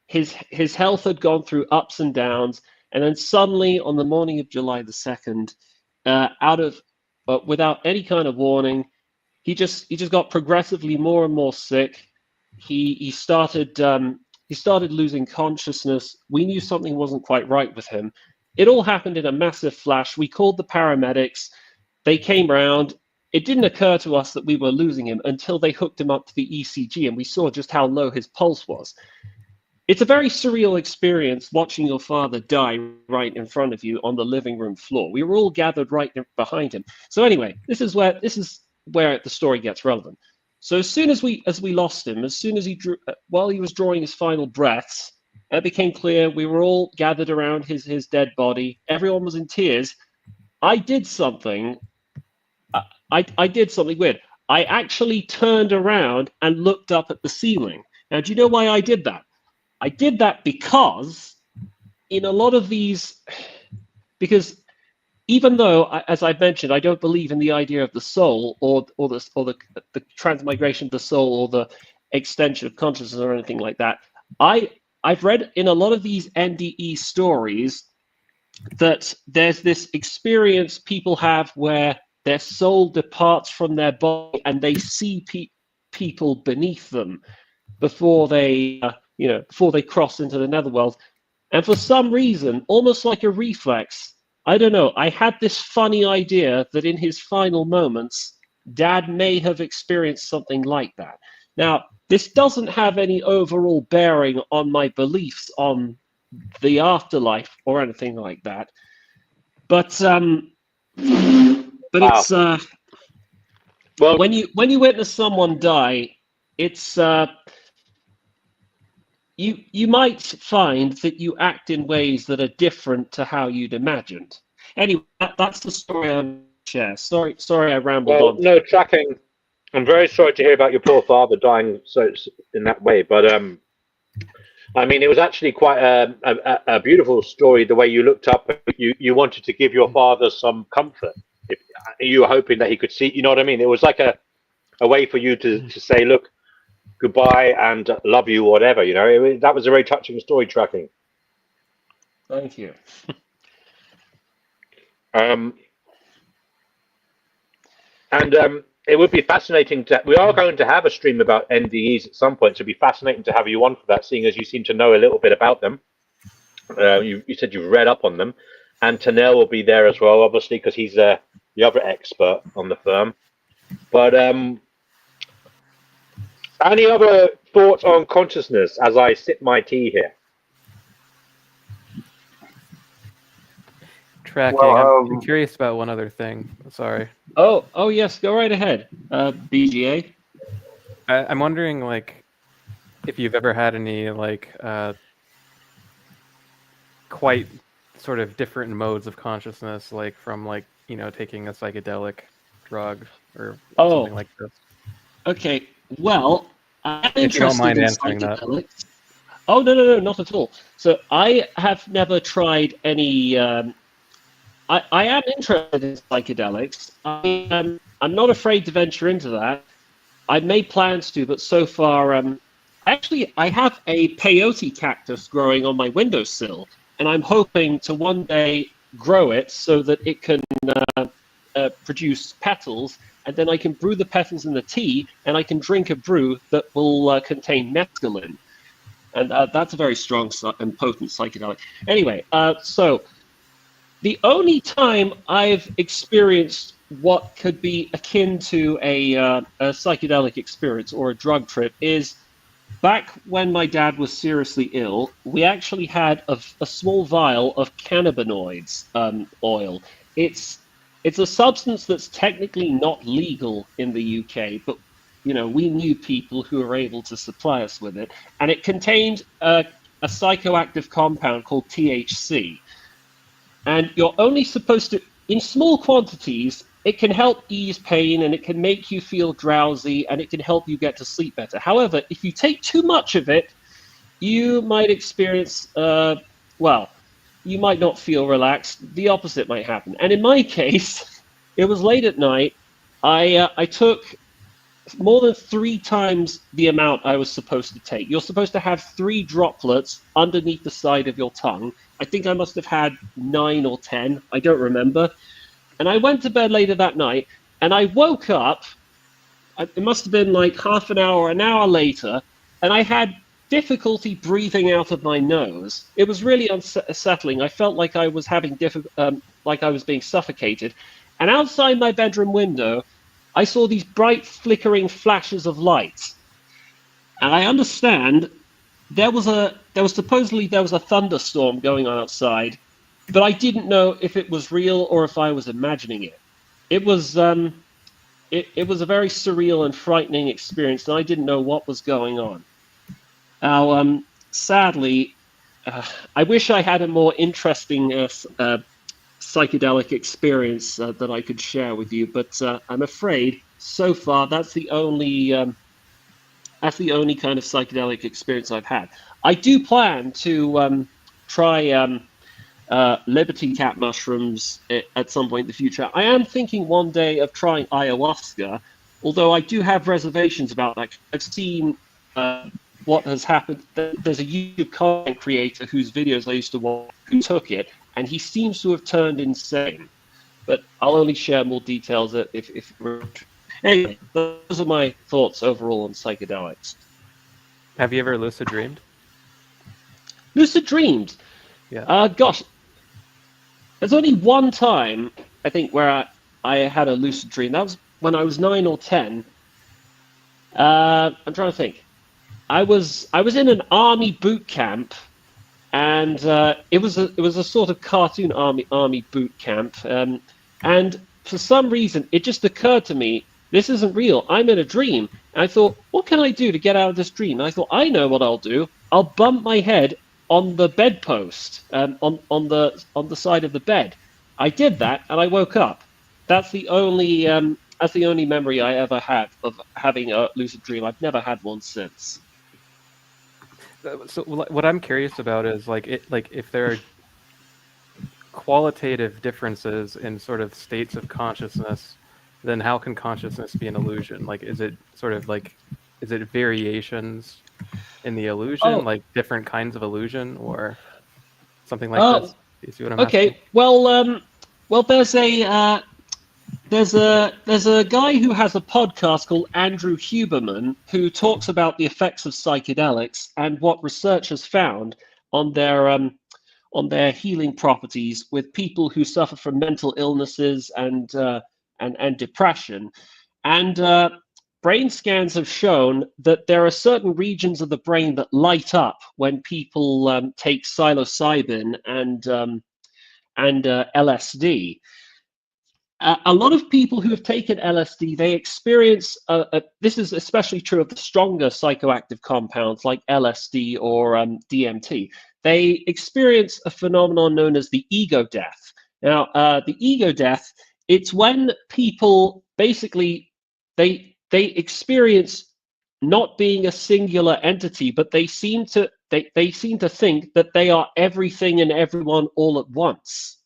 his health had gone through ups and downs, and then suddenly on the morning of July the 2nd, without any kind of warning, he just got progressively more and more sick. He started losing consciousness. We knew something wasn't quite right with him. It all happened in a massive flash. We called the paramedics. They came round. It didn't occur to us that we were losing him until they hooked him up to the ECG, and we saw just how low his pulse was. It's a very surreal experience watching your father die right in front of you on the living room floor. We were all gathered right behind him. So anyway, this is where the story gets relevant. So as soon as we lost him, as soon as while he was drawing his final breaths, it became clear we were all gathered around his dead body. Everyone was in tears. I did something. I did something weird. I actually turned around and looked up at the ceiling. Now, do you know why I did that? I did that because in a lot of these, because even though, as I mentioned, I don't believe in the idea of the soul or the transmigration of the soul or the extension of consciousness or anything like that, I I've read in a lot of these NDE stories that there's this experience people have where their soul departs from their body and they see people beneath them before they, before they cross into the netherworld. And for some reason, almost like a reflex, I don't know, I had this funny idea that in his final moments, Dad may have experienced something like that. Now, this doesn't have any overall bearing on my beliefs on the afterlife or anything like that. But Wow. it's well, when you witness someone die, it's you might find that you act in ways that are different to how you'd imagined. Anyway, that's the story I'm share. Sorry, I rambled on. No, tracking. I'm very sorry to hear about your poor father dying so in that way, but I mean, it was actually quite a beautiful story. The way you looked up, you wanted to give your father some comfort. If you were hoping that he could see, you know what I mean. It was like a way for you to say, look, goodbye and love you, whatever. You know, that was a very touching story. Tracking. Thank you. It would be fascinating we are going to have a stream about NDEs at some point, so it'd be fascinating to have you on for that, seeing as you seem to know a little bit about them. You said you've read up on them, and Tanel will be there as well, obviously, because he's the other expert on the firm. But any other thoughts on consciousness as I sip my tea here? Tracking. Well, I'm curious about one other thing. Sorry. Oh yes, go right ahead, BGA. I'm wondering, like, if you've ever had any, like, quite sort of different modes of consciousness, like from, like, taking a psychedelic drug or something like this. Okay. Well, I'm if you don't mind in answering that. Oh no, not at all. So I have never tried any. I am interested in psychedelics. I'm not afraid to venture into that. I made plans to, but so far, actually, I have a peyote cactus growing on my windowsill, and I'm hoping to one day grow it so that it can produce petals, and then I can brew the petals in the tea, and I can drink a brew that will contain mescaline. And that's a very strong and potent psychedelic. Anyway, so the only time I've experienced what could be akin to a psychedelic experience or a drug trip is back when my dad was seriously ill. We actually had a small vial of cannabinoids oil. It's a substance that's technically not legal in the UK, but we knew people who were able to supply us with it, and it contained a psychoactive compound called THC. And you're only supposed to, in small quantities, it can help ease pain and it can make you feel drowsy and it can help you get to sleep better. However, if you take too much of it, you might experience, you might not feel relaxed. The opposite might happen. And in my case, it was late at night. I took more than 3 times the amount I was supposed to take. You're supposed to have 3 droplets underneath the side of your tongue. I think I must have had 9 or 10. I don't remember. And I went to bed later that night, and I woke up. It must have been like half an hour, an hour later, and I had difficulty breathing out of my nose. It was really unsettling. I felt like I was having like I was being suffocated. And outside my bedroom window, I saw these bright flickering flashes of light. And I understand there was supposedly a thunderstorm going on outside, but I didn't know if it was real or if I was imagining it. It was it was a very surreal and frightening experience, and I didn't know what was going on. Now, sadly, I wish I had a more interesting psychedelic experience that I could share with you, but I'm afraid so far that's the only kind of psychedelic experience I've had. I do plan to try Liberty Cat mushrooms at some point in the future. I am thinking one day of trying ayahuasca, although I do have reservations about that. I've seen what has happened. There's a YouTube content creator whose videos I used to watch who took it, and he seems to have turned insane. But I'll only share more details if anyway, those are my thoughts overall on psychedelics. Have you ever lucid dreamed? Lucid dreamed. Yeah. Gosh, there's only one time I think where I had a lucid dream. That was when I was 9 or 10. I'm trying to think. I was in an army boot camp, and it was a sort of cartoon army boot camp. And for some reason, it just occurred to me, this isn't real. I'm in a dream. And I thought, what can I do to get out of this dream? And I thought, I know what I'll do. I'll bump my head on the bedpost, on the side of the bed. I did that, and I woke up. That's the only memory I ever had of having a lucid dream. I've never had one since. So what I'm curious about is like if there are qualitative differences in sort of states of consciousness, then how can consciousness be an illusion? Like, is it variations in the illusion, like different kinds of illusion, or something like this? Do you see what I'm asking? Well, there's a guy who has a podcast called Andrew Huberman who talks about the effects of psychedelics and what research has found on their healing properties with people who suffer from mental illnesses and depression. And brain scans have shown that there are certain regions of the brain that light up when people take psilocybin and LSD. A lot of people who have taken LSD, they experience, this is especially true of the stronger psychoactive compounds like LSD or DMT. They experience a phenomenon known as the ego death. Now, the ego death, it's when people basically, they experience not being a singular entity, but they seem to think that they are everything and everyone all at once.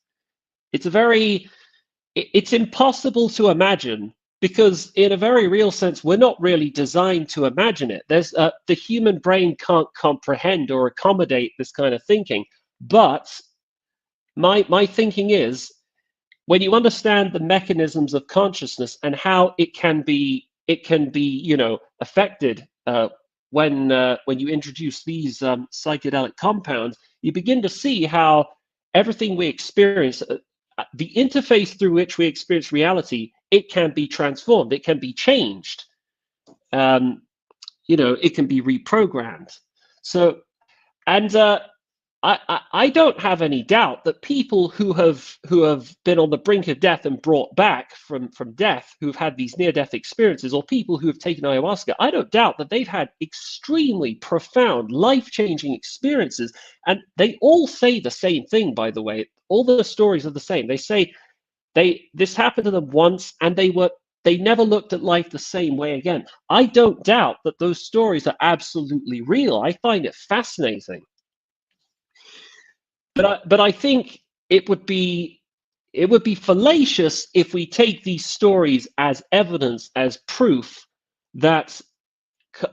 It's impossible to imagine because in a very real sense, we're not really designed to imagine it. The human brain can't comprehend or accommodate this kind of thinking. But my thinking is, when you understand the mechanisms of consciousness and how it can be affected when you introduce these psychedelic compounds, you begin to see how everything we experience, the interface through which we experience reality, it can be transformed, it can be changed, it can be reprogrammed. So, and I don't have any doubt that people who have been on the brink of death and brought back from death, who've had these near-death experiences, or people who have taken ayahuasca, I don't doubt that they've had extremely profound, life-changing experiences. And they all say the same thing, by the way. All the stories are the same. They say this happened to them once, and they never looked at life the same way again. I don't doubt that those stories are absolutely real. I find it fascinating. But I think it would be fallacious if we take these stories as evidence, as proof that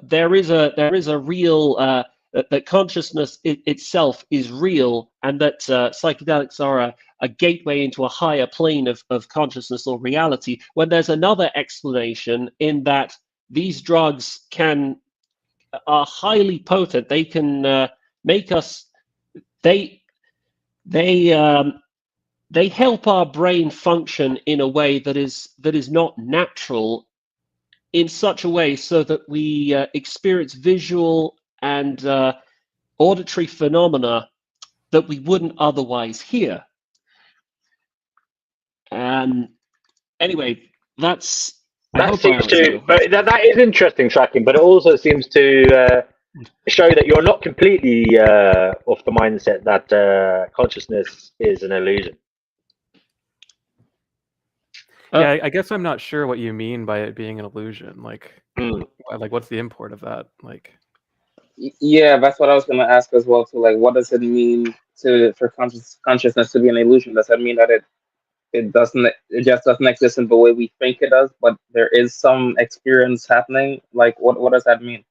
there is a real that consciousness itself is real, and that psychedelics are a gateway into a higher plane of consciousness or reality, when there's another explanation in that these drugs are highly potent. They can make us, they help our brain function in a way that is not natural, in such a way so that we experience visual and auditory phenomena that we wouldn't otherwise hear. Anyway, that seems to, but that is interesting tracking, but it also seems to show that you're not completely off the mindset that consciousness is an illusion. Yeah, I guess I'm not sure what you mean by it being an illusion. Like what's the import of that? Like, yeah, that's what I was going to ask as well. So, like, what does it mean for consciousness to be an illusion? Does that mean that it just doesn't exist in the way we think it does, but there is some experience happening? Like, what does that mean?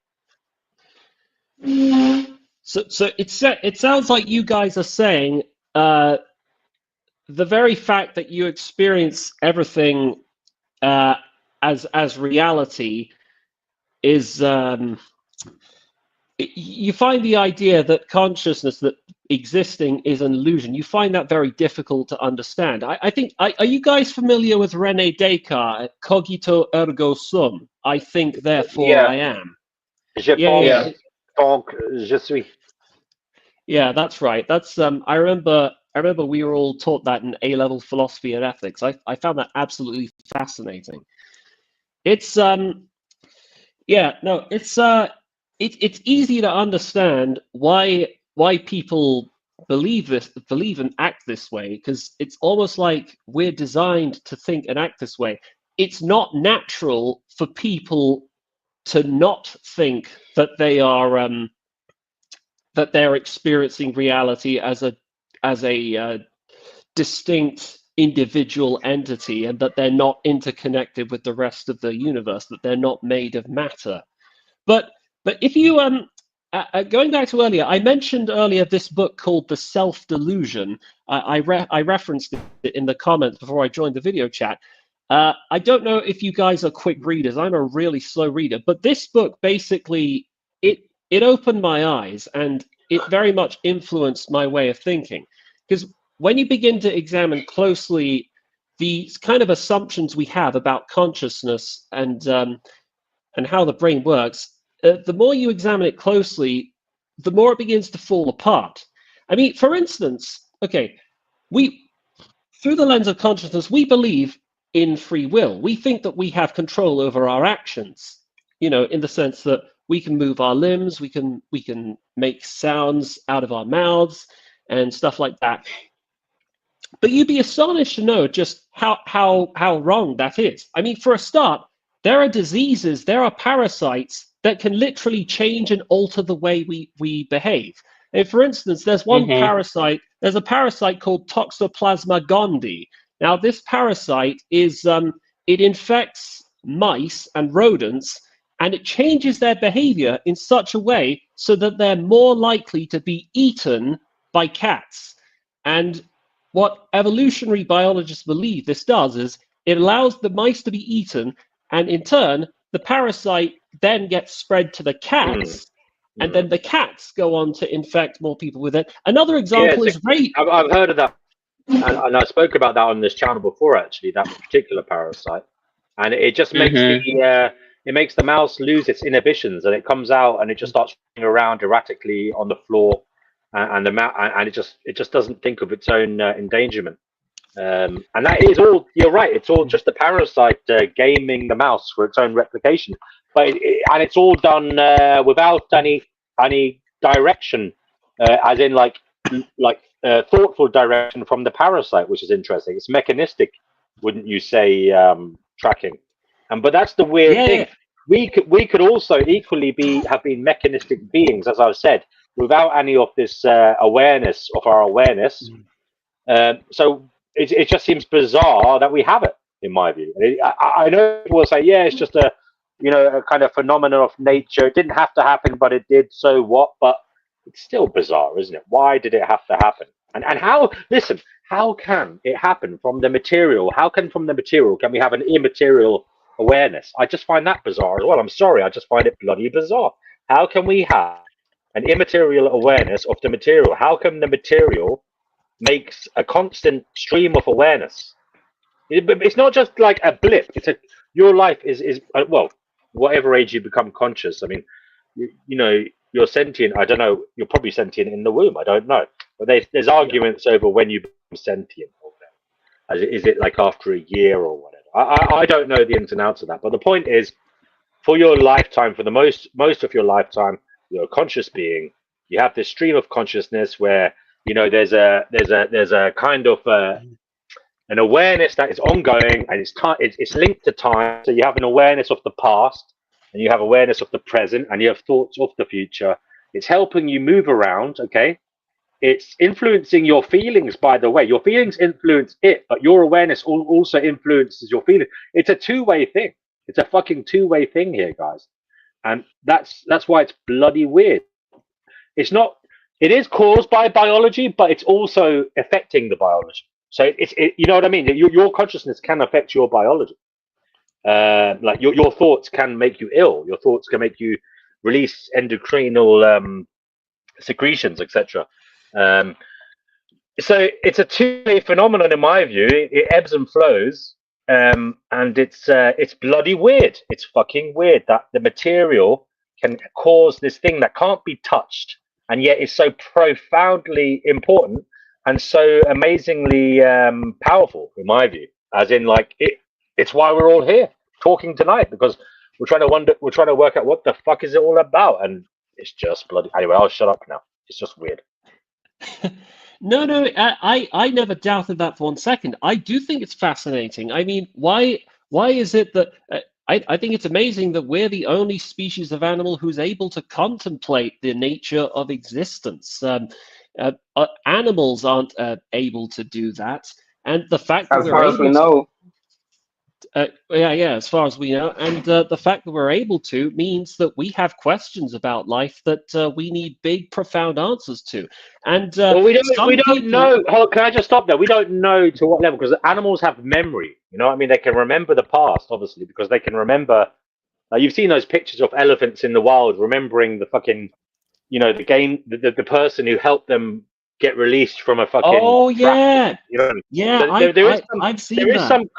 So it sounds like you guys are saying the very fact that you experience everything as reality is you find the idea that consciousness, that existing is an illusion. You find that very difficult to understand. I think. Are you guys familiar with René Descartes? Cogito ergo sum. I think, therefore Yeah. I am. Je Yeah, pense, donc je suis. yeah, that's right. That's I remember we were all taught that in A-level philosophy and ethics. I found that absolutely fascinating. It's yeah, no, it's easy to understand why people believe and act this way, because it's almost like we're designed to think and act this way. It's not natural for people to not think that they are that they're experiencing reality as a distinct individual entity, and that they're not interconnected with the rest of the universe, that they're not made of matter. But if you going back to earlier, I mentioned earlier this book called The Self Delusion. I referenced it in the comments before I joined the video chat. I don't know if you guys are quick readers. I'm a really slow reader, but this book basically it opened my eyes, and it very much influenced my way of thinking. Because when you begin to examine closely these kind of assumptions we have about consciousness and how the brain works, the more you examine it closely, the more it begins to fall apart. I mean, for instance, okay, we, through the lens of consciousness, we believe in free will. We think that we have control over our actions, you know, in the sense that we can move our limbs, we can make sounds out of our mouths and stuff like that. But you'd be astonished to know just how wrong that is. I mean, for a start, there are diseases, there are parasites that can literally change and alter the way we behave. And for instance, there's one parasite, there's a parasite called Toxoplasma gondii. Now, this parasite is, it infects mice and rodents, and it changes their behavior in such a way so that they're more likely to be eaten by cats. And what evolutionary biologists believe this does is it allows the mice to be eaten, and in turn, the parasite then gets spread to the cats, and then the cats go on to infect more people with it. Another example is rape. I've heard of that, and I spoke about that on this channel before, actually, that particular parasite. And it just makes it makes the mouse lose its inhibitions, and it comes out and it just starts running around erratically on the floor, and it just doesn't think of its own endangerment. And that is all. You're right. It's all just the parasite gaming the mouse for its own replication. But and it's all done without any direction, as in like thoughtful direction from the parasite, which is interesting. It's mechanistic, wouldn't you say? Tracking. But that's the weird thing. We could also equally have been mechanistic beings, as I've said, without any of this awareness of our awareness. So it just seems bizarre that we have it, in my view. I know people will say, yeah, it's just a kind of phenomenon of nature. It didn't have to happen, but it did. So what? But it's still bizarre, isn't it? Why did it have to happen? And how? Listen, how can it happen from the material? How can from the material can we have an immaterial awareness? I just find that bizarre as well. I'm sorry, I just find it bloody bizarre. How can we have an immaterial awareness of the material? How come the material makes a constant stream of awareness? It's not just like a blip. Your life is well, whatever age you become conscious. I mean, you're sentient. I don't know. You're probably sentient in the womb. I don't know. But there's arguments over when you become sentient. Is it like after a year or whatever? I don't know the ins and outs of that. But the point is, for your lifetime, for the most of your lifetime, you're a conscious being. You have this stream of consciousness where there's a kind of an awareness that is ongoing, and it's linked to time. So you have an awareness of the past, and you have awareness of the present, and you have thoughts of the future. It's helping you move around. Okay. It's influencing your feelings, by the way. Your feelings influence it, but your awareness also influences your feelings. It's a two-way thing. It's a fucking two-way thing here, guys. And that's why it's bloody weird it's not. It is caused by biology, but it's also affecting the biology. So you know what I mean. Your consciousness can affect your biology. Like your thoughts can make you ill. Your thoughts can make you release endocrinal secretions, etc. So it's a two-way phenomenon in my view. It ebbs and flows, and it's bloody weird. It's fucking weird that the material can cause this thing that can't be touched, and yet is so profoundly important and so amazingly powerful, in my view. As in, like it's why we're all here talking tonight, because we're trying to work out what the fuck is it all about, and it's just bloody. Anyway, I'll shut up now. It's just weird. No, I never doubted that for 1 second. I do think it's fascinating. I mean, why is it that I think it's amazing that we're the only species of animal who's able to contemplate the nature of existence. Animals aren't able to do that, and the fact that As we're far as we able to, know, as far as we know, and the fact that we're able to means that we have questions about life that we need big, profound answers to. And Well, we some don't people, know. Oh, can I just stop there? We don't know to what level, because animals have memory. You know what I mean? They can remember the past, obviously, because they can remember. You've seen those pictures of elephants in the wild remembering the fucking, the game, the person who helped them get released from a fucking oh trap. yeah, You know what I mean? yeah, So I've seen there is that. some.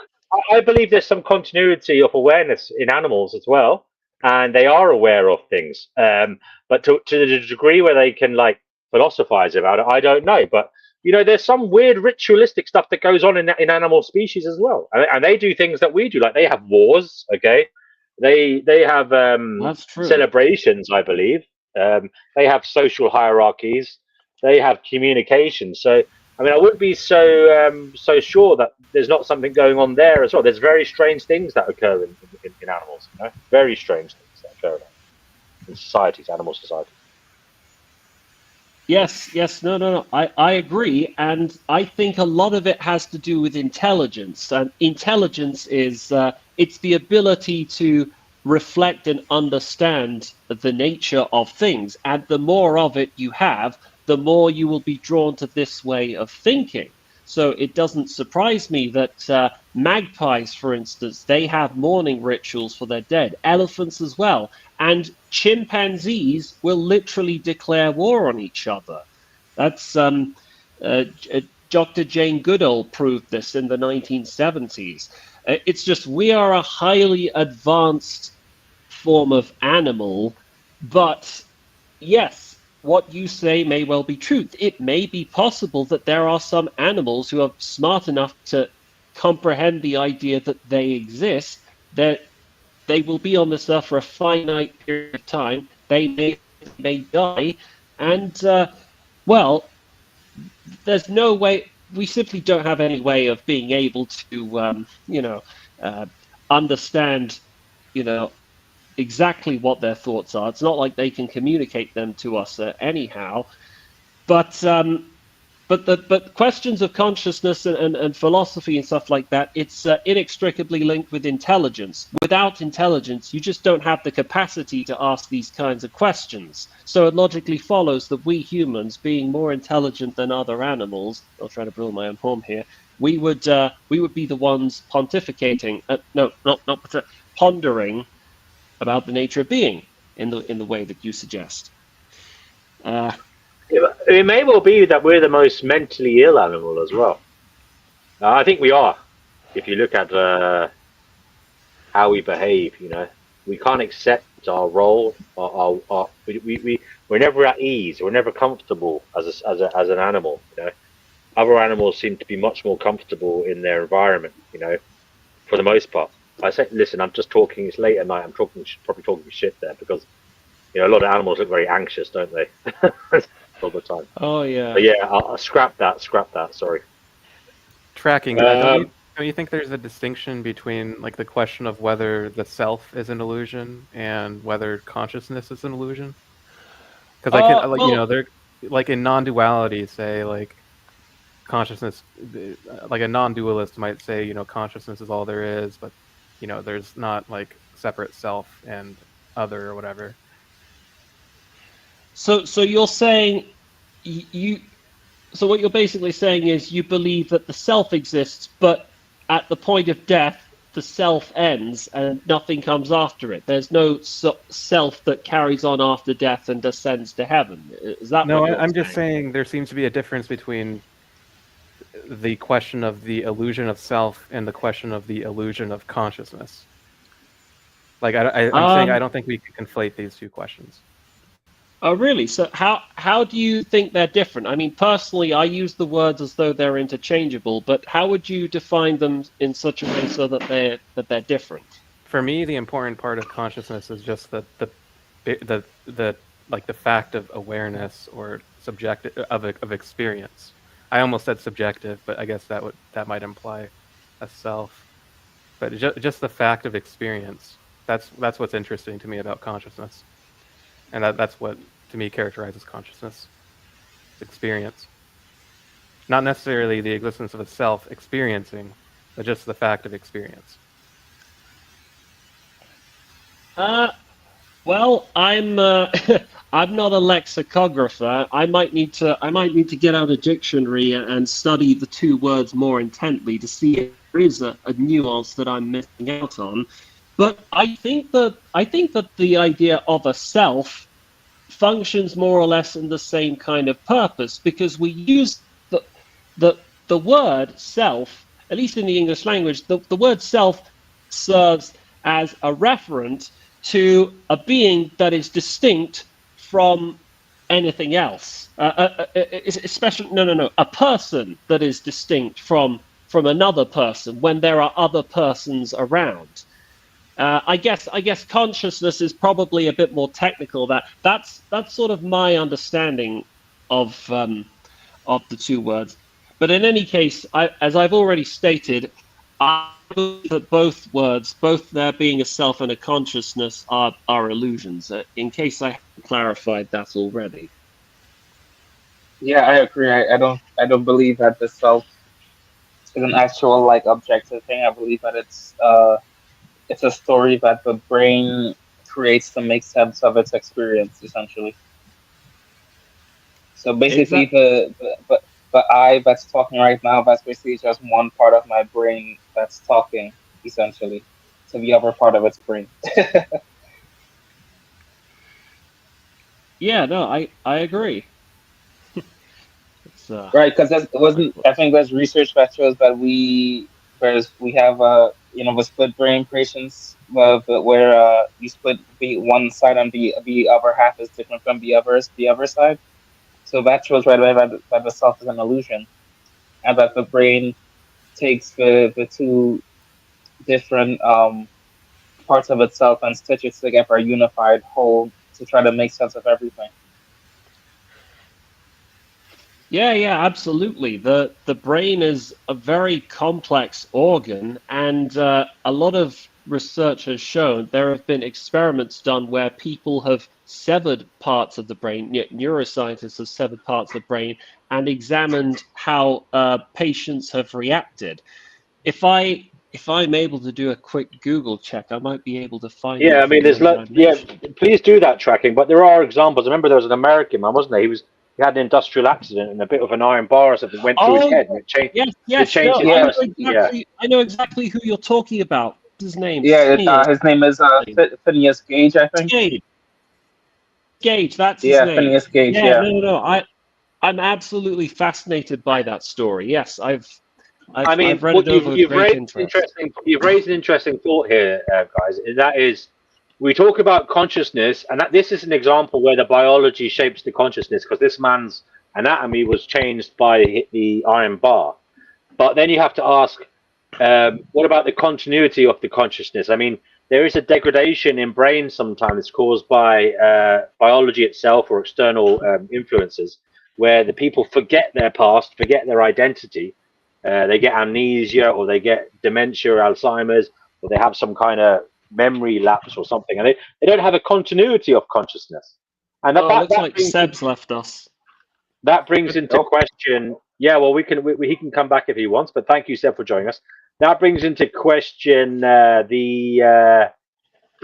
I believe there's some continuity of awareness in animals as well, and they are aware of things. But to the degree where they can like philosophize about it, I don't know. But there's some weird ritualistic stuff that goes on in animal species as well, and they do things that we do. Like they have wars, okay? They have That's true. celebrations, I believe. They have social hierarchies. They have communication. So I mean, I wouldn't be so sure that there's not something going on there as well. There's very strange things that occur in animals. Very strange things that occur in societies, animal societies. Yes, no. I agree, and I think a lot of it has to do with intelligence. And intelligence is it's the ability to reflect and understand the nature of things. And the more of it you have, the more you will be drawn to this way of thinking. So it doesn't surprise me that magpies, for instance, they have mourning rituals for their dead. Elephants as well. And chimpanzees will literally declare war on each other. That's Dr. Jane Goodall proved this in the 1970s. It's just we are a highly advanced form of animal, but yes, what you say may well be true. It may be possible that there are some animals who are smart enough to comprehend the idea that they exist, that they will be on this earth for a finite period of time. They may die, and well, there's no way. We simply don't have any way of being able to, understand, exactly what their thoughts are. It's not like they can communicate them to us anyhow. But questions of consciousness and philosophy and stuff like that, it's inextricably linked with intelligence. Without intelligence, you just don't have the capacity to ask these kinds of questions. So it logically follows that we humans, being more intelligent than other animals, I'll try to blow my own horn here, we would be the ones pontificating, pondering about the nature of being in the way that you suggest. It may well be that we're the most mentally ill animal as well. I think we are. If you look at how we behave, we can't accept our role. We're never at ease. We're never comfortable as an animal. Other animals seem to be much more comfortable in their environment. For the most part. I say, listen, I'm just talking. It's late at night. I'm probably talking shit there because a lot of animals look very anxious, don't they? All the time. Oh yeah. But yeah, I'll scrap that. Sorry. Tracking that, don't you think there's a distinction between like the question of whether the self is an illusion and whether consciousness is an illusion? Because I can, they're like in non-duality, say like consciousness, like a non-dualist might say, consciousness is all there is, but there's not like separate self and other or whatever. So you're saying you. So what you're basically saying is you believe that the self exists, but at the point of death, the self ends and nothing comes after it. There's no self that carries on after death and descends to heaven. Is that No, what you're I'm just saying there seems to be a difference between the question of the illusion of self and the question of the illusion of consciousness. Like I'm saying I don't think we can conflate these two questions. Oh, really? So how do you think they're different? I mean, personally, I use the words as though they're interchangeable, but how would you define them in such a way so that they're different? For me, the important part of consciousness is just the like the fact of awareness or subjective of experience. I almost said subjective, but I guess that might imply a self. But just the fact of experience. That's what's interesting to me about consciousness, and that's what to me characterizes consciousness. It's experience, not necessarily the existence of a self experiencing, but just the fact of experience. Well, I'm I'm not a lexicographer. I might need to get out a dictionary and study the two words more intently to see if there is a nuance that I'm missing out on. But I think that the idea of a self functions more or less in the same kind of purpose, because we use the word self, at least in the English language, the word self serves as a referent to a being that is distinct from anything else. Especially a person that is distinct from another person when there are other persons around. I guess consciousness is probably a bit more technical. That's sort of my understanding of the two words. But in any case, as I've already stated, I believe that both words, both there being a self and a consciousness, are illusions. In case I haven't clarified that already. Yeah, I agree. I don't believe that the self is an actual like objective thing. I believe that it's a story that the brain creates to make sense of its experience, essentially. So basically, Exactly. the I that's talking right now, that's basically just one part of my brain that's talking, essentially, to the other part of its brain. Yeah, no, I agree. It's Right, because it wasn't. I think there's research that shows that we have the split brain patients where you split the one side and the other half is different from the other side. So that shows right away that the self is an illusion, and that the brain takes the two different parts of itself and stitches together a unified whole to try to make sense of everything. Yeah, absolutely. The brain is a very complex organ, and a lot of research has shown there have been experiments done where people have severed parts of the brain, neuroscientists have severed parts of the brain and examined how patients have reacted. If I'm able to do a quick Google check, I might be able to find the Yeah, I mean, information I yeah. mentioned. Please do that tracking. But there are examples. I remember there was an American man, wasn't there? He had an industrial accident and a bit of an iron bar or something went through his Oh, head and it yes. changed No, his I know Yeah, person. Yeah. exactly. I know exactly who you're talking about. What's his name? yeah. Phineas. His name is Phineas Gage, I think. Gage. Gage. That's his Yeah, name. Phineas Gage. Yeah. Yeah. No. I'm absolutely fascinated by that story. Yes, I mean, I've read what it over with great interest. you've raised an interesting thought here, guys. And that is, we talk about consciousness, and this is an example where the biology shapes the consciousness because this man's anatomy was changed by the iron bar. But then you have to ask, what about the continuity of the consciousness? I mean, there is a degradation in brain sometimes caused by biology itself or external influences, where the people forget their past, forget their identity. They get amnesia, or they get dementia, or Alzheimer's, or they have some kind of memory lapse or something, and they don't have a continuity of consciousness. And Oh, looks like Seb's left us. that brings into Nope. question. Yeah, well, he can come back if he wants, but thank you, Seb, for joining us. That brings into question the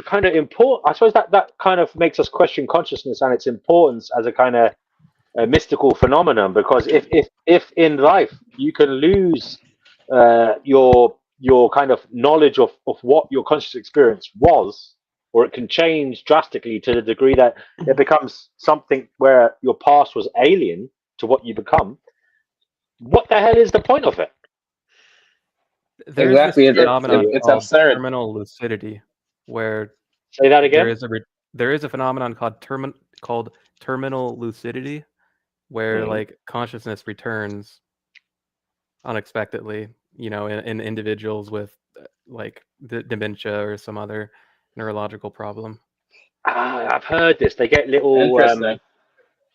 kind of important. I suppose that kind of makes us question consciousness and its importance as a kind of a mystical phenomenon. Because if in life you can lose your kind of knowledge of what your conscious experience was, or it can change drastically to the degree that it becomes something where your past was alien to what you become. What the hell is the point of it? There's Exactly. this phenomenon It's called absurd. terminal lucidity, where Say that again. there is a phenomenon called terminal lucidity, where Mhm. like consciousness returns unexpectedly, in individuals with like dementia or some other neurological problem. I've heard this. Interesting.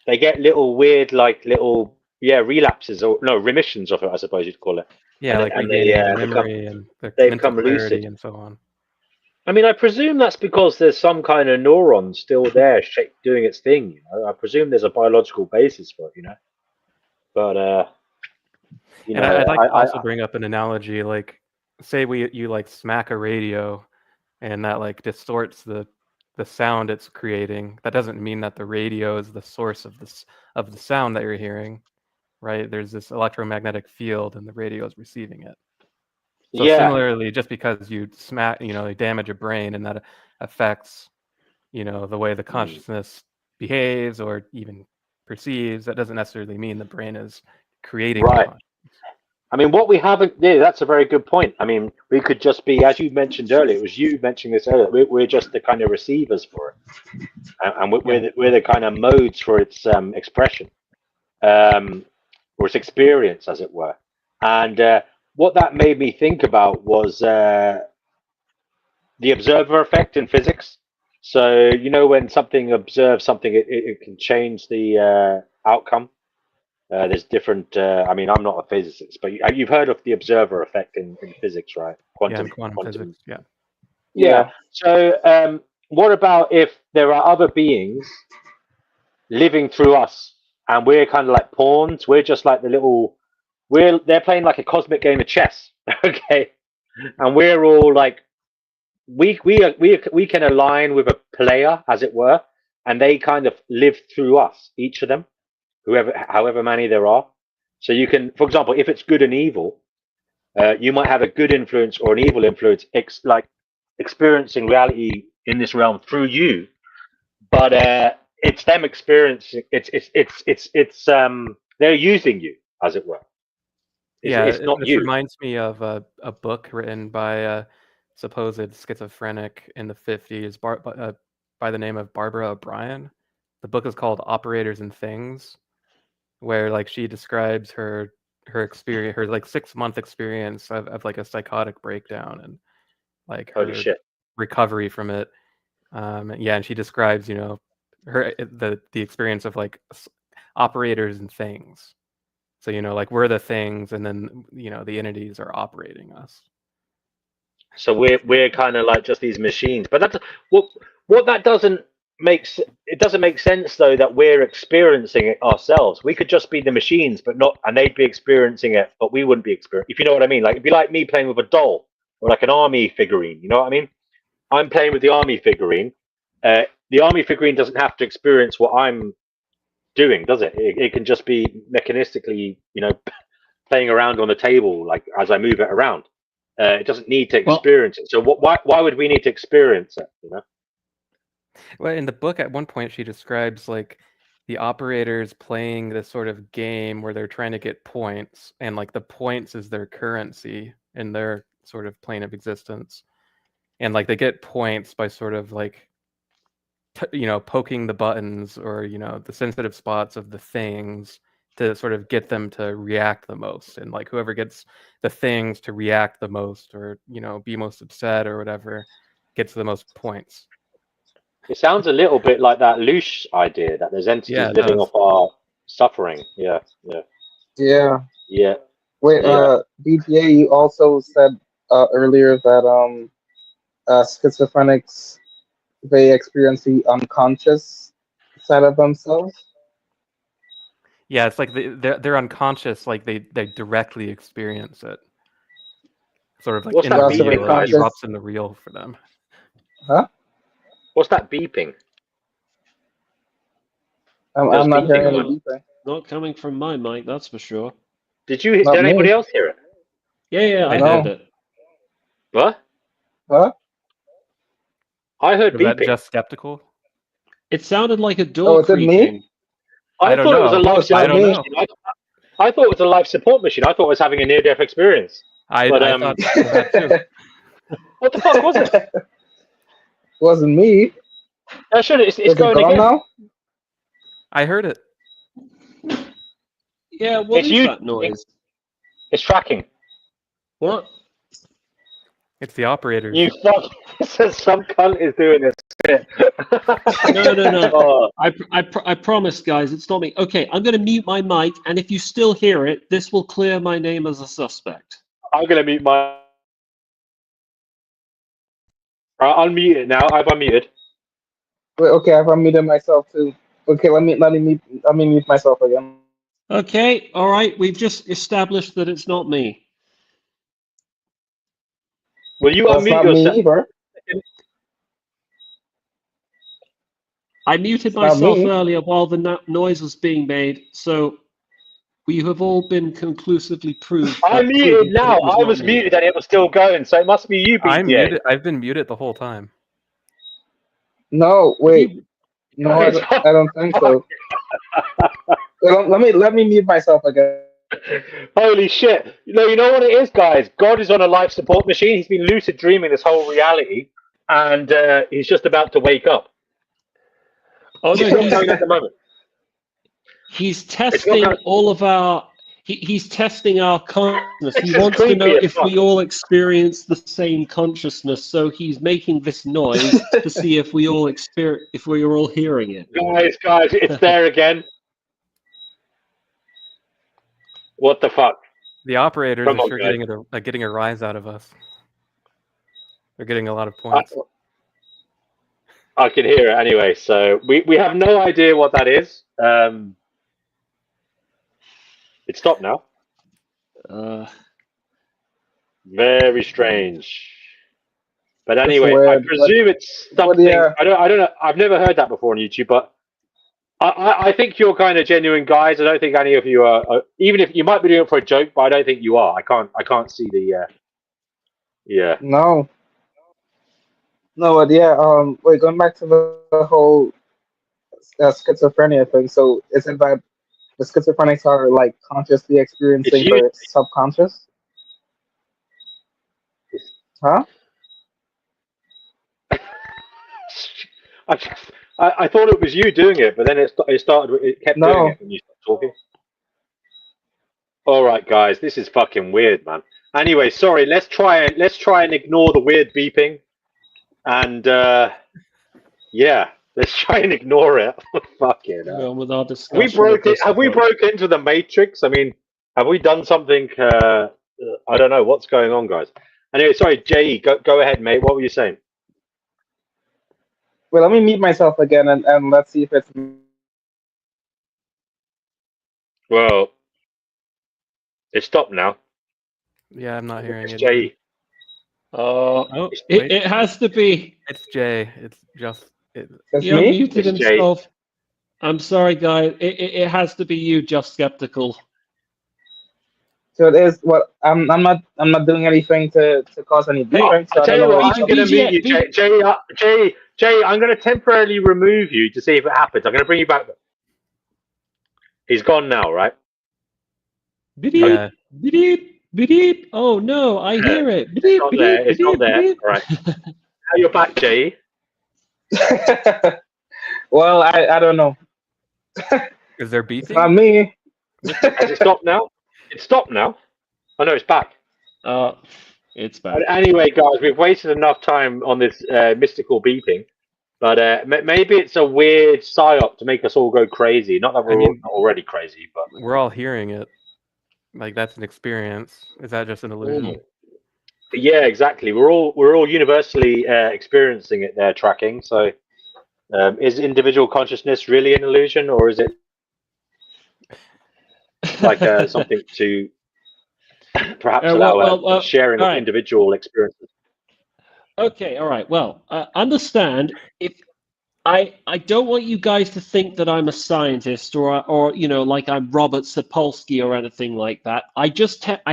They get little weird, like little relapses or no remissions of it, I suppose you'd call it. Yeah, And like and they regaining become memory and their they mental become lucid. clarity and so on. I mean, I presume that's because there's some kind of neuron still there, doing its thing. I presume there's a biological basis for it. But And I'd like to also bring up an analogy, like say you like smack a radio, and that like distorts the sound it's creating. That doesn't mean that the radio is the source of the sound that you're hearing, right? There's this electromagnetic field, and the radio is receiving it. So similarly, just because you you damage a brain, and that affects, the way the consciousness behaves or even perceives, that doesn't necessarily mean the brain is creating right. the I mean, what we haven't, that's a very good point. I mean, we could just be, as you mentioned earlier, it was you mentioning this earlier, we're just the kind of receivers for it. And we're the kind of modes for its expression, or its experience, as it were. And what that made me think about was the observer effect in physics. So, when something observes something, it can change the outcome. There's different. I mean, I'm not a physicist, but you've heard of the observer effect in physics, right? in quantum physics. Yeah. Yeah. So, what about if there are other beings living through us, and we're kind of like pawns? We're just like they're playing like a cosmic game of chess, okay? And we're all like, we can align with a player, as it were, and they kind of live through us, each of them, however many there are. So you can, for example, if it's good and evil, you might have a good influence or an evil influence, like experiencing reality in this realm through you. But it's them experiencing. It's they're using you, as it were. It's not This you. reminds me of a book written by a supposed schizophrenic in the 50s by the name of Barbara O'Brien. The book is called Operators and Things, where like she describes her experience, her like 6-month experience of like a psychotic breakdown, and like Holy her shit. recovery from it. And she describes, her the experience of like operators and things. So, like we're the things, and then, the entities are operating us. So we're kind of like just these machines. But that's what that doesn't it doesn't make sense though that we're experiencing it ourselves. We could just be the machines, but not, and they'd be experiencing it, but we wouldn't be experiencing. If you know what I mean, like it'd be like me playing with a doll or like an army figurine. You know what I mean? I'm playing with the army figurine. The army figurine doesn't have to experience what I'm doing, does it? It can just be mechanistically, playing around on the table, like as I move it around. It doesn't need to experience it. So why would we need to experience it? Well, in the book, at one point, she describes like the operators playing this sort of game where they're trying to get points, and like the points is their currency in their sort of plane of existence, and like they get points by sort of like poking the buttons or the sensitive spots of the things to sort of get them to react the most, and like whoever gets the things to react the most or be most upset or whatever gets the most points. It sounds a little bit like that Loosh idea that there's entities living off our suffering. Yeah. Wait, BTA, you also said earlier that schizophrenics, they experience the unconscious side of themselves. Yeah, it's like they're unconscious, like they directly experience it. Sort of like What's in the that real, mean? it erupts in the real for them. Huh? What's that beeping? I'm not hearing beeping. any beeping. Not coming from my mic, that's for sure. Did you? Not Did anybody me. else hear it? Yeah, I I heard No. it. What? Huh? I heard Was that beeping. just skeptical? It sounded like a Oh, door is it me? creaking. I don't thought it was a know. No, life it's support not me. machine. I thought it was a life support machine. I thought I was having a near-death experience. I But, thought that too. What the fuck was it? Wasn't me. It's Is it going gone again. now? I heard it. Yeah, what It's is you. that noise? It's tracking. What? It's the operators. You fuck. Some cunt is doing this shit. No. Oh, I promise, guys, it's not me. Okay, I'm going to mute my mic, and if you still hear it, this will clear my name as a suspect. I'm gonna mute my. I'll unmute it now. I've unmuted. Wait, okay, I've unmuted myself too. Okay, let me mute myself again. Okay, all right, we've just established that it's not me. Will you Well, it's unmute not me yourself? either. I muted It's not myself me. earlier while the noise was being made, so we have all been conclusively proved. I'm muted that now. it was I not was me. muted and it was still going, so it must be you, I'm BTA. muted. I've been muted the whole time. No, wait. No, I don't think so. Wait, let me mute myself again. Holy shit! You know what it is, guys. God is on a life support machine. He's been lucid dreaming this whole reality, and he's just about to wake up. Oh It's no, not going at the moment. he's testing all of our. He's testing our consciousness. This He is wants to know creepy as if we fuck. all experience the same consciousness. So he's making this noise to see if we all if we are all hearing it. Guys, it's there again. What the fuck? The operators Come are on, sure guys. getting a rise out of us. They're getting a lot of points. I can hear it anyway, so we have no idea what that is. It stopped now. Very strange. But anyway, I weird, presume it's something. yeah. I don't know. I've never heard that before on YouTube, but I think you're kind of genuine guys. I don't think any of you are. Even if you might be doing it for a joke, but I don't think you are. I can't see the. Yeah. No, but yeah. Wait, going back to the whole schizophrenia thing. So, is it that the schizophrenics are like consciously It's experiencing you. the subconscious? Huh? I thought it was you doing it, but then it started. It kept doing No. it when you stopped talking. All right, guys, this is fucking weird, man. Anyway, sorry. Let's try and ignore the weird beeping, and yeah, let's try and ignore it. Fucking hell. Well, with our discussion, Have we broke into the Matrix? I mean, have we done something? I don't know what's going on, guys. Anyway, sorry, Jay, go ahead, mate. What were you saying? Well, let me mute myself again and let's see if it's. Well, it stopped now. Yeah, I'm not hearing It's it. Jay. Oh, it has to be. It's Jay. It's just. It's He me. unmuted It's Jay. himself. I'm sorry, guys. It has to be you, just skeptical. So it is what I'm not doing anything to cause any beeping. So I I tell don't you know what, what's I'm going to mute you, Jay. I'm going to temporarily remove you to see if it happens. I'm going to bring you back. He's gone now, right? Yeah. Beep, beep. Oh no, I hear it. It's not there. It's not there. All right. Now you're back, Jay. Well, I don't know. Is there It's not beeping? me. Has it stopped now? It's stopped now. Oh no, it's back. It's back. But anyway, guys, we've wasted enough time on this mystical beeping. But maybe it's a weird psyop to make us all go crazy. Not that we're all already crazy, but We're all hearing it. Like that's an experience. Is that just an illusion? yeah, exactly. We're all universally experiencing it there, tracking. So, is individual consciousness really an illusion, or is it like something to perhaps allow a sharing of individual experiences? Okay, all right. Well, understand if I don't want you guys to think that I'm a scientist or like I'm Robert Sapolsky or anything like that. I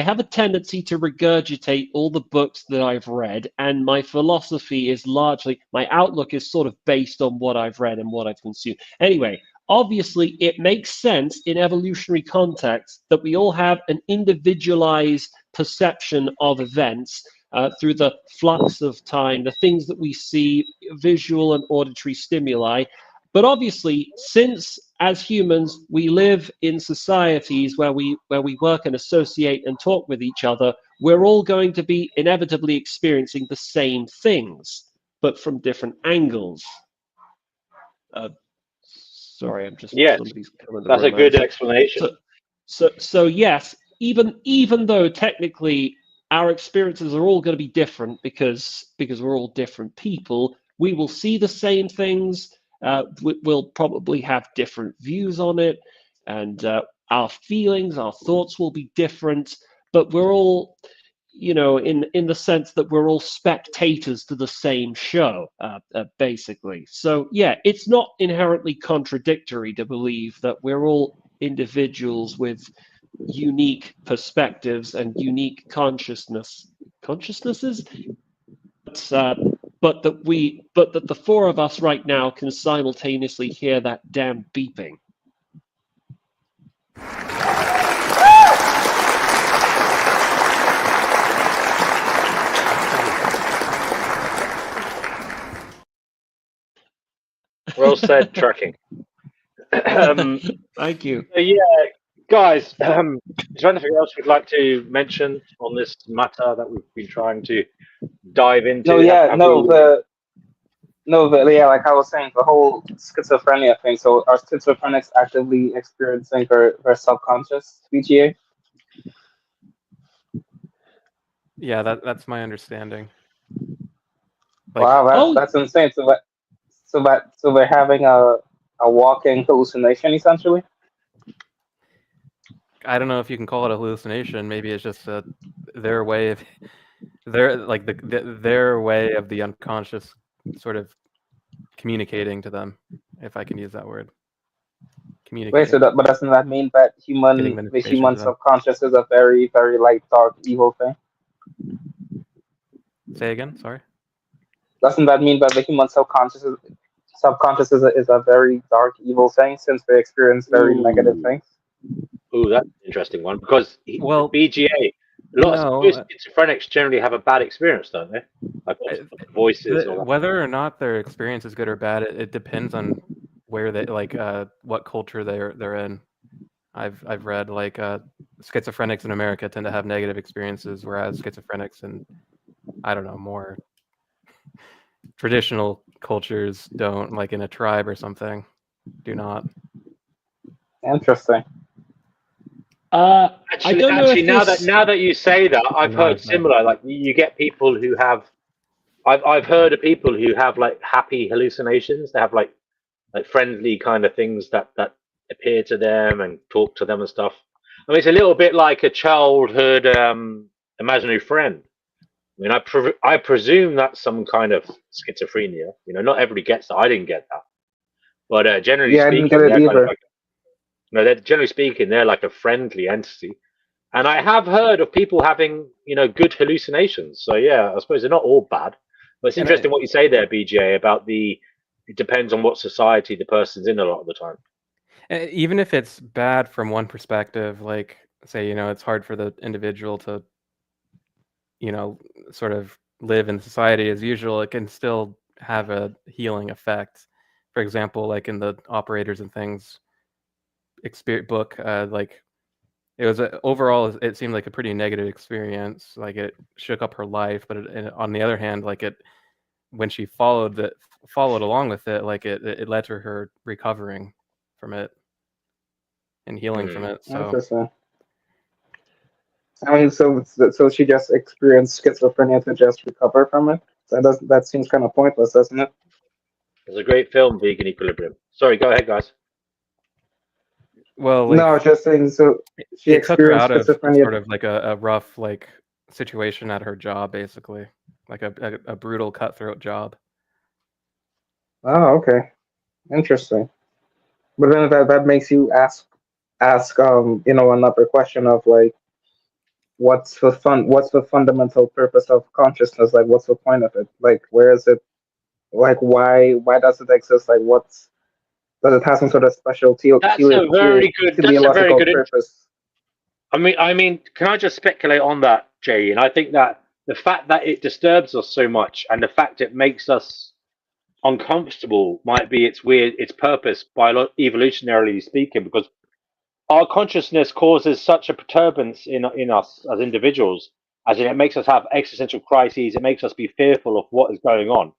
have a tendency to regurgitate all the books that I've read, and my philosophy is largely my outlook is sort of based on what I've read and what I've consumed. Anyway, obviously it makes sense in evolutionary context that we all have an individualized perception of events through the flux of time, the things that we see, visual and auditory stimuli. But obviously, since as humans we live in societies where we work and associate and talk with each other, we're all going to be inevitably experiencing the same things, but from different angles. Sorry, I'm just Yes, somebody's coming to that's a my good mind. explanation. So yes, even though technically our experiences are all going to be different because we're all different people, we will see the same things. We'll probably have different views on it, and our feelings, our thoughts will be different. But we're all, in the sense that we're all spectators to the same show, basically. So yeah, it's not inherently contradictory to believe that we're all individuals with unique perspectives and unique consciousnesses, but that the four of us right now can simultaneously hear that damn beeping. Well said, tracking. Thank you. So yeah, guys, is there anything else we'd like to mention on this matter that we've been trying to dive into? Yeah, like I was saying, the whole schizophrenia thing. So are schizophrenics actively experiencing their subconscious BGA? Yeah, that's my understanding. Wow, that's insane. So they're having a walking hallucination essentially. I don't know if you can call it a hallucination. Maybe it's just their way of their way of the unconscious sort of communicating to them, if I can use that word. Wait, but doesn't that mean that the human subconscious is a very, very like dark, evil thing? Say again, sorry. Doesn't that mean that the human subconscious is a very dark, evil thing since they experience very negative things? Ooh, that's an interesting one because BGA. Lots of schizophrenics generally have a bad experience, don't they? Like voices. Whether or not their experience is good or bad, it depends on where they what culture they're in. I've read schizophrenics in America tend to have negative experiences, whereas schizophrenics in I don't know more traditional cultures don't, like in a tribe or something, do not. Interesting. Actually, now that you say that, I've heard similar. Like you get people who have, I've heard of people who have like happy hallucinations. They have like friendly kind of things that appear to them and talk to them and stuff. I mean, it's a little bit like a childhood imaginary friend. I mean, I presume that's some kind of schizophrenia. Not everybody gets that. I didn't get that, but generally speaking, I didn't get it either. Generally speaking, they're like a friendly entity. And I have heard of people having, good hallucinations. So yeah, I suppose they're not all bad. But it's interesting what you say there, BJ, about it depends on what society the person's in a lot of the time. Even if it's bad from one perspective, like say, it's hard for the individual to, sort of live in society as usual, it can still have a healing effect. For example, like in the Operators and Things book, it was overall it seemed like a pretty negative experience. Like it shook up her life, but on the other hand, when she followed along with it, like it led to her recovering from it and healing from it. So interesting. I mean, so she just experienced schizophrenia to just recover from it. That seems kind of pointless, doesn't it? It's a great film, Vegan Equilibrium. Sorry, go ahead, guys. Well, no, I was just saying. So she it took her experienced out of schizophrenia, sort of like a rough situation at her job, basically. like a brutal cutthroat job. Oh, okay, interesting. But then that makes you ask another question of like, what's the fundamental purpose of consciousness? Like, what's the point of it? Like, where is it? Like, why does it exist? Like, does it have some sort of special That's a very good. That's a very teleological good. purpose? I mean, can I just speculate on that, Jay? And I think that the fact that it disturbs us so much, and the fact it makes us uncomfortable, might be its purpose, evolutionarily speaking, because our consciousness causes such a perturbance in us as individuals, as in it makes us have existential crises. It makes us be fearful of what is going on,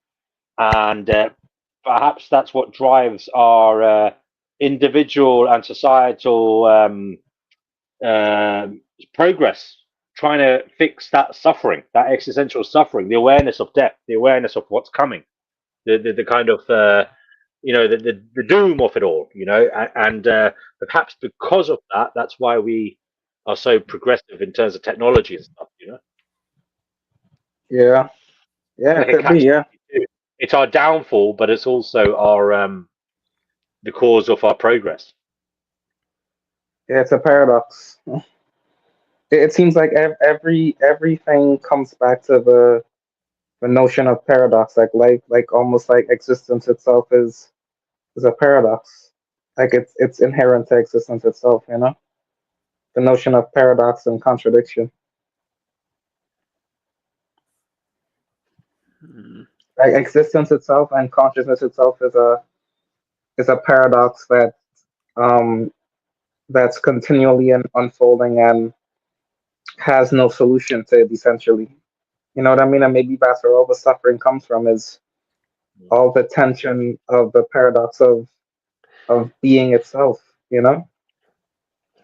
and perhaps that's what drives our individual and societal progress, trying to fix that suffering, that existential suffering, the awareness of death, the awareness of what's coming, the kind of the doom of it all, and perhaps because of that, that's why we are so progressive in terms of technology and stuff. Yeah, yeah, it Like a could be. catch. Yeah, It's our downfall, but it's also our the cause of our progress. yeah, it's a paradox. It seems like everything comes back to the notion of paradox. Like almost like existence itself is a paradox. Like it's inherent to existence itself. The notion of paradox and contradiction. Hmm. Like existence itself and consciousness itself is a paradox um that's continually unfolding and has no solution to it, essentially. You know what I mean? And maybe that's where all the suffering comes from, is all the tension of the paradox of being itself, of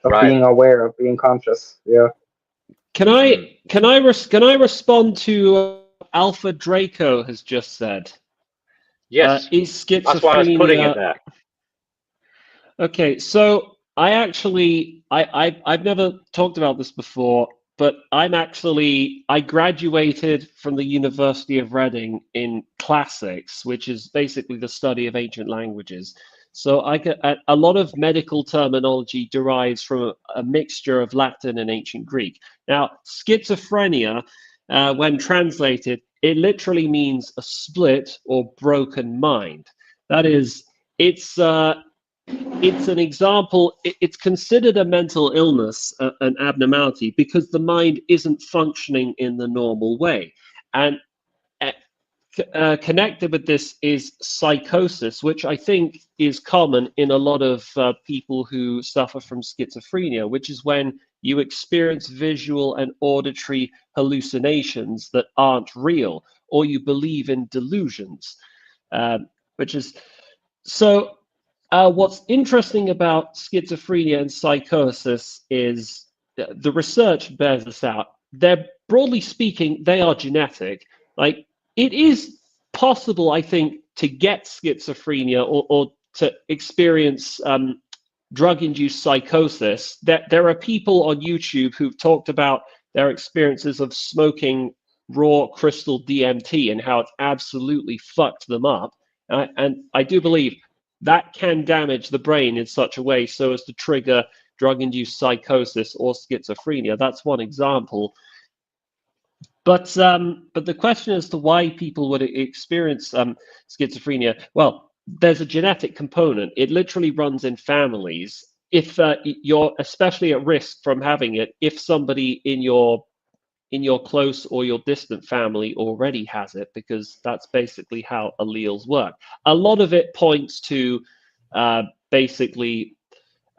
Right. being aware, of being conscious. Yeah. Can I respond to Alpha Draco has just said? Yes. Is That's why I was putting it schizophrenia there. okay? So I've never talked about this before, but I graduated from the University of Reading in classics, which is basically the study of ancient languages. So a lot of medical terminology derives from a mixture of Latin and ancient Greek. Now, schizophrenia, when translated, it literally means a split or broken mind. That is, it's an example. It's considered a mental illness, an abnormality, because the mind isn't functioning in the normal way. And connected with this is psychosis, which I think is common in a lot of people who suffer from schizophrenia, which is when you experience visual and auditory hallucinations that aren't real, or you believe in delusions, which is so. What's interesting about schizophrenia and psychosis is the research bears this out. They're, broadly speaking, they are genetic. Like, it is possible, I think, to get schizophrenia or to experience drug-induced psychosis. There are people on YouTube who've talked about their experiences of smoking raw crystal DMT and how it's absolutely fucked them up. And I do believe that can damage the brain in such a way so as to trigger drug-induced psychosis or schizophrenia. That's one example. But the question as to why people would experience schizophrenia, well, there's a genetic component. It literally runs in families. If you're especially at risk from having it, if somebody in your close or your distant family already has it, because that's basically how alleles work. A lot of it points to basically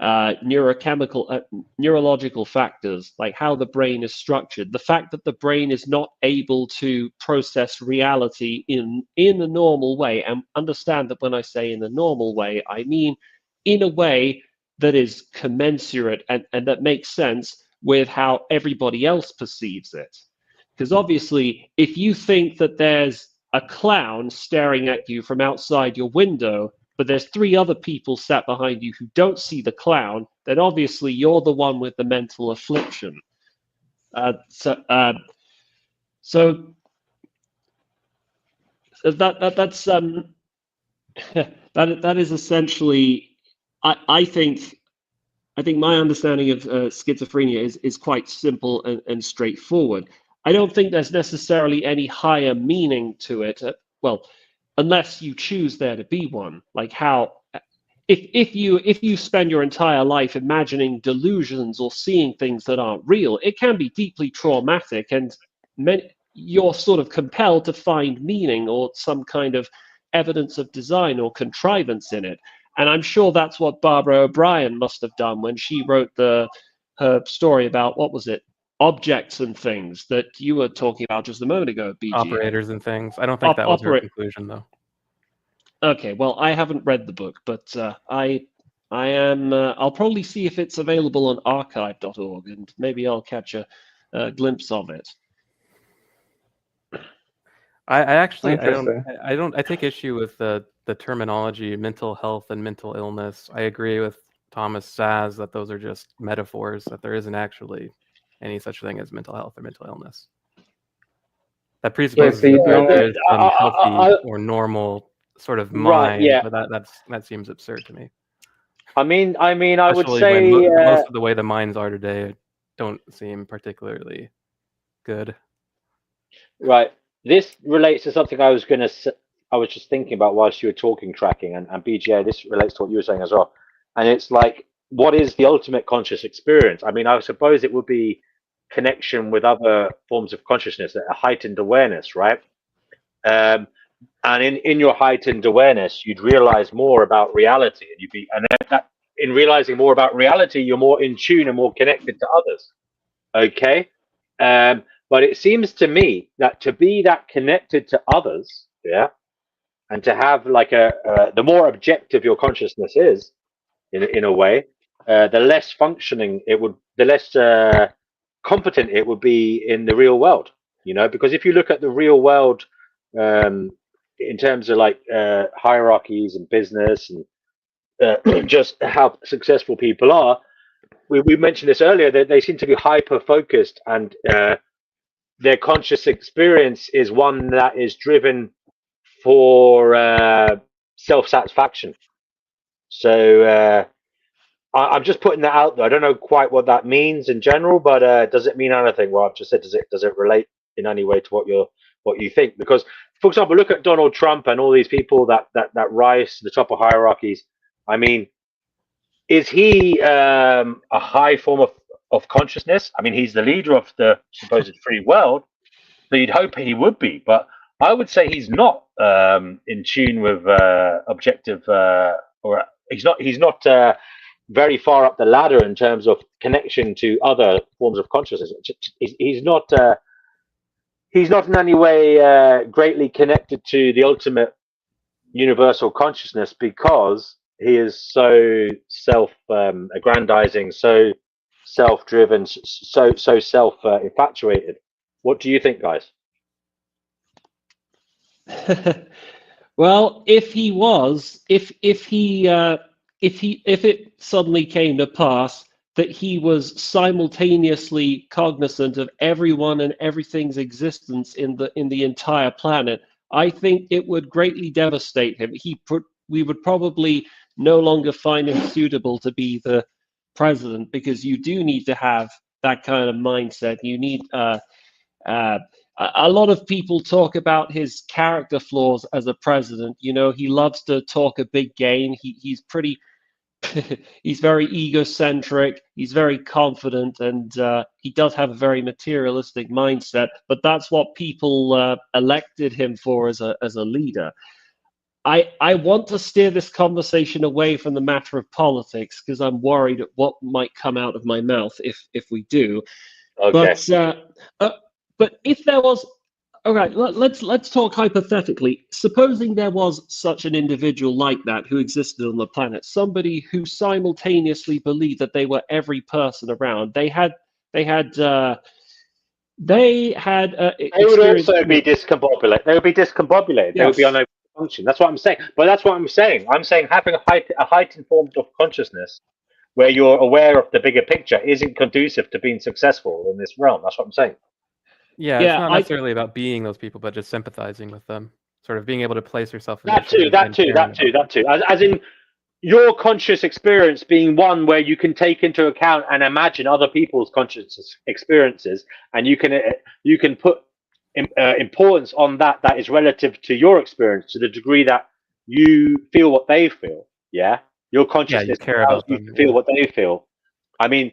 neurological factors, like how the brain is structured, the fact that the brain is not able to process reality in a normal way. And understand that when I say in a normal way, I mean in a way that is commensurate and that makes sense with how everybody else perceives it. Because obviously, if you think that there's a clown staring at you from outside your window, but there's 3 other people sat behind you who don't see the clown, then obviously you're the one with the mental affliction. So that's that is essentially. I think my understanding of schizophrenia is quite simple and straightforward. I don't think there's necessarily any higher meaning to it. Well, unless you choose there to be one, like how. If you spend your entire life imagining delusions or seeing things that aren't real, it can be deeply traumatic, and you're sort of compelled to find meaning or some kind of evidence of design or contrivance in it. And I'm sure that's what Barbara O'Brien must have done when she wrote her story about, what was it, objects and things that you were talking about just a moment ago, BG. Operators and things. I don't think that was her conclusion, though. Okay, well, I haven't read the book, but I am. I'll probably see if it's available on archive.org, and maybe I'll catch a glimpse of it. I take issue with the terminology mental health and mental illness. I agree with Thomas Saz that those are just metaphors, that there isn't actually any such thing as mental health or mental illness. That presupposes that there is some healthy or normal sort of mind, but that seems absurd to me. I mean, Especially I would say most of the way the minds are today don't seem particularly good. Right. This relates to something I was just thinking about whilst you were talking, tracking, and BGA. This relates to what you were saying as well. And it's like, what is the ultimate conscious experience? I mean, I suppose it would be connection with other forms of consciousness, a heightened awareness, right? And in your heightened awareness, you'd realize more about reality, and in realizing more about reality, you're more in tune and more connected to others. Okay. But it seems to me that to be that connected to others, and to have like the more objective your consciousness is, in a way, the less functioning it would, the less competent it would be in the real world. Because if you look at the real world, in terms of like hierarchies and business and just how successful people are, we mentioned this earlier, that they seem to be hyper focused, and their conscious experience is one that is driven for self-satisfaction. So I'm just putting that out there. I don't know quite what that means in general, but does it mean anything? What I've just said, does it relate in any way to what you think? Because, for example, look at Donald Trump and all these people that rise to the top of hierarchies. I mean, is he a high form of consciousness? I mean, he's the leader of the supposed free world, so you'd hope he would be, but I would say he's not in tune with objective, or he's not very far up the ladder in terms of connection to other forms of consciousness. He's not in any way greatly connected to the ultimate universal consciousness, because he is so self-aggrandizing, so self-driven, so self-infatuated. What do you think, guys? Well, if it suddenly came to pass that he was simultaneously cognizant of everyone and everything's existence in the entire planet, I think it would greatly devastate him. We would probably no longer find him suitable to be the president, because you do need to have that kind of mindset. You need a lot of people talk about his character flaws as a president. He loves to talk a big game. He's pretty. He's very egocentric. He's very confident, and he does have a very materialistic mindset. But that's what people elected him for as a leader. I want to steer this conversation away from the matter of politics, because I'm worried at what might come out of my mouth if we do. Okay. But if there was, all right, let's talk hypothetically. Supposing there was such an individual like that who existed on the planet, somebody who simultaneously believed that they were every person around. They would also be discombobulated. They would be discombobulated. Yes. They would be unable to function. That's what I'm saying. But that's what I'm saying. I'm saying having a heightened form of consciousness where you're aware of the bigger picture isn't conducive to being successful in this realm. That's what I'm saying. Yeah, it's not necessarily about being those people, but just sympathizing with them. sort of being able to place yourself in That their shoes and caring about them. As in your conscious experience being one where you can take into account and imagine other people's conscious experiences, and you can put importance on that is relative to your experience to the degree that you feel what they feel. Yeah, your consciousness care allows about you them, to feel yeah. what they feel. I mean,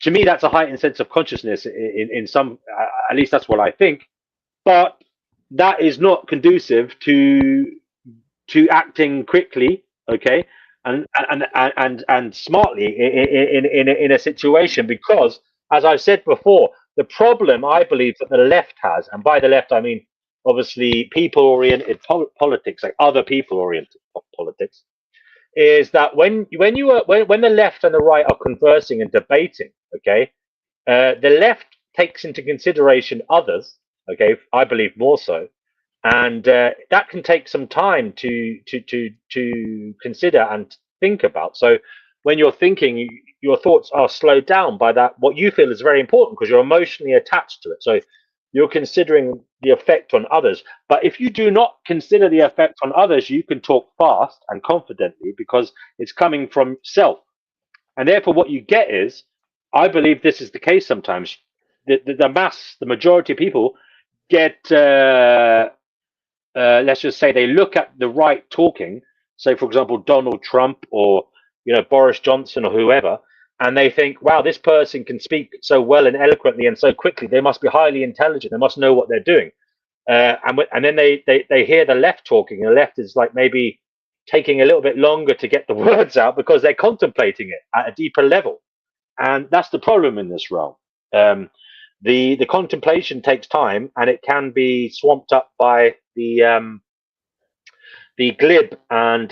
to me, that's a heightened sense of consciousness in some, at least that's what I think. But that is not conducive to acting quickly, okay, and smartly in a situation, because, as I've said before, the problem I believe that the left has, and by the left I mean obviously people-oriented politics, like other people-oriented politics, is that when the left and the right are conversing and debating, okay, the left takes into consideration others, okay, I believe more so, and that can take some time to consider and think about. So when you're thinking, your thoughts are slowed down by that, what you feel is very important, because you're emotionally attached to it. So you're considering the effect on others. But if you do not consider the effect on others, you can talk fast and confidently because it's coming from self. And therefore what you get is, I believe this is the case sometimes, the majority of people get let's just say they look at the right talking, say for example Donald Trump or Boris Johnson or whoever, and they think, wow, this person can speak so well and eloquently and so quickly, they must be highly intelligent, they must know what they're doing. And then they hear the left talking, and the left is like maybe taking a little bit longer to get the words out because they're contemplating it at a deeper level. And that's the problem in this realm. The contemplation takes time, and it can be swamped up by the glib and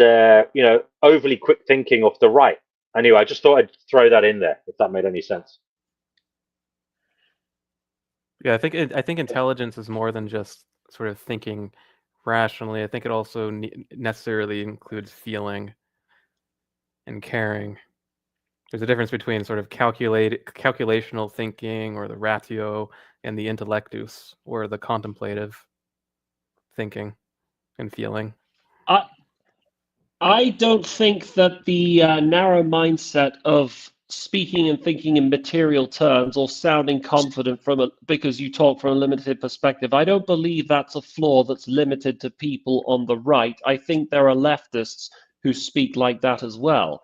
overly quick thinking of the right. Anyway, I just thought I'd throw that in there, if that made any sense. Yeah, I think intelligence is more than just sort of thinking rationally. I think it also necessarily includes feeling and caring. There's a difference between sort of calculational thinking, or the ratio, and the intellectus, or the contemplative thinking and feeling. I don't think that the narrow mindset of speaking and thinking in material terms or sounding confident because you talk from a limited perspective, I don't believe that's a flaw that's limited to people on the right. I think there are leftists who speak like that as well.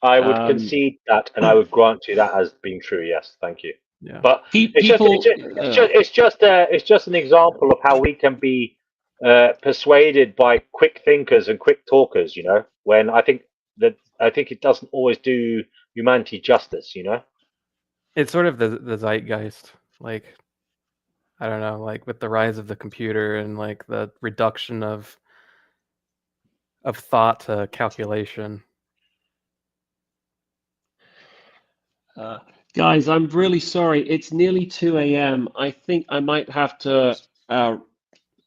I would concede that, and I would grant you that as being true. Yes, thank you. Yeah. But it's just an example of how we can be persuaded by quick thinkers and quick talkers. When I think it doesn't always do humanity justice. It's sort of the zeitgeist, like, I don't know, like with the rise of the computer and like the reduction of thought to calculation. Guys, I'm really sorry. It's nearly 2 a.m. I think I might have to go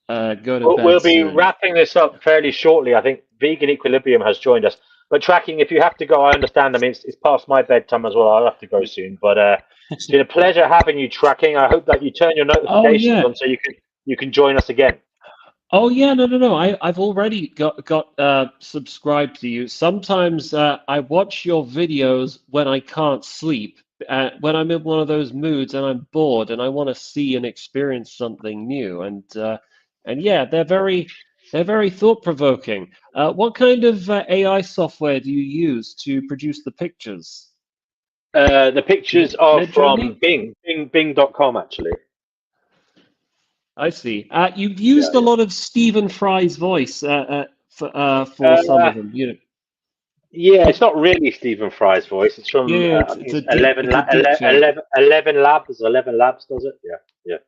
to bed We'll be soon. wrapping this up fairly shortly. I think Vegan Equilibrium has joined us. But Tracking, if you have to go, I understand. I mean, it's past my bedtime as well. I'll have to go soon. But it's been a pleasure having you, Tracking. I hope that you turn your notifications on so you can join us again. Oh yeah, no. I've already got subscribed to you. Sometimes I watch your videos when I can't sleep, when I'm in one of those moods and I'm bored and I want to see and experience something new. And yeah, they're very thought-provoking. What kind of AI software do you use to produce the pictures? The pictures are from Midjourney? Bing.com, actually. I see. You've used a lot of Stephen Fry's voice for some of them. Yeah, it's not really Stephen Fry's voice. It's from I think it's 11 Labs. 11 Labs does it. Yeah.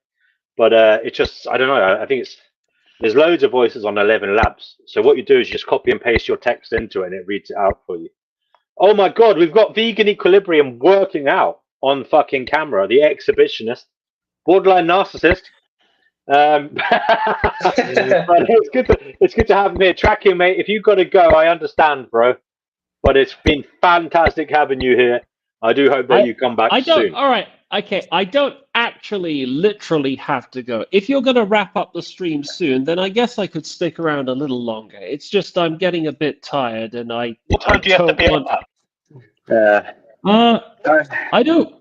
But it's just, I don't know. I think there's loads of voices on 11 Labs. So what you do is you just copy and paste your text into it, and it reads it out for you. Oh my God, we've got Vegan Equilibrium working out on fucking camera. The exhibitionist, borderline narcissist. But it's good to have him here. Tracking, mate. If you've got to go, I understand, bro. But it's been fantastic having you here. I do hope that you come back soon. All right. Okay. I don't actually actually literally have to go. If you're going to wrap up the stream soon, then I guess I could stick around a little longer. It's just I'm getting a bit tired, and I do you have to don't be want. up? I don't.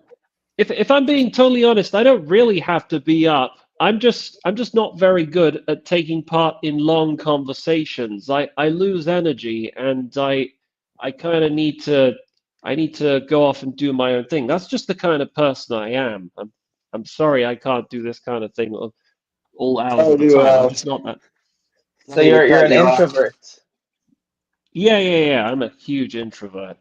If I'm being totally honest, I don't really have to be up. I'm just not very good at taking part in long conversations. I lose energy, and I kind of need to go off and do my own thing. That's just the kind of person I am. I'm sorry I can't do this kind of thing all hours of the time. I'm just not that. So you're an introvert. Yeah. I'm a huge introvert.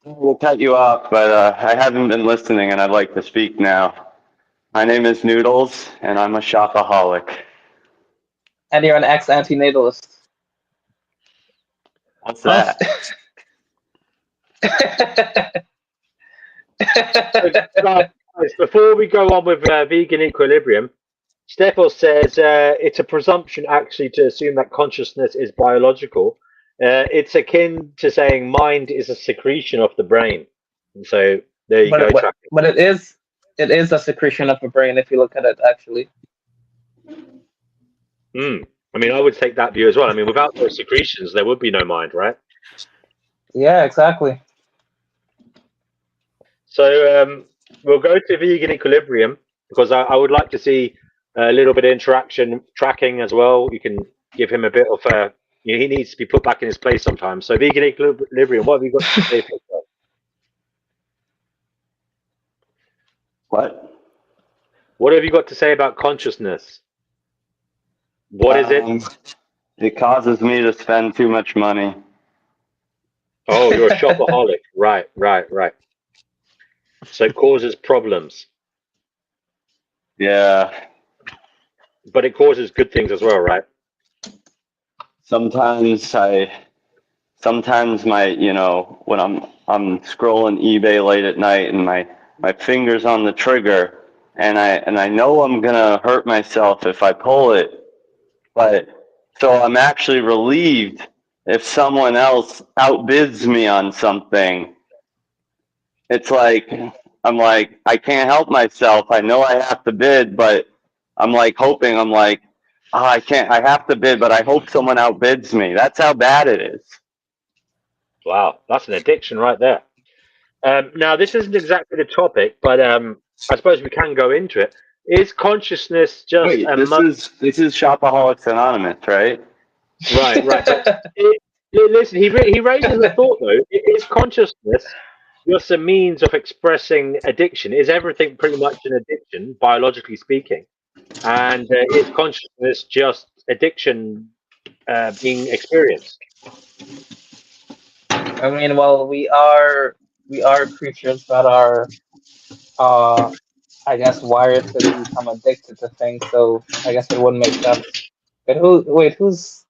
We'll cut you off, but I haven't been listening and I'd like to speak now. My name is Noodles and I'm a shopaholic. And you're an ex-antinatalist. What's that? Guys, before we go on with vegan equilibrium, Stefos says it's a presumption actually to assume that consciousness is biological. It's akin to saying mind is a secretion of the brain. And so there you go. But it is a secretion of the brain if you look at it actually. I mean, I would take that view as well. I mean, without those secretions, there would be no mind, right? Yeah, exactly. So we'll go to vegan equilibrium because I would like to see a little bit of interaction tracking as well. You can give him a bit of he needs to be put back in his place sometimes. So vegan equilibrium, what have you got to say for yourself? What have you got to say about consciousness? What is it? It causes me to spend too much money. Oh, you're a shopaholic. Right. So it causes problems. Yeah. But it causes good things as well, right? Sometimes my, when I'm scrolling eBay late at night and my finger's on the trigger and I know I'm gonna hurt myself if I pull it, but so I'm actually relieved if someone else outbids me on something. It's like I'm like I can't help myself. I know I have to bid, but I'm like hoping I can't. I have to bid, but I hope someone outbids me. That's how bad it is. Wow, that's an addiction right there. Now, this isn't exactly the topic, but I suppose we can go into it. Is consciousness just Wait, this is Shopaholics Anonymous, right? Right. Listen, he raises a thought though. Is consciousness just a means of expressing addiction? Is everything pretty much an addiction, biologically speaking? And is consciousness just addiction being experienced? I mean, well, we are creatures that are, I guess, wired to become addicted to things. So I guess it wouldn't make sense. But who's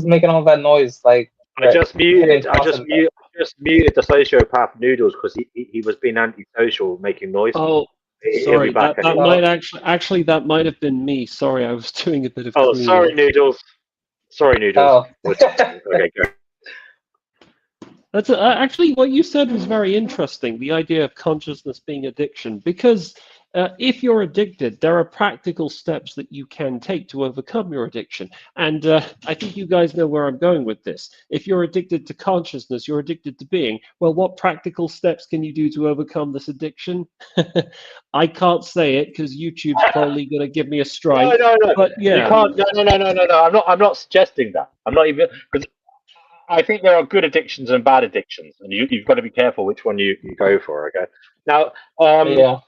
making all that noise? Like, I just muted the sociopath Noodles because he was being antisocial, making noise. Oh, sorry. That might actually that might have been me. Sorry, I was doing a bit of. Oh, sorry, Noodles. Sorry, Noodles. Oh. Okay, go. That's actually what you said was very interesting. The idea of consciousness being addiction, because if you're addicted, there are practical steps that you can take to overcome your addiction. And I think you guys know where I'm going with this. If you're addicted to consciousness, you're addicted to being. Well, what practical steps can you do to overcome this addiction? I can't say it because YouTube's probably going to give me a strike. No. But yeah, you can't. No. I'm not suggesting that. I'm not even because I think there are good addictions and bad addictions, and you've got to be careful which one you go for. Okay. Now, Yeah.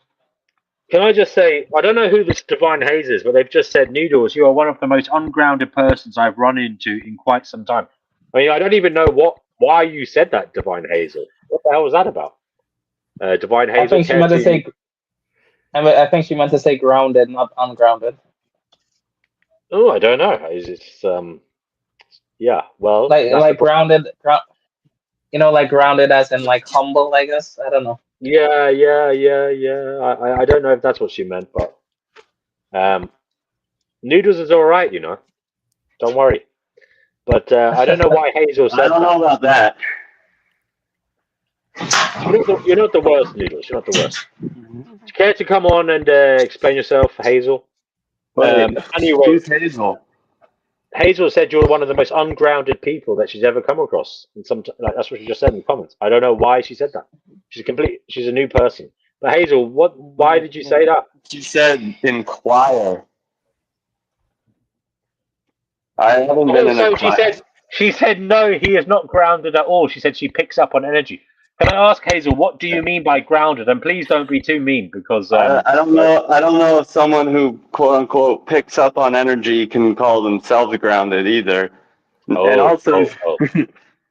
Can I just say, I don't know who this Divine Haze is, but they've just said, Noodles, you are one of the most ungrounded persons I've run into in quite some time. I mean, I don't even know why you said that, Divine Hazel. What the hell was that about? Divine Hazel. I think she meant to say. I think she meant to say grounded, not ungrounded. Oh, I don't know. It's yeah. Well, like grounded, like grounded as in like humble. I guess I don't know. Yeah. I don't know if that's what she meant, but Noodles is all right, Don't worry. But I don't know why Hazel said I don't know about that. You're not the worst, Noodles. You're not the worst. Do you care to come on and explain yourself, Hazel? Wait, Anyway, who's Hazel? Hazel said you're one of the most ungrounded people that she's ever come across. And that's what she just said in the comments. I don't know why she said that. She's a new person. But Hazel, why did you say that? She said inquire. I haven't been in a So class. she said no, he is not grounded at all. She said she picks up on energy. Can I ask Hazel, what do you mean by grounded? And please don't be too mean because I don't know. I don't know if someone who quote unquote picks up on energy can call themselves grounded either. And also,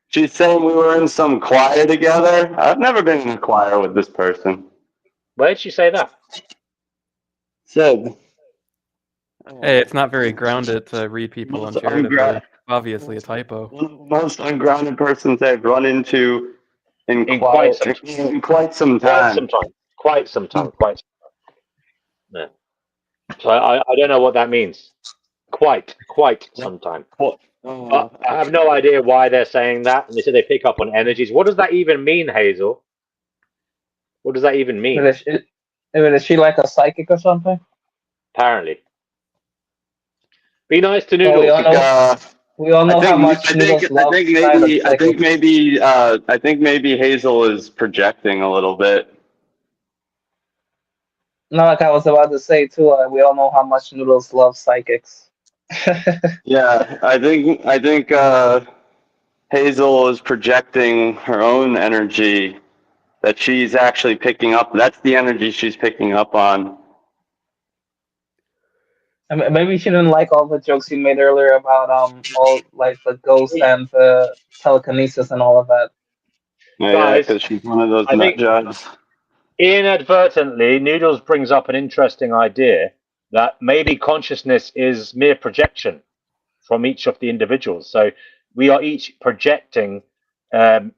she's saying we were in some choir together. I've never been in a choir with this person. Where did she say that? Said. Hey, it's not very grounded to read people uncharitably. Obviously, a typo. One of the most ungrounded persons I've run into in quite some time. Quite some time. Yeah. So I don't know what that means. Quite some time. I have no idea why they're saying that. And they said they pick up on energies. What does that even mean, Hazel? What does that even mean? Is she like a psychic or something? Apparently. Be nice to Noodles. We all know how much Noodles loves. I think maybe Hazel is projecting a little bit. No, like I was about to say too. We all know how much Noodles loves psychics. Yeah, I think Hazel is projecting her own energy that she's actually picking up. That's the energy she's picking up on. I mean, maybe she didn't like all the jokes you made earlier about all like the ghost and the telekinesis and all of that. Yeah, because she's one of those nut jobs. Inadvertently, Noodles brings up an interesting idea that maybe consciousness is mere projection from each of the individuals. So we are each projecting. I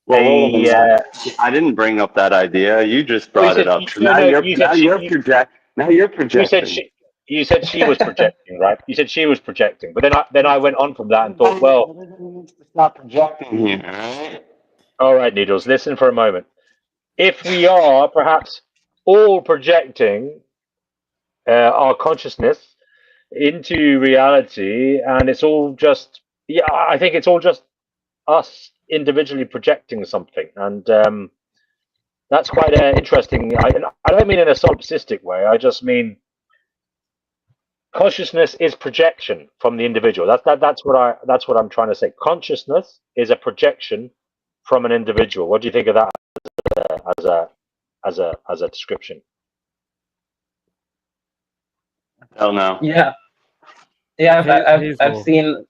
didn't bring up that idea. You just brought it up. Now you're projecting. You said she was projecting, right? You said she was projecting, but then I went on from that and thought, well, stop projecting here, right? All right, Noodles, listen for a moment. If we are perhaps all projecting our consciousness into reality, and it's all just, I think it's all just us individually projecting something, and that's quite interesting. I don't mean in a solipsistic way. I just mean consciousness is projection from the individual. That's what I'm trying to say. Consciousness is a projection from an individual. What do you think of that as a description? Hell no. Yeah, I've seen.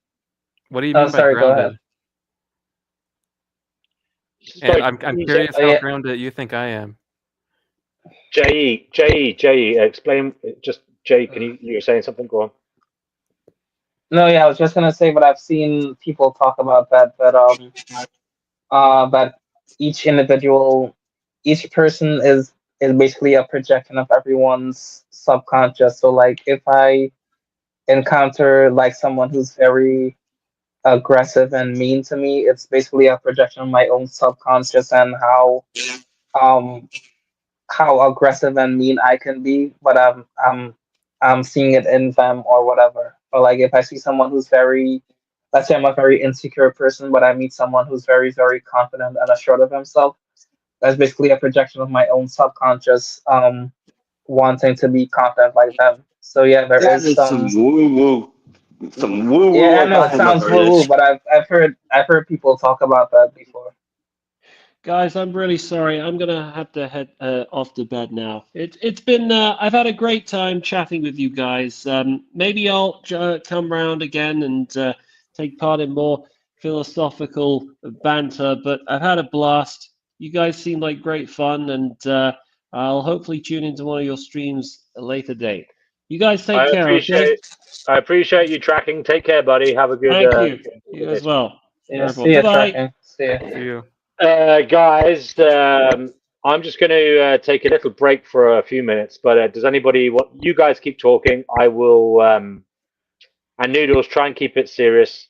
What do you mean by grounded? And I'm curious how grounded you think I am. J.E., explain. Just Jay, you were saying something? Go on. No, yeah, I was just gonna say, but I've seen people talk about that each individual, each person is basically a projection of everyone's subconscious. So like if I encounter like someone who's very aggressive and mean to me, it's basically a projection of my own subconscious and how aggressive and mean I can be, but I'm seeing it in them or whatever. Or like if I see someone who's let's say I'm a very insecure person, but I meet someone who's very, very confident and assured of himself, that's basically a projection of my own subconscious wanting to be confident like them. So yeah, there is some woo-woo. Some woo-woo. Yeah, I know it sounds woo-woo, but I've heard people talk about that before. Guys, I'm really sorry. I'm gonna have to head off to bed now. It's been I've had a great time chatting with you guys. Maybe I'll come round again and take part in more philosophical banter. But I've had a blast. You guys seem like great fun, and I'll hopefully tune into one of your streams at a later date. You guys take care. I appreciate you tracking. Take care, buddy. Have a good. Thank you. You as well. Yeah, see you, tracking. See you. See you. Guys, I'm just going to take a little break for a few minutes, but does anybody want you guys keep talking? I will, and Noodles, try and keep it serious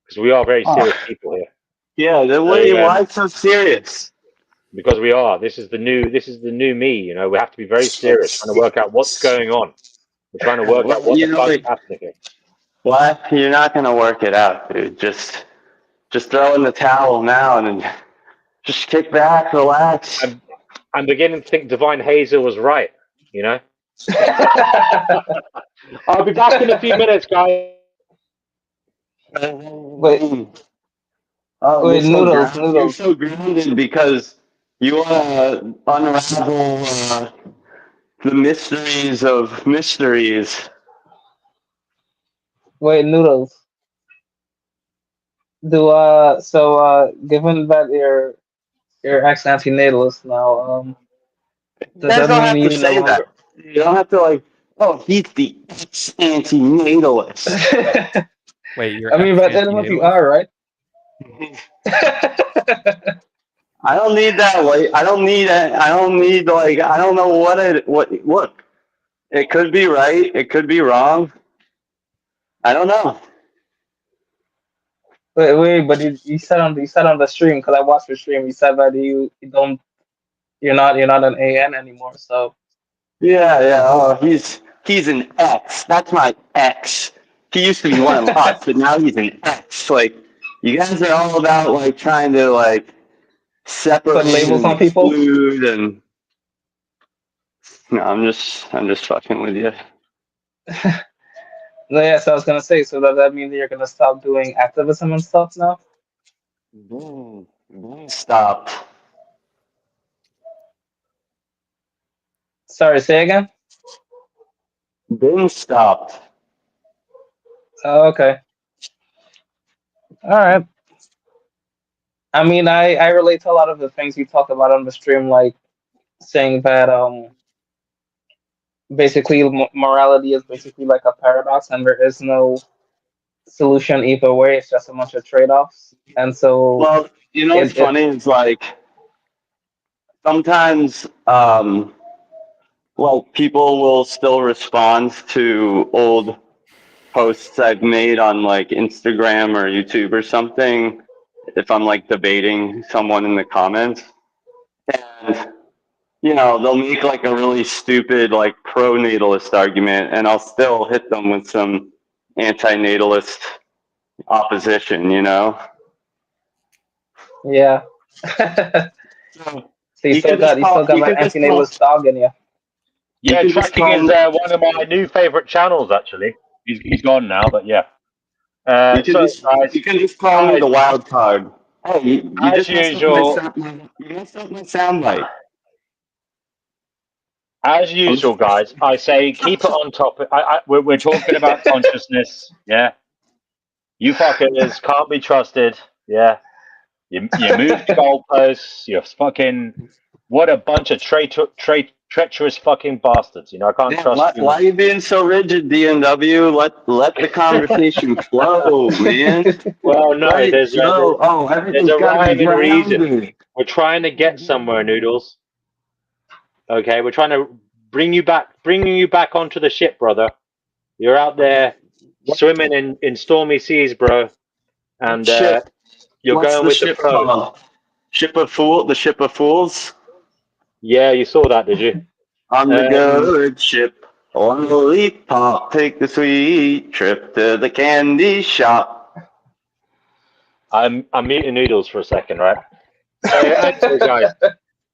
because we are very serious people here. Yeah, why so serious? because we are. This is the new me. You know, we have to be very serious, trying to work out what's going on. We're trying to work out what the fuck is happening here. What? You're not gonna work it out, dude. Just throw in the towel now and then just kick back, relax. I'm beginning to think Divine Hazel was right. You know. I'll be back in a few minutes, guys. Wait, Oh, wait, noodles, You're noodles. so grounded because you want to unravel the mysteries of mysteries. Wait, noodles. Given that you're ex-antinatalist now, You does guys that don't mean have to you no say that. longer? You don't have to like, oh, he's the anti-natalist. Wait, you're I mean, but that's what you ex-antinatalist? are, right? I don't need that. Like, I don't need like. I don't know what. Look, it could be right. It could be wrong. I don't know. Wait, but you said on the stream, because I watched your stream. You said that you're not an AN anymore. So Yeah. Oh, he's an X. That's my X. He used to be one of us, but now he's an X. Like, you guys are all about like trying to like put separate labels and on people. exclude and. No, I'm just fucking with you. No, yeah, so I was gonna say, so does that mean that you're gonna stop doing activism and stuff now? Stop. Sorry, say again. Been stopped. Oh, okay. All right. I mean, I relate to a lot of the things you talked about on the stream, like saying that basically morality is basically like a paradox, and there is no solution either way. It's just a bunch of trade-offs, and so Well, you know what's it funny is like sometimes well, people will still respond to old posts I've made on like Instagram or YouTube or something if I'm like debating someone in the comments. And you know, they'll make like a really stupid like pro-natalist argument and I'll still hit them with some anti-natalist opposition, you know? yeah. So So you can just you still call got you that can just call anti-natalist dog in you. Yeah, can just tracking call is me one of my new favorite channels. Actually, he's gone now, but yeah. you can just call me Guys, the wild card. Hey, you as just usual, messed up my soundbite. guys, I say keep it on topic. We're talking about consciousness. Yeah, you fuckers can't be trusted. Yeah, you move the goalposts. You're fucking what a bunch of treacherous fucking bastards. You know I can't Damn, trust you. why are you being so rigid, DNW? Let the conversation flow, man. Well, no, Let it flow. Oh, there's everything's a got to be rhyme and reason. grounded. We're trying to get somewhere, Noodles. Okay, we're trying to bringing you back onto the ship, brother. You're out there swimming in stormy seas, bro, and Ship. you're What's going the with the ship flow. called? The ship of fools? Yeah, you saw that, did you? On the good ship. Lollipop, take the sweet trip to the candy shop. I'm muting Noodles for a second, right? Actually, guys,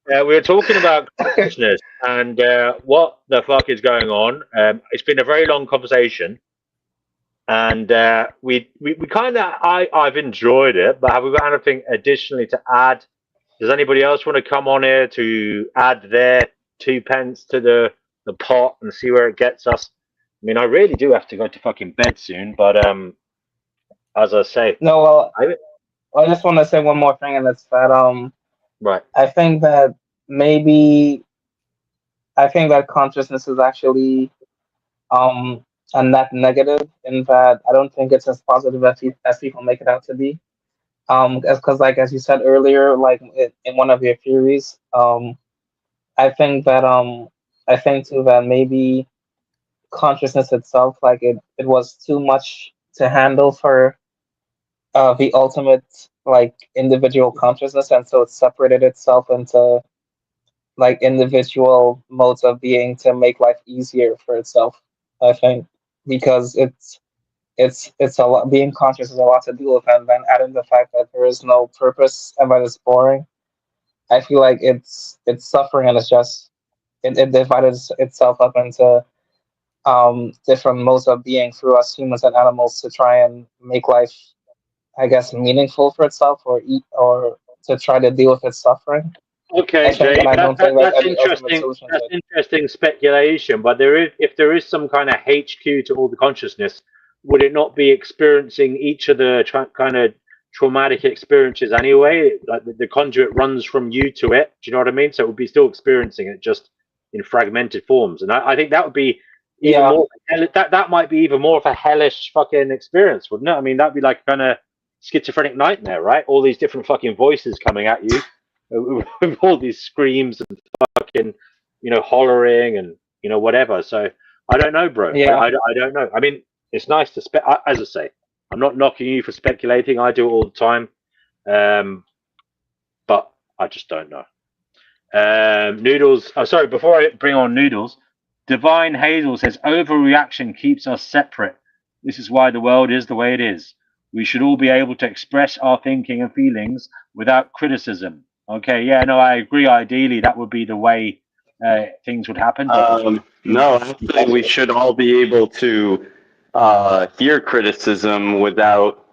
we were talking about consciousness and what the fuck is going on. It's been a very long conversation, and we kind of I've enjoyed it. But have we got anything additionally to add? Does anybody else want to come on here to add their 2 pence to the pot and see where it gets us? I mean, I really do have to go to fucking bed soon, but as I say, No, well, I just want to say one more thing, and that's that right. I think that consciousness is actually a net negative in that I don't think it's as positive as people make it out to be. Because like as you said earlier, like in one of your theories, I think that I think too that maybe consciousness itself, like it was too much to handle for the ultimate like individual consciousness, and so it separated itself into like individual modes of being to make life easier for itself. I think because it's a lot. Being conscious is a lot to deal with, and then adding the fact that there is no purpose and that it's boring. I feel like it's suffering, and it's just it divided itself up into different modes of being through us humans and animals to try and make life, I guess, meaningful for itself, or eat, or to try to deal with its suffering. Okay, I think, Jay, and I don't think there's that's any ultimate interesting. solution to That's it. interesting speculation. But if there is some kind of HQ to all the consciousness, would it not be experiencing each of the kind of traumatic experiences anyway? Like the conduit runs from you to it. Do you know what I mean? So it would be still experiencing it, just in fragmented forms. And I think that would be even Yeah, more. That might be even more of a hellish fucking experience, wouldn't it? I mean, that'd be like kind of schizophrenic nightmare, right? All these different fucking voices coming at you with all these screams and fucking, hollering and whatever. So I don't know, bro. yeah, I don't know. I mean, it's nice to as I say, I'm not knocking you for speculating. I do it all the time, but I just don't know. Noodles. Oh, sorry. Before I bring on Noodles, Divine Hazel says overreaction keeps us separate. This is why the world is the way it is. We should all be able to express our thinking and feelings without criticism. Okay, yeah, no, I agree. Ideally, that would be the way things would happen. But No, actually, we should all be able to hear criticism without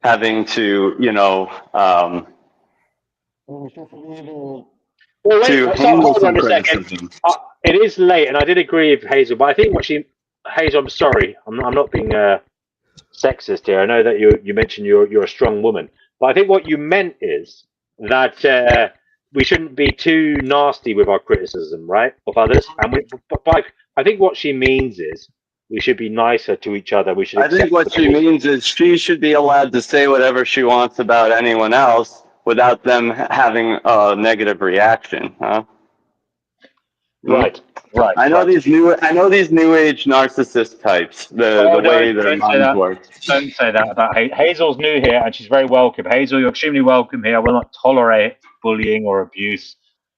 having to, well, wait, to so handle hold some on a second. criticism. It is late, and I did agree with Hazel, but I think Hazel, I'm sorry, I'm not being sexist here. I know that you mentioned you're a strong woman, but I think what you meant is that we shouldn't be too nasty with our criticism, right, of others. And but I think what she means is we should be nicer to each other. We should I think accept. what she means is she should be allowed to say whatever she wants about anyone else without them having a negative reaction, huh? Right, right. I know these new age narcissist types. The Oh, way don't their say minds that. work. Don't say that about Hazel's new here, and she's very welcome. Hazel, you're extremely welcome here. I will not tolerate bullying or abuse.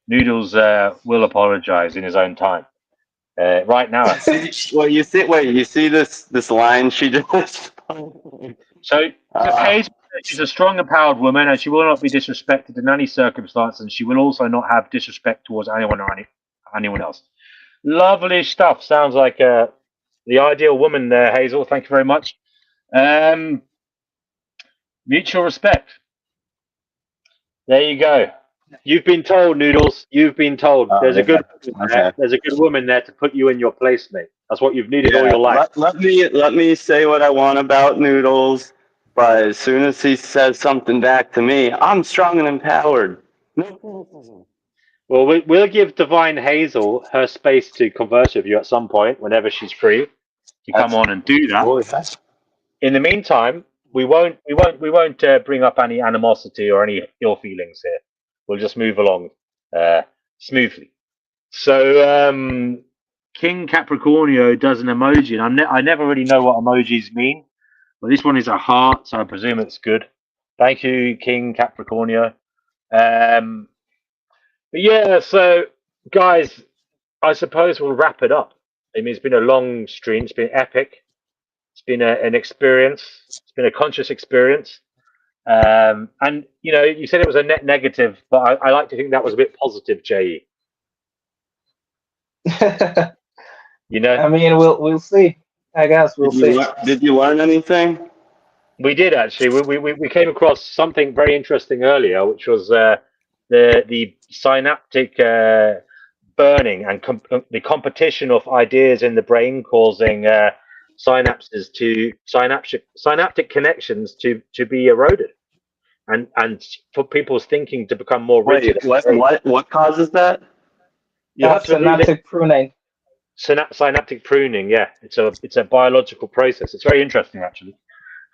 Noodles will apologize in his own time. Right now. You see this line she just. So Hazel, she's a strong, empowered woman, and she will not be disrespected in any circumstance, and she will also not have disrespect towards anyone or anyone else. Lovely stuff. Sounds like the ideal woman there, Hazel. Thank you very much. Mutual respect. There you go. You've been told, Noodles. You've been told. There's a good woman there. There's a good woman there to put you in your place, mate. That's what you've needed all your life. Let me say what I want about Noodles, but as soon as he says something back to me, I'm strong and empowered. Well, we'll give Divine Hazel her space to converse with you at some point, whenever she's free to come on and do that. In the meantime, we won't bring up any animosity or any ill feelings here. We'll just move along smoothly. So King Capricornio does an emoji, and I never really know what emojis mean, but this one is a heart, so I presume it's good. Thank you, King Capricornio. But yeah, so guys, I suppose we'll wrap it up. I mean, it's been a long stream. It's been epic. It's been an experience. It's been a conscious experience. And you said it was a net negative, but I like to think that was a bit positive, Jay. I mean, we'll see. I guess we'll see. Did you learn anything? We did actually. We came across something very interesting earlier, which was the synaptic burning and the competition of ideas in the brain causing synaptic connections to be eroded, and for people's thinking to become more rigid. Wait, what causes that? You have to synaptic pruning. Synaptic pruning, yeah, it's a biological process. It's very interesting, actually.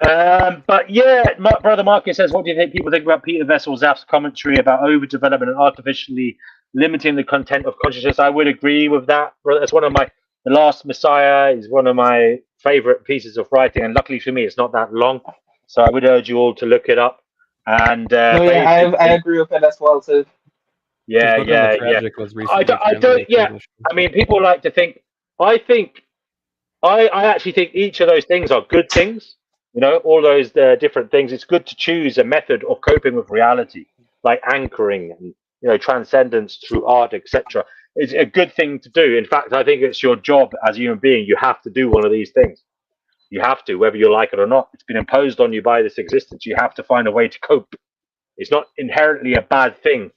But yeah, Brother Marcus says, what do you think people think about Peter Vessel's commentary about overdevelopment and artificially limiting the content of consciousness? I would agree with that. That's one of The Last Messiah is one of my favorite pieces of writing, and luckily for me, it's not that long. So I would urge you all to look it up. And No, yeah, I agree with it as well too. yeah, His book on the yeah, yeah. tragic was recently I don't. translated to Yeah. English. I mean, people like to think. I actually think each of those things are good things. You know, all those different things. It's good to choose a method of coping with reality, like anchoring and transcendence through art, etc. It's a good thing to do. In fact, I think it's your job as a human being. You have to do one of these things. You have to, whether you like it or not. It's been imposed on you by this existence. You have to find a way to cope. It's not inherently a bad thing.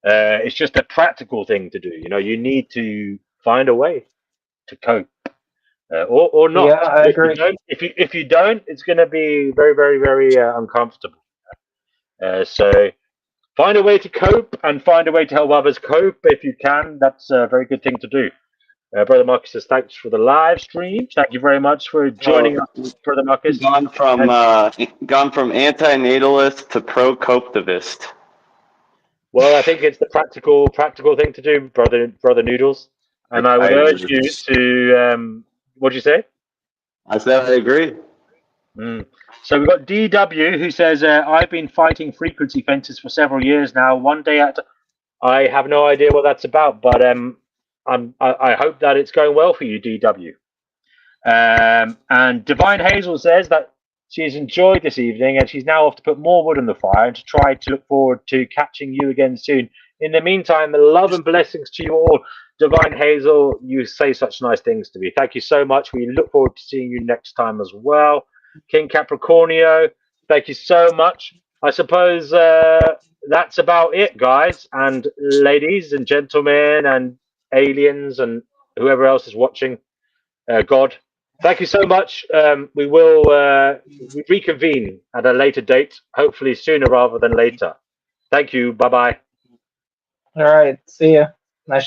It's just a practical thing to do. You need to find a way to cope, or Yeah, not. I agree. If you don't, it's going to be very, very, very uncomfortable. So find a way to cope and find a way to help others cope if you can. That's a very good thing to do. Brother Marcus says thanks for the live stream. Thank you very much for joining us, Brother Marcus. Gone from anti-natalist to pro-coptivist. Well, I think it's the practical thing to do, brother Noodles. And I would urge you to. What'd you say? I said I agree. So we've got DW who says, I've been fighting frequency fences for several years now. One day I have no idea what that's about, but I hope that it's going well for you, DW. And Divine Hazel says that she's enjoyed this evening and she's now off to put more wood on the fire and to try to look forward to catching you again soon. In the meantime, love and blessings to you all. Divine Hazel, you say such nice things to me. Thank you so much. We look forward to seeing you next time as well. King Capricornio, thank you so much. I suppose that's about it, guys and ladies and gentlemen and aliens and whoever else is watching. God, thank you so much. We will reconvene at a later date, hopefully sooner rather than later. Thank you. Bye-bye. All right, see ya.